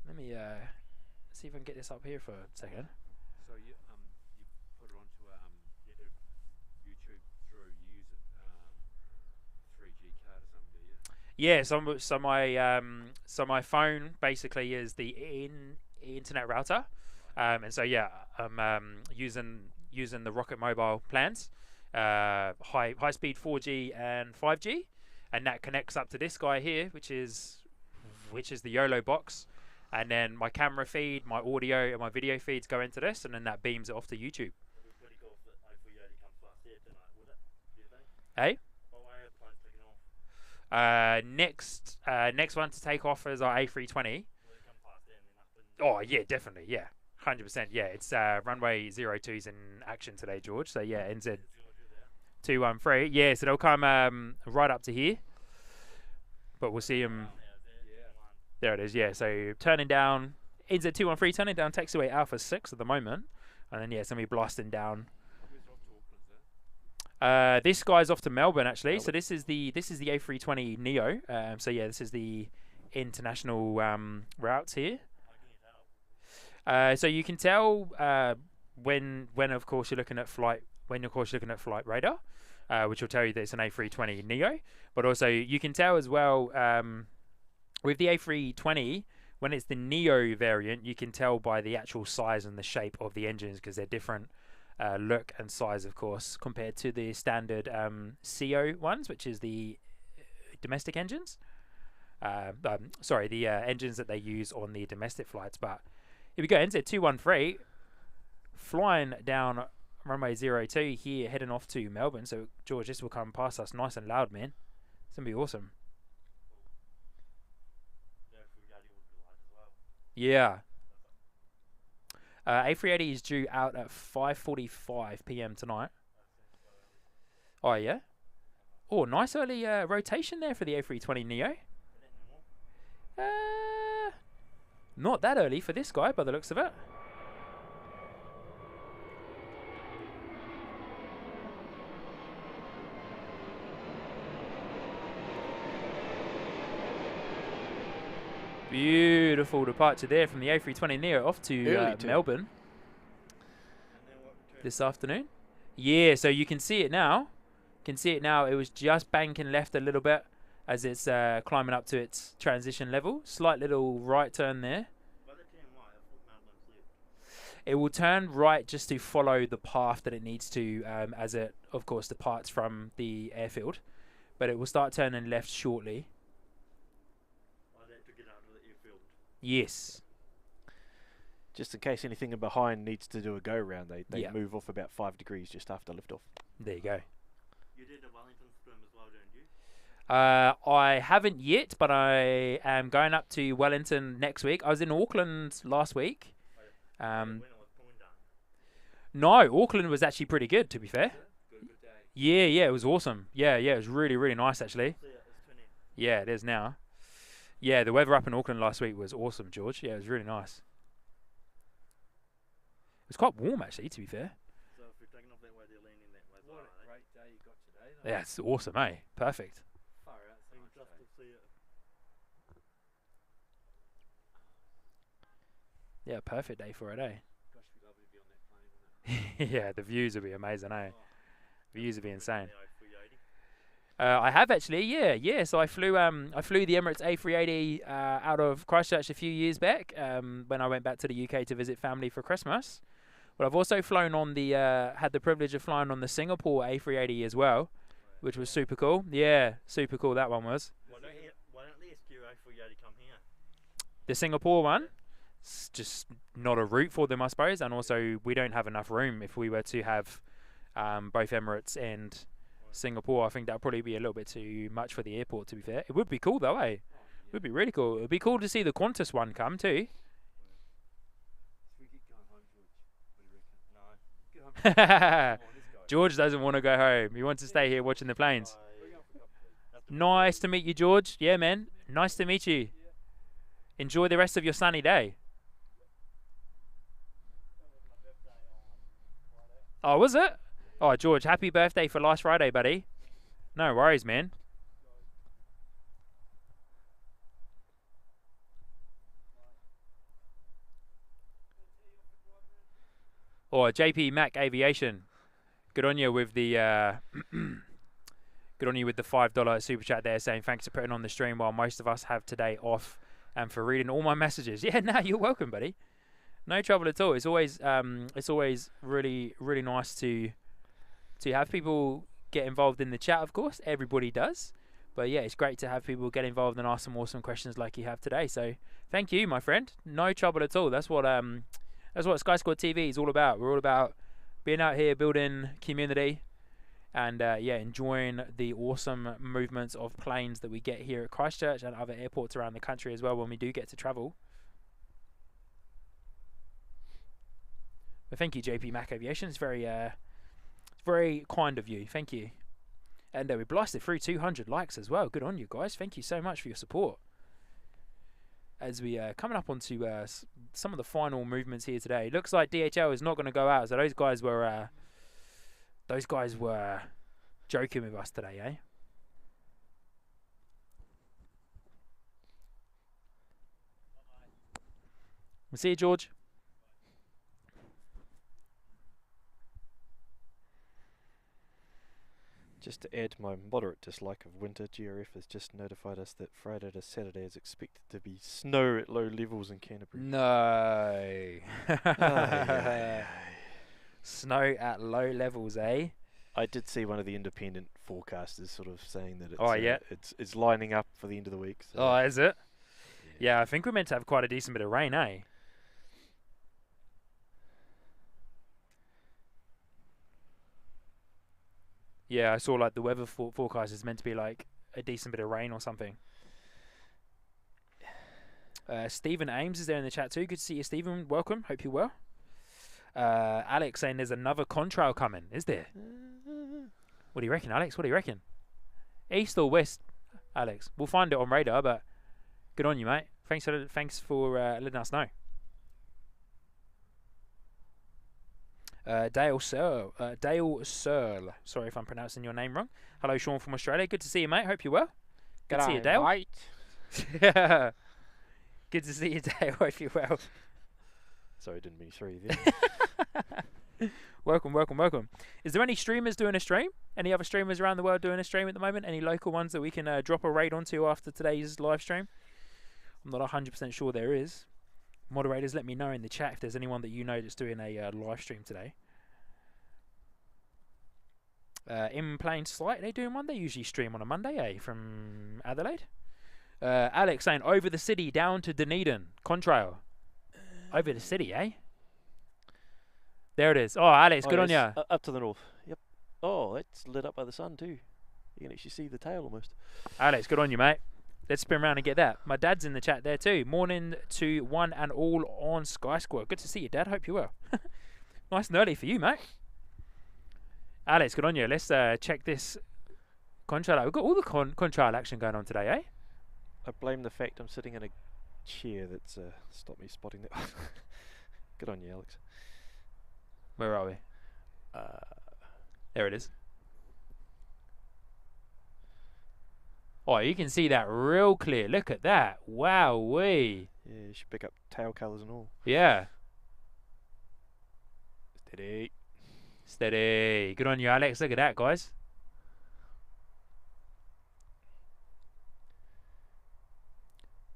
Let me see if I can get this up here for a second. So you put it onto YouTube through you use it 3G card or something, do you? Yeah, so my phone basically is the internet router, and so yeah, I'm using the Rocket Mobile plans, high speed 4G and 5G, and that connects up to this guy here, which is the YOLO box, and then my camera feed, my audio, and my video feeds go into this, and then that beams it off to YouTube. It would be pretty cool if the A380 comes past here tonight, would it? Do you think? Hey. What way are the planes taking off? Next one to take off is our A320. Will it come past there and then up and... Oh yeah, definitely, yeah, 100%. Yeah, it's runway 02's in action today, George. So yeah, NZ 213. Yeah, so they'll come right up to here, but we'll see them. There it is. Yeah, so turning down NZ 213, turning down taxiway Alpha 6 at the moment, and then yeah, it's gonna be blasting down. Where's off to Auckland, is it? This guy's off to Melbourne actually. So this is the A320 Neo. So yeah, this is the international routes here. So you can tell when of course you're looking at flight radar, which will tell you that it's an A320 Neo. But also you can tell as well with the A320 when it's the Neo variant, you can tell by the actual size and the shape of the engines because they're different look and size, of course, compared to the standard CO ones, which is the domestic engines. Sorry, the engines that they use on the domestic flights. But here we go, NZ 213 flying down runway 02 here, heading off to Melbourne. So George, this will come past us nice and loud, man. It's gonna be awesome. Yeah. A380 is due out at 5:45 p.m. tonight. Oh yeah. Oh, nice early rotation there for the A320 Neo. Not that early for this guy, by the looks of it. Beautiful departure there from the A320 Neo off to Melbourne this afternoon. Yeah, so you can see it now. It was just banking left a little bit as it's climbing up to its transition level. Slight little right turn there. It will turn right just to follow the path that it needs to, as it, of course, departs from the airfield. But it will start turning left shortly. To get out of the airfield. Yes. Just in case anything behind needs to do a go round, they Yeah. move off about 5 degrees just after liftoff. There you go. You did the Wellington swim as well, didn't you? I haven't yet, but I am going up to Wellington next week. I was in Auckland last week. When it was pulling down. No, Auckland was actually pretty good, to be fair. Good day. Yeah, it was awesome. Yeah, it was really, really nice, actually. So yeah, it's 20. Yeah, it is now. Yeah, the weather up in Auckland last week was awesome, George. Yeah, it was really nice. It was quite warm, actually, to be fair. So if you're taking off that way, they're landing that way. What a great day you got today. Though. Yeah, it's awesome, eh? Perfect. Far out. So you just to see it. Yeah, perfect day for it, eh? Gosh, it'd be lovely to be on that plane, wouldn't it? Yeah, the views would be amazing, eh? Oh, Views would be insane. The i380. I have actually, yeah. So I flew the Emirates A380 out of Christchurch a few years back when I went back to the UK to visit family for Christmas. But I've also flown on the had the privilege of flying on the Singapore A380 as well, which was super cool. Yeah, super cool that one was. Why don't the SQ i380 come here? The Singapore one, it's just not a route for them, I suppose, and also we don't have enough room if we were to have both Emirates and Singapore. I think that'd probably be a little bit too much for the airport, to be fair. It would be cool though, eh? It would be really cool. It would be cool to see the Qantas one come too. Should we get going home, George? What do you reckon? No. Get home. Come on, let's go. George doesn't want to go home. He wants to stay here watching the planes. We're going for a cup of tea. Nice to meet you, George. Yeah, man. Nice to meet you. Enjoy the rest of your sunny day. Oh, was it? Oh, George, happy birthday for last Friday, buddy. No worries, man. Oh, JP Mac Aviation. Good on you with the good on you with the $5 super chat there, saying thanks for putting on the stream while most of us have today off and for reading all my messages. Yeah, no, you're welcome, buddy. No trouble at all. It's always really, really nice to have people get involved in the chat, of course. Everybody does. But yeah, it's great to have people get involved and ask some awesome questions like you have today. So thank you, my friend. No trouble at all. That's what Sky Squad TV is all about. We're all about being out here building community and enjoying the awesome movements of planes that we get here at Christchurch and other airports around the country as well when we do get to travel. But thank you, JP Mac Aviation. It's very kind of you. Thank you. And we blasted through 200 likes as well. Good on you guys. Thank you so much for your support. As we coming up onto some of the final movements here today. Looks like DHL is not going to go out. So those guys were joking with us today, eh? We'll see you, George. Just to add to my moderate dislike of winter, GRF has just notified us that Friday to Saturday is expected to be snow at low levels in Canterbury. No. Aye. Snow at low levels, eh? I did see one of the independent forecasters sort of saying that it's, Oh, yeah. it's lining up for the end of the week. So Oh, is it? Yeah, I think we're meant to have quite a decent bit of rain, eh? Yeah, I saw like the weather forecast is meant to be like a decent bit of rain or something. Stephen Ames is there in the chat too. Good to see you, Stephen. Welcome. Hope you're well. Alex saying there's another contrail coming. Is there? What do you reckon, Alex? What do you reckon? East or west, Alex? We'll find it on radar, but good on you, mate. Thanks for letting us know. Dale Searle. Sorry if I'm pronouncing your name wrong. Hello, Sean from Australia. Good to see you, mate. Hope you're well. Good to see you, Dale. Mate. Good to see you, Dale. Hope you're well. Sorry, didn't mean to throw you there. Welcome. Is there any streamers doing a stream? Any other streamers around the world doing a stream at the moment? Any local ones that we can drop a raid onto after today's live stream? I'm not 100% sure there is. moderators, let me know in the chat if there's anyone that you know that's doing a live stream today. In plain sight, they doing one. They usually stream on a Monday, from Adelaide. Alex saying over the city down to Dunedin, Contrail. Over the city, eh? There it is. Oh, Alex, good on ya. Up to the north. Yep. Oh, it's lit up by the sun too. You can actually see the tail almost. Alex, good on you, mate. Let's spin around and get that. My dad's in the chat there too. Morning to one and all on Sky Squad. Good to see you, Dad. Hope you're well. Nice and early for you, mate. Alex, good on you. Let's check this Contrail out. We've got all the Contrail action going on today, eh? I blame the fact I'm sitting in a chair that's stopped me spotting that. Good on you, Alex. Where are we? There it is. Oh, you can see that real clear. Look at that. Wow-wee. Yeah, you should pick up tail colours and all. Yeah. Steady. Steady. Good on you, Alex. Look at that, guys.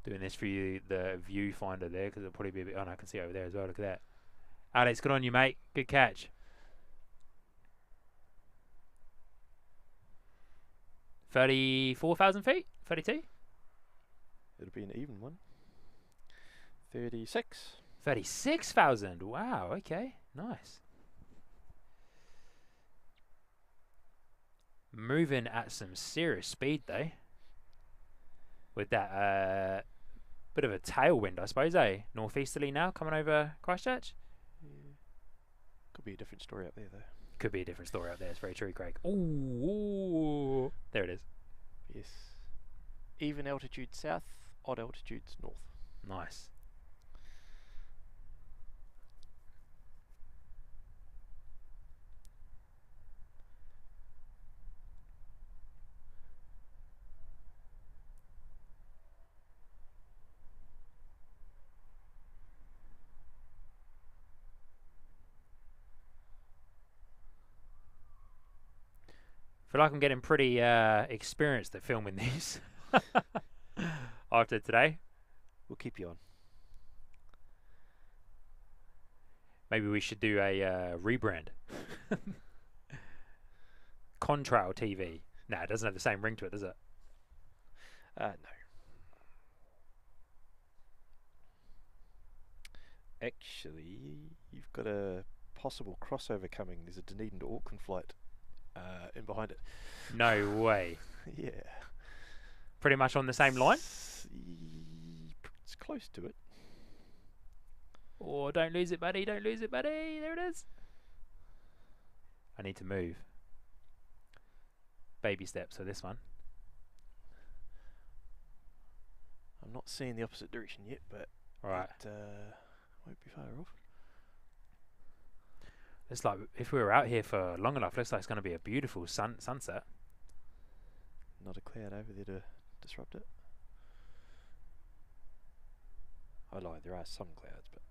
Doing this for you, the viewfinder there, because it'll probably be a bit... Oh, no, I can see over there as well. Look at that. Alex, good on you, mate. Good catch. 34,000 feet? 32? It'll be an even one. 36. 36,000. Wow, okay. Nice. Moving at some serious speed, though. With that bit of a tailwind, I suppose, eh? Northeasterly now, coming over Christchurch. Yeah. Could be a different story up there, though. Could be a different story up there. It's very true, Craig. Ooh. There it is. Yes. Even altitude south, odd altitudes north. Nice. I feel like I'm getting pretty experienced at filming these after today. We'll keep you on. Maybe we should do a rebrand. Contrail TV. Nah, it doesn't have the same ring to it, does it? No. Actually, you've got a possible crossover coming. There's a Dunedin to Auckland flight in behind it. No way. Yeah. Pretty much on the same line? It's close to it. Oh, don't lose it, buddy. Don't lose it, buddy. There it is. I need to move. Baby steps for this one. I'm not seeing the opposite direction yet, but Right. it won't be far off. It's like if we were out here for long enough, looks like it's going to be a beautiful sunset. Not a cloud over there to disrupt it. I lied, there are some clouds, but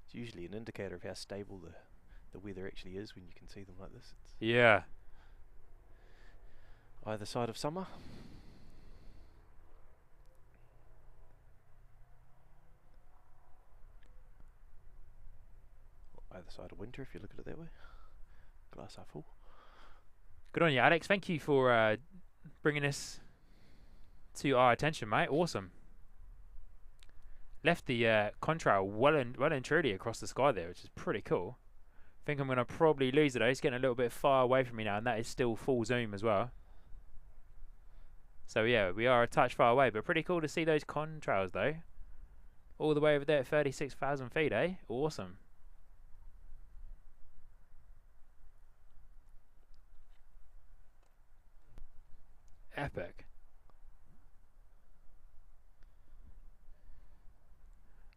it's usually an indicator of how stable the weather actually is when you can see them like this. It's Yeah. either side of summer. Or either side of winter if you look at it that way. Glass half full. Good on you, Alex. Thank you for bringing this to our attention, mate. Awesome. Left the contrail well and truly across the sky there, which is pretty cool. I think I'm going to probably lose it though. It's getting a little bit far away from me now, and that is still full zoom as well. So yeah, we are a touch far away, but pretty cool to see those contrails though. All the way over there at 36,000 feet, eh? Awesome. Epic.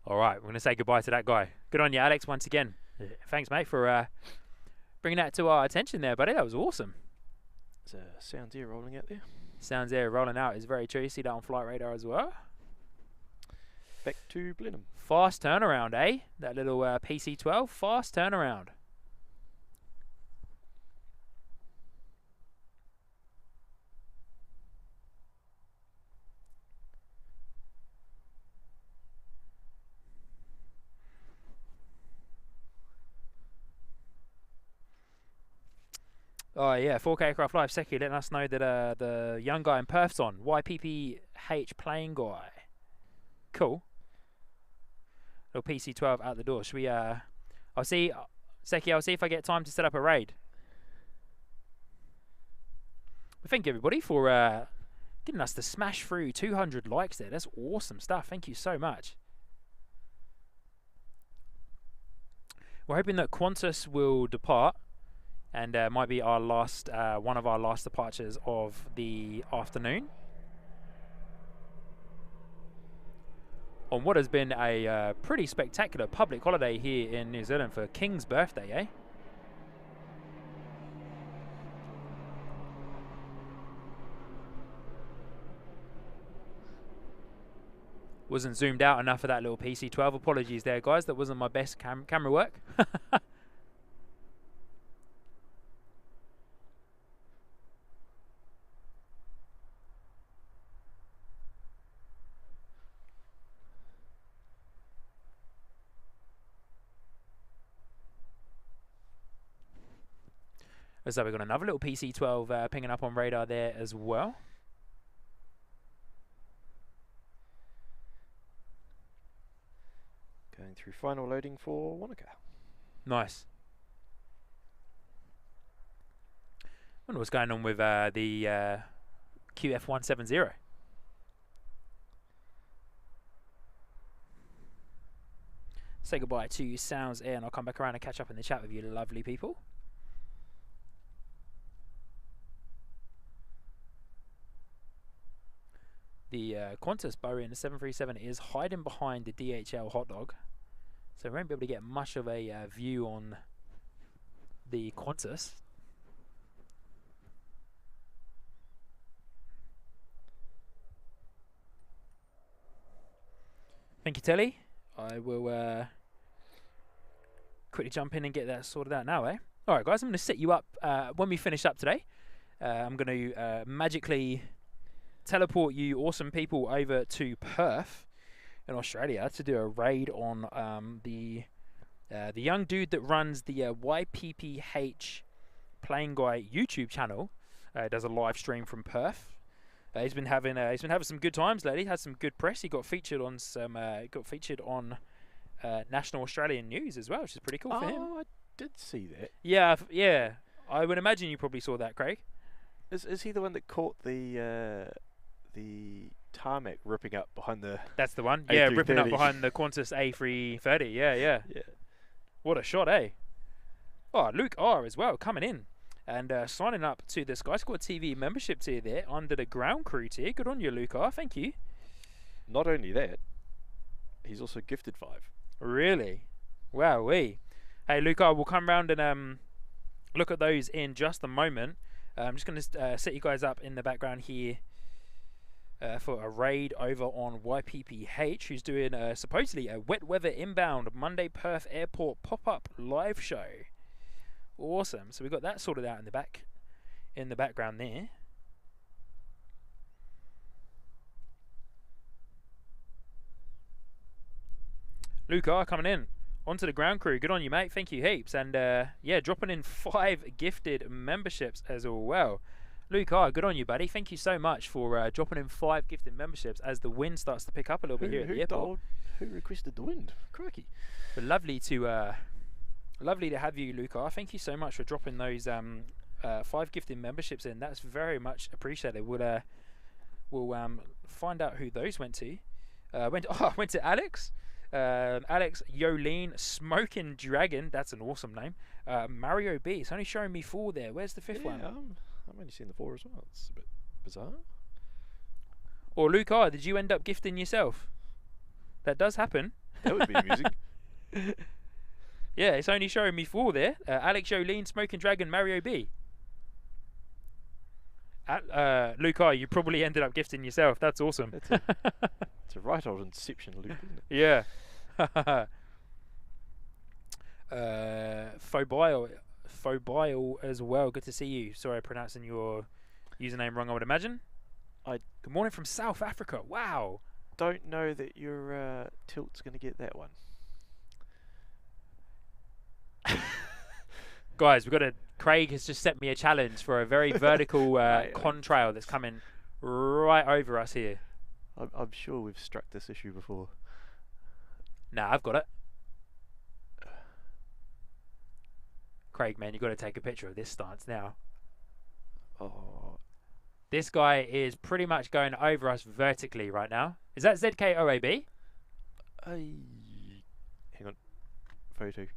Alright, we're going to say goodbye to that guy. Good on you, Alex, once again. Thanks, mate, for bringing that to our attention there, buddy. That was awesome. There's sounds here rolling out there. Sounds there rolling out is very true. You see that on flight radar as well. Back to Blenheim. Fast turnaround, eh? That little PC12, fast turnaround. Oh yeah, 4K Aircraft Live, Seki letting us know that the young guy in Perth's on. YPPH playing guy. Cool. Little PC12 out the door. Should we, I'll see, Seki, I'll see if I get time to set up a raid. Thank you everybody for getting us to smash through 200 likes there. That's awesome stuff. Thank you so much. We're hoping that Qantas will depart. And might be our last, one of our last departures of the afternoon. On what has been a pretty spectacular public holiday here in New Zealand for King's birthday, eh? Wasn't zoomed out enough for that little PC12. Apologies there, guys. That wasn't my best camera work. So we've got another little PC12 pinging up on radar there as well. Going through final loading for Wanaka. Nice. Wonder what's going on with the QF170. Say goodbye to Sounds Air, and I'll come back around and catch up in the chat with you lovely people. The Qantas Boeing 737 is hiding behind the DHL hot dog, so we won't be able to get much of a view on the Qantas. Thank you, Telly. I will quickly jump in and get that sorted out now, eh? Alright guys, I'm going to set you up when we finish up today. I'm going to magically teleport you awesome people over to Perth in Australia to do a raid on the young dude that runs the YPPH Playing Guy YouTube channel. Does a live stream from Perth. He's been having some good times lately. Had some good press. He got featured on national Australian news as well, which is pretty cool for him. Oh, I did see that. Yeah, yeah. I would imagine you probably saw that, Craig. Is he the one that caught the tarmac ripping up behind the... That's the one. Yeah, ripping up A380. behind the Qantas A380. Yeah, yeah. Yeah. What a shot, eh? Oh, Luke R as well, coming in. And signing up to the Sky Squad TV membership tier there under the ground crew tier. Good on you, Luke R. Thank you. Not only that, he's also gifted 5. Really? Wowee. Hey, Luke R, we'll come round and look at those in just a moment. I'm just going to set you guys up in the background here for a raid over on YPPH, who's doing supposedly a wet weather inbound Monday Perth Airport pop-up live show. Awesome. So we've got that sorted out in the background there. Luke R coming in onto the ground crew. Good on you, mate. Thank you heaps. And yeah, dropping in 5 gifted memberships as well. Luke R, good on you, buddy. Thank you so much for dropping in 5 gifted memberships as the wind starts to pick up a little bit here at the airport. Who requested the wind? Crikey. But lovely to have you, Luke R. Thank you so much for dropping those 5 gifted memberships in. That's very much appreciated. We'll find out who those went to. Went to Alex. Alex Yolene Smoking Dragon. That's an awesome name. Mario B. It's only showing me 4 there. Where's the 5th one? I'm only seeing the 4 as well. It's a bit bizarre. Or Luke R, did you end up gifting yourself? That does happen. That would be amusing. Yeah, it's only showing me 4 there. Alex Yolene Smoking Dragon, Mario B. Luke R, you probably ended up gifting yourself. That's awesome. It's a right old Inception loop, isn't it? Yeah. Phobile as well. Good to see you. Sorry, pronouncing your username wrong, I would imagine. Good morning from South Africa. Wow. Don't know that your tilt's going to get that one. Guys, Craig has just set me a challenge for a very vertical contrail that's coming right over us here. I'm sure we've struck this issue before. Nah, I've got it. Craig, man, you've got to take a picture of this stance now. Oh. This guy is pretty much going over us vertically right now. Is that ZKOAB? Hang on. Photo.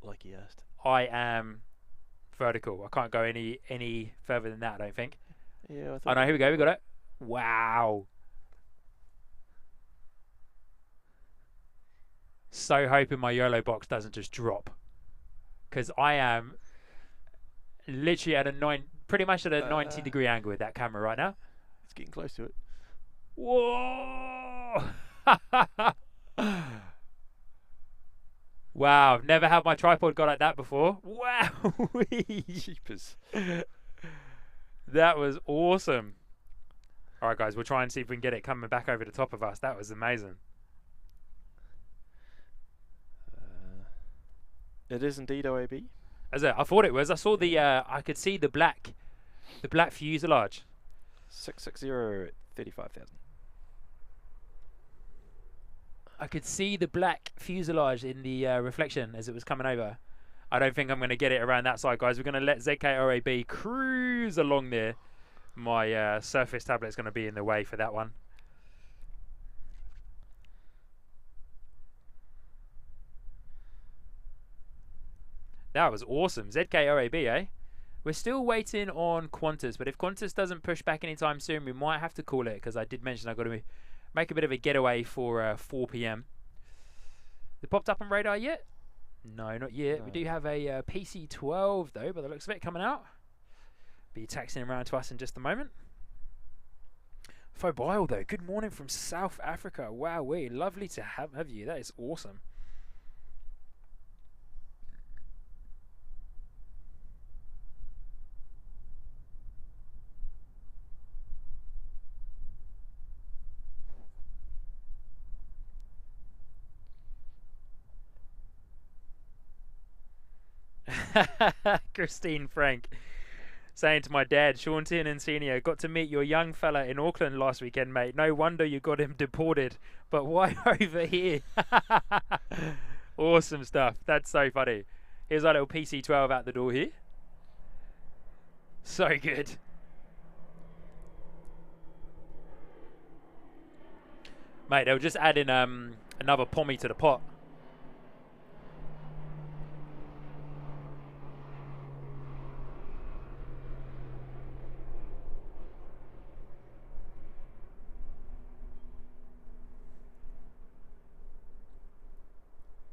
Like he asked. I am vertical. I can't go any further than that, I don't think. Yeah, I thought. Oh, no, here we go. We got it. Wow. So hoping my YOLO box doesn't just drop. Because I am literally at pretty much at a 90-degree angle with that camera right now. It's getting close to it. Whoa! Wow, I've never had my tripod go like that before. Wow! Jeepers. That was awesome. All right, guys, we'll try and see if we can get it coming back over the top of us. That was amazing. It is indeed OAB. As I thought it was. I saw the. I could see the black fuselage. 660 at 35,000. I could see the black fuselage in the reflection as it was coming over. I don't think I'm going to get it around that side, guys. We're going to let ZKOAB cruise along there. My Surface tablet is going to be in the way for that one. That was awesome. ZKOAB, eh? We're still waiting on Qantas, but if Qantas doesn't push back anytime soon, we might have to call it, because I did mention I've got to make a bit of a getaway for 4 p.m. It popped up on radar yet? No, not yet. No. We do have a PC-12, though, by the looks of it, coming out. Be taxiing around to us in just a moment. Phobile, though. Good morning from South Africa. Wow, lovely to have you. That is awesome. Christine Frank saying to my dad, Sean Tiernan Senior, got to meet your young fella in Auckland last weekend, mate. No wonder you got him deported. But why over here? Awesome stuff. That's so funny. Here's our little PC-12 out the door here. So good. Mate, they'll just add in another pommy to the pot.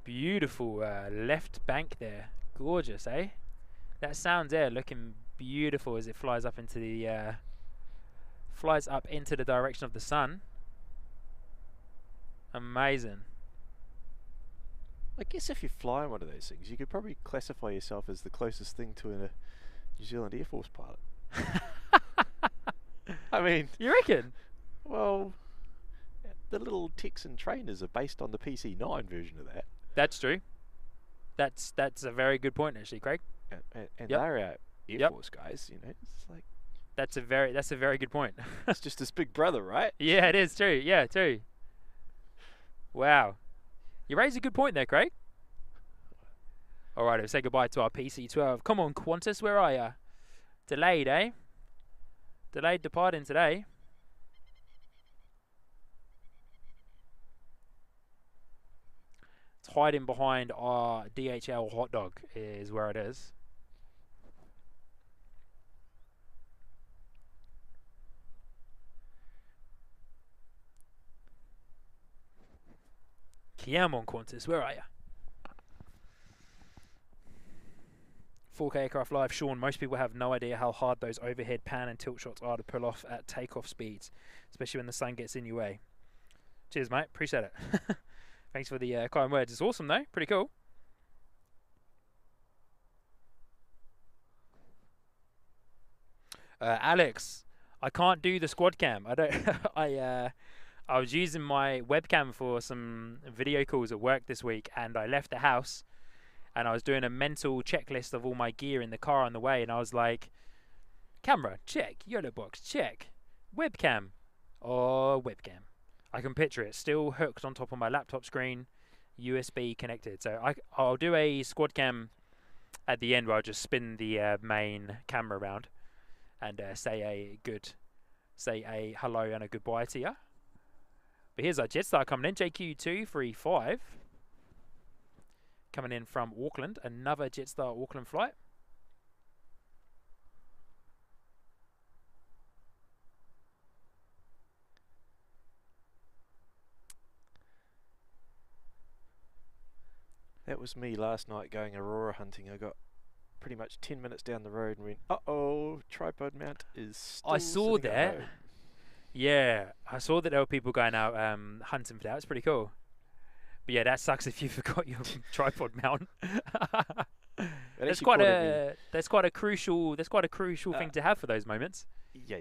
Beautiful left bank there. Gorgeous, eh? That sounds there looking beautiful as it flies up into the direction of the sun. Amazing. I guess if you're flying one of those things, you could probably classify yourself as the closest thing to a New Zealand Air Force pilot. I mean, You reckon? well, the little Texan trainers are based on the PC-9 version of that. That's true. That's a very good point, actually, Craig. And Yep. they're our Air Yep. Force guys, you know. It's like, That's a very good point. it's just his big brother, right? Yeah, it is true. Yeah, true. Wow. You raised a good point there, Craig. All right, we'll say goodbye to our PC-12. Come on, Qantas, where are ya? Delayed, eh? Delayed departing today. It's hiding behind our DHL hot dog is where it is. Come on, Qantas, where are you? 4K Aircraft Live. Sean, most people have no idea how hard those overhead pan and tilt shots are to pull off at takeoff speeds, especially when the sun gets in your way. Cheers, mate. Appreciate it. Thanks for the kind words. It's awesome though. Pretty cool. Alex, I can't do the squad cam. I don't. I was using my webcam for some video calls at work this week, and I left the house, and I was doing a mental checklist of all my gear in the car on the way, and I was like, camera check, YOLO box check, webcam, webcam. I can picture it still hooked on top of my laptop screen, USB connected. So I'll do a squad cam at the end where I'll just spin the main camera around and say a hello and a goodbye to you. But here's our Jetstar coming in, JQ235, coming in from Auckland, another Jetstar Auckland flight. That was me last night going Aurora hunting. I got pretty much 10 minutes down the road and went, uh-oh, tripod mount is still I saw sitting at that. home. Yeah, I saw that there were people going out hunting for that. It's pretty cool. But yeah, that sucks if you forgot your tripod mount. That's quite a crucial thing to have for those moments. Yeah.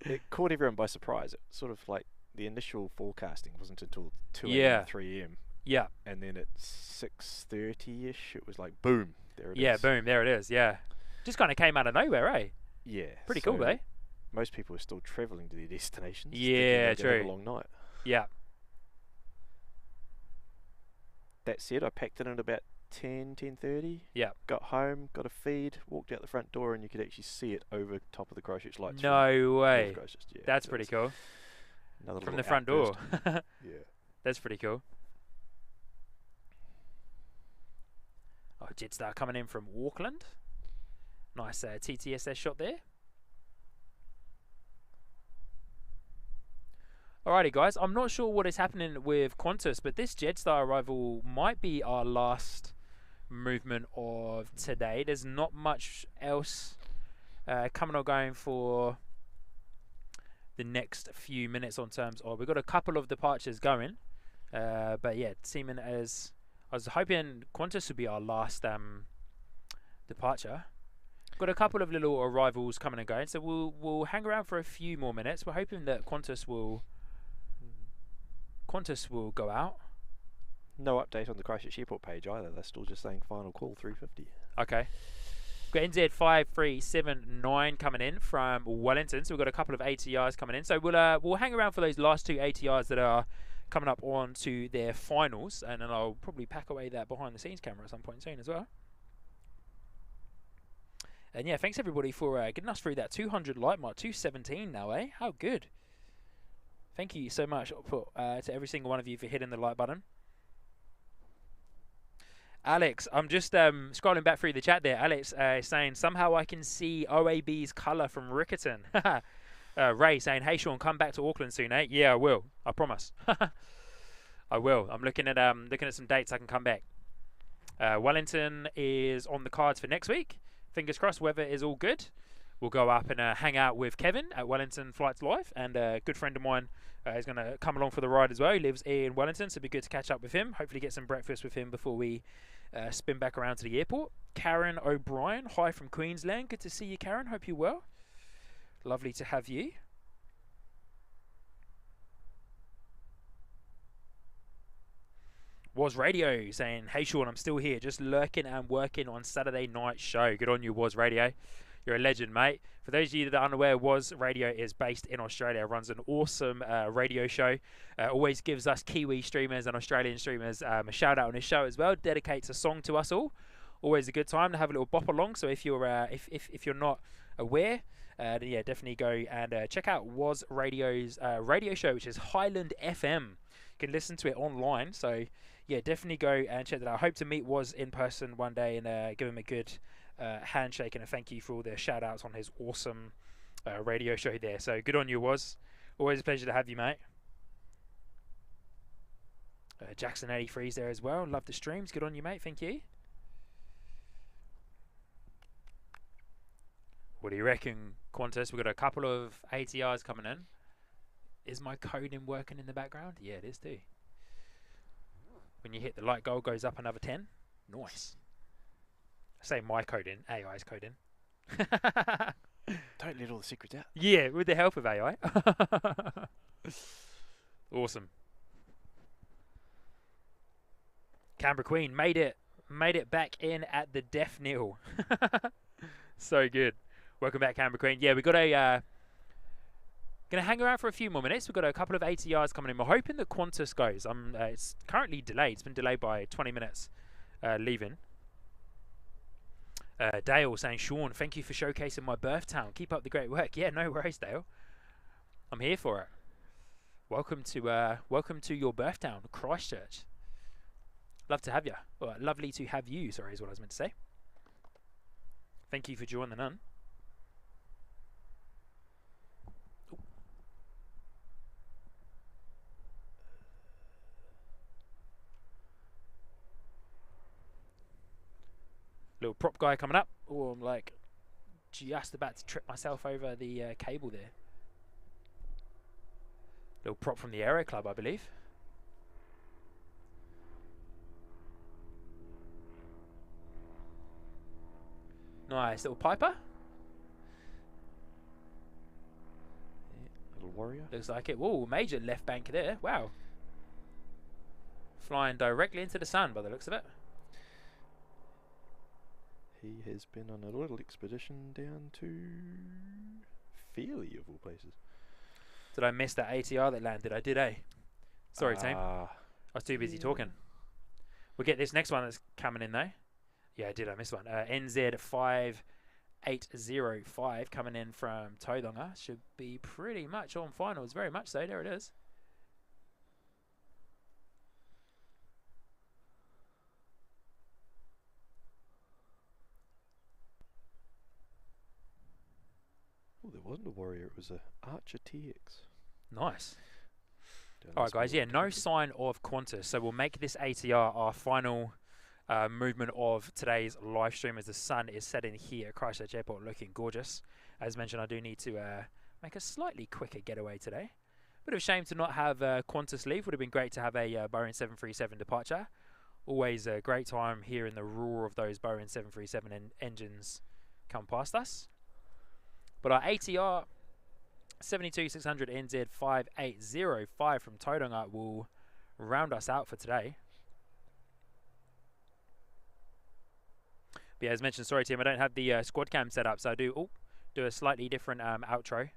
It caught everyone by surprise. It sort of like the initial forecasting wasn't until 2 a.m., 3 a.m. Yeah. And then at 6:30ish, it was like boom, there it is. Yeah, boom, there it is. Yeah, just kind of came out of nowhere, eh? Yeah. Pretty cool, eh? Most people are still travelling to their destinations. Yeah, thinking they're gonna true. have a long night. Yeah. That said, I packed it in at about 10:30. Yeah. Got home, got a feed, walked out the front door, and you could actually see it over top of the Christchurch lights. No way. North Christchurch, yeah. That's So pretty it's cool. another From little the front door. outburst. Yeah. That's pretty cool. Oh, Jetstar coming in from Auckland. Nice TTSS shot there. Alrighty, guys. I'm not sure what is happening with Qantas, but this Jetstar arrival might be our last movement of today. There's not much else coming or going for the next few minutes on terms of... We've got a couple of departures going. But yeah, seeming as... I was hoping Qantas would be our last departure. Got a couple of little arrivals coming and going, so we'll hang around for a few more minutes. We're hoping that Qantas will go out. No update on the Christchurch Airport page either. They're still just saying final call 350. Okay. We've got NZ5379 coming in from Wellington, so we've got a couple of ATRs coming in. So we'll hang around for those last two ATRs that are coming up on to their finals, and then I'll probably pack away that behind the scenes camera at some point soon as well. And yeah, thanks everybody for getting us through that 200 like mark, 217 now, eh? How good. Thank you so much for, to every single one of you for hitting the like button. Alex, I'm just scrolling back through the chat there. Alex saying, somehow I can see OAB's colour from Rickerton. Ray saying, hey Sean, come back to Auckland soon, eh? Yeah, I will. I promise. I will. I'm looking at some dates I can come back. Wellington is on the cards for next week. Fingers crossed, weather is all good. We'll go up and hang out with Kevin at Wellington Flights Live, and a good friend of mine is going to come along for the ride as well. He lives in Wellington, so it'd be good to catch up with him. Hopefully get some breakfast with him before we spin back around to the airport. Karen O'Brien, hi from Queensland. Good to see you, Karen. Hope you're well. Lovely to have you. Was Radio saying, hey Sean, I'm still here, just lurking and working on Saturday night show. Good on you, Was Radio. You're a legend, mate. For those of you that are unaware, Was Radio is based in Australia, runs an awesome radio show. Always gives us Kiwi streamers and Australian streamers a shout out on his show as well. Dedicates a song to us all. Always a good time to have a little bop along. So if you're if you're not aware, then yeah, definitely go and check out Was Radio's radio show, which is Highland FM. You can listen to it online. So yeah, definitely go and check that out. I hope to meet Was in person one day and give him a good handshake and a thank you for all the shout outs on his awesome radio show there. So good on you, Was. Always a pleasure to have you, mate. Jackson 83's there as well. Love the streams. Good on you, mate. Thank you. What do you reckon, Qantas? We've got a couple of ATRs coming in. Is my coding working in the background? Yeah, it is too. When you hit the light goal, goes up another 10. Nice. I say my code in, AI's code in. Don't let all the secrets out. Yeah, with the help of AI. Awesome. Canberra Queen made it back in at the death knell. So good. Welcome back, Canberra Queen. Yeah, we got a gonna hang around for a few more minutes. We've got a couple of ATRs coming in. We're hoping that Qantas goes. It's currently delayed. It's been delayed by 20 minutes leaving. Dale saying, Sean, thank you for showcasing my birth town. Keep up the great work. Yeah, no worries, Dale. I'm here for it. Welcome to your birth town, Christchurch. Love to have you. Well, lovely to have you, sorry, is what I was meant to say. Thank you for joining the nun. Little prop guy coming up. Oh, I'm like just about to trip myself over the cable there. Little prop from the Aero Club, I believe. Nice little Piper. Yeah, little warrior. Looks like it. Whoa, major left bank there. Wow. Flying directly into the sun by the looks of it. He has been on a little expedition down to Fairlie, of all places. Did I miss that ATR that landed? I did, eh? Sorry, team. I Ah, was too busy talking. We'll get this next one that's coming in, though. Yeah, I did. I missed one. NZ5805 coming in from Tauranga. Should be pretty much on finals. Very much so. There it is. oh, there wasn't a warrior. It was a Archer TX. Nice. Down All right, this guys. middle Yeah, of the no country. sign of Qantas. So we'll make this ATR our final movement of today's live stream as the sun is setting here at Christchurch Airport, looking gorgeous. As mentioned, I do need to make a slightly quicker getaway today. Bit of a shame to not have Qantas leave. Would have been great to have a Boeing 737 departure. Always a great time hearing the roar of those Boeing 737 engines come past us. But our ATR 72600 NZ 5805 from Tauranga will round us out for today. But yeah, as mentioned, sorry team, I don't have the squad cam set up, so I do do a slightly different outro.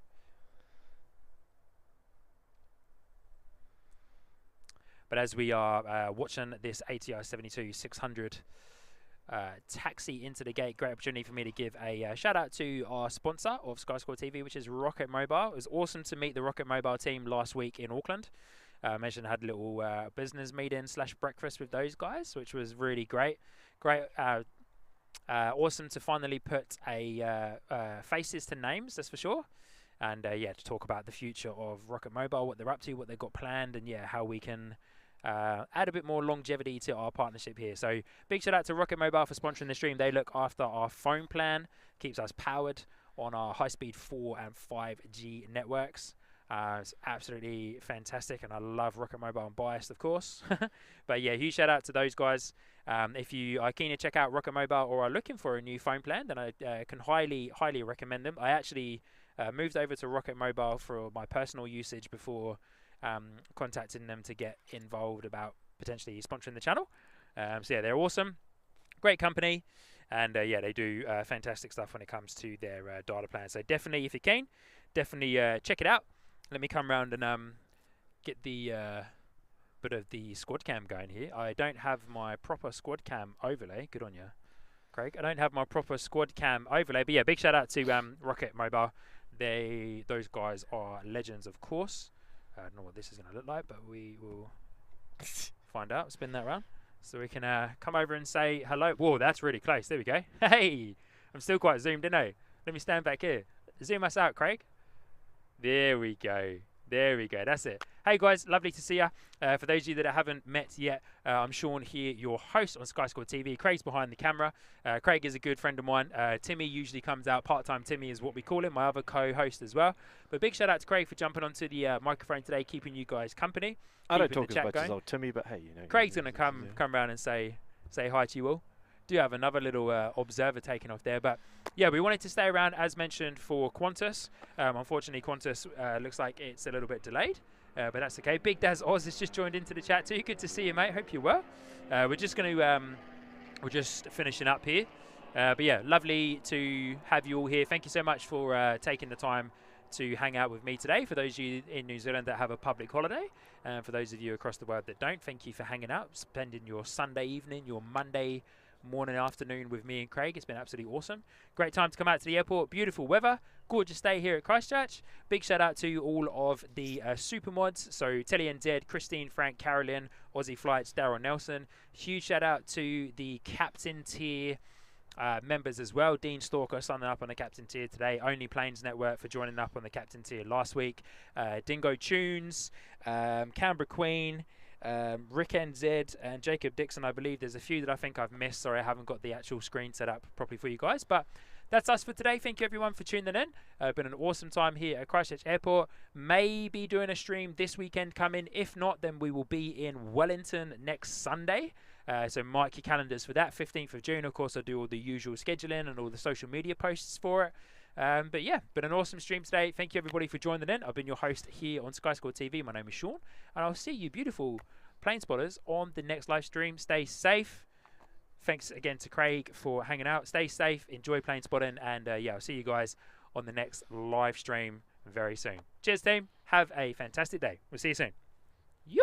But as we are watching this ATR 72600 taxi into the gate, great opportunity for me to give a shout out to our sponsor of Sky Squad TV, which is Rocket Mobile. It was awesome to meet the Rocket Mobile team last week in Auckland. I mentioned I had a little business meeting / breakfast with those guys, which was really great. Awesome to finally put faces to names, that's for sure. And yeah, to talk about the future of Rocket Mobile, what they're up to, what they've got planned, and yeah, how we can add a bit more longevity to our partnership here. So big shout out to Rocket Mobile for sponsoring the stream. They look after our phone plan, keeps us powered on our high-speed 4 and 5G networks. It's absolutely fantastic, and I love Rocket Mobile. I'm biased, of course. But yeah, huge shout out to those guys. If you are keen to check out Rocket Mobile or are looking for a new phone plan, then I can highly recommend them. I actually moved over to Rocket Mobile for my personal usage before contacting them to get involved about potentially sponsoring the channel. So yeah, they're awesome, great company, and yeah, they do fantastic stuff when it comes to their data plans. So definitely, if you're keen, definitely check it out. Let me come around and get the bit of the squad cam going here. I don't have my proper squad cam overlay. Good on you, Craig. I don't have my proper squad cam overlay, but yeah, big shout out to Rocket Mobile. Those guys are legends, of course. I don't know what this is going to look like, but we will find out. Spin that around so we can come over and say hello. Whoa, that's really close. There we go. Hey, I'm still quite zoomed in, eh? Let me stand back here. Zoom us out, Craig. There we go. There we go. That's it. Hey guys, lovely to see you. For those of you that I haven't met yet, I'm Sean here, your host on Sky Squad TV. Craig's behind the camera. Craig is a good friend of mine. Timmy usually comes out, part-time Timmy is what we call him, my other co-host as well. But big shout out to Craig for jumping onto the microphone today, keeping you guys company. I don't keeping talk the as chat much going. as old Timmy, but hey, you know. Craig's going to come round and say hi to you all. Do have another little observer taken off there, but yeah, we wanted to stay around as mentioned for Qantas. Unfortunately, Qantas looks like it's a little bit delayed, but that's okay. Big Daz Oz has just joined into the chat too. Good to see you, mate. Hope you're well. We're just going to we're just finishing up here, but yeah, lovely to have you all here. Thank you so much for taking the time to hang out with me today. For those of you in New Zealand that have a public holiday, and for those of you across the world that don't, thank you for hanging out, spending your Sunday evening, your Monday morning, afternoon with me and Craig. It's been absolutely awesome. Great time to come out to the airport. Beautiful weather. Gorgeous day here at Christchurch. Big shout out to all of the super mods. So Telly and Zed, Christine, Frank, Carolyn, Aussie Flights, Daryl Nelson. Huge shout out to the captain tier members as well. Dean Stalker signing up on the captain tier today. Only Planes Network for joining up on the captain tier last week. Dingo Tunes, Canberra Queen, Rick NZ and Jacob Dixon. I believe there's a few that I think I've missed. Sorry, I haven't got the actual screen set up properly for you guys, but that's us for today. Thank you everyone for tuning in. Been an awesome time here at Christchurch Airport. Maybe doing a stream this weekend coming. If not, then we will be in Wellington next Sunday. So mark your calendars for that. 15th of June. Of course, I do all the usual scheduling and all the social media posts for it. But yeah, been an awesome stream today. Thank you everybody for joining in. I've been your host here on Sky Squad TV. My name is Sean, and I'll see you beautiful plane spotters on the next live stream. Stay safe. Thanks again to Craig for hanging out. Stay safe, enjoy plane spotting, and yeah, I'll see you guys on the next live stream very soon. Cheers team, have a fantastic day. We'll see you soon. Yo!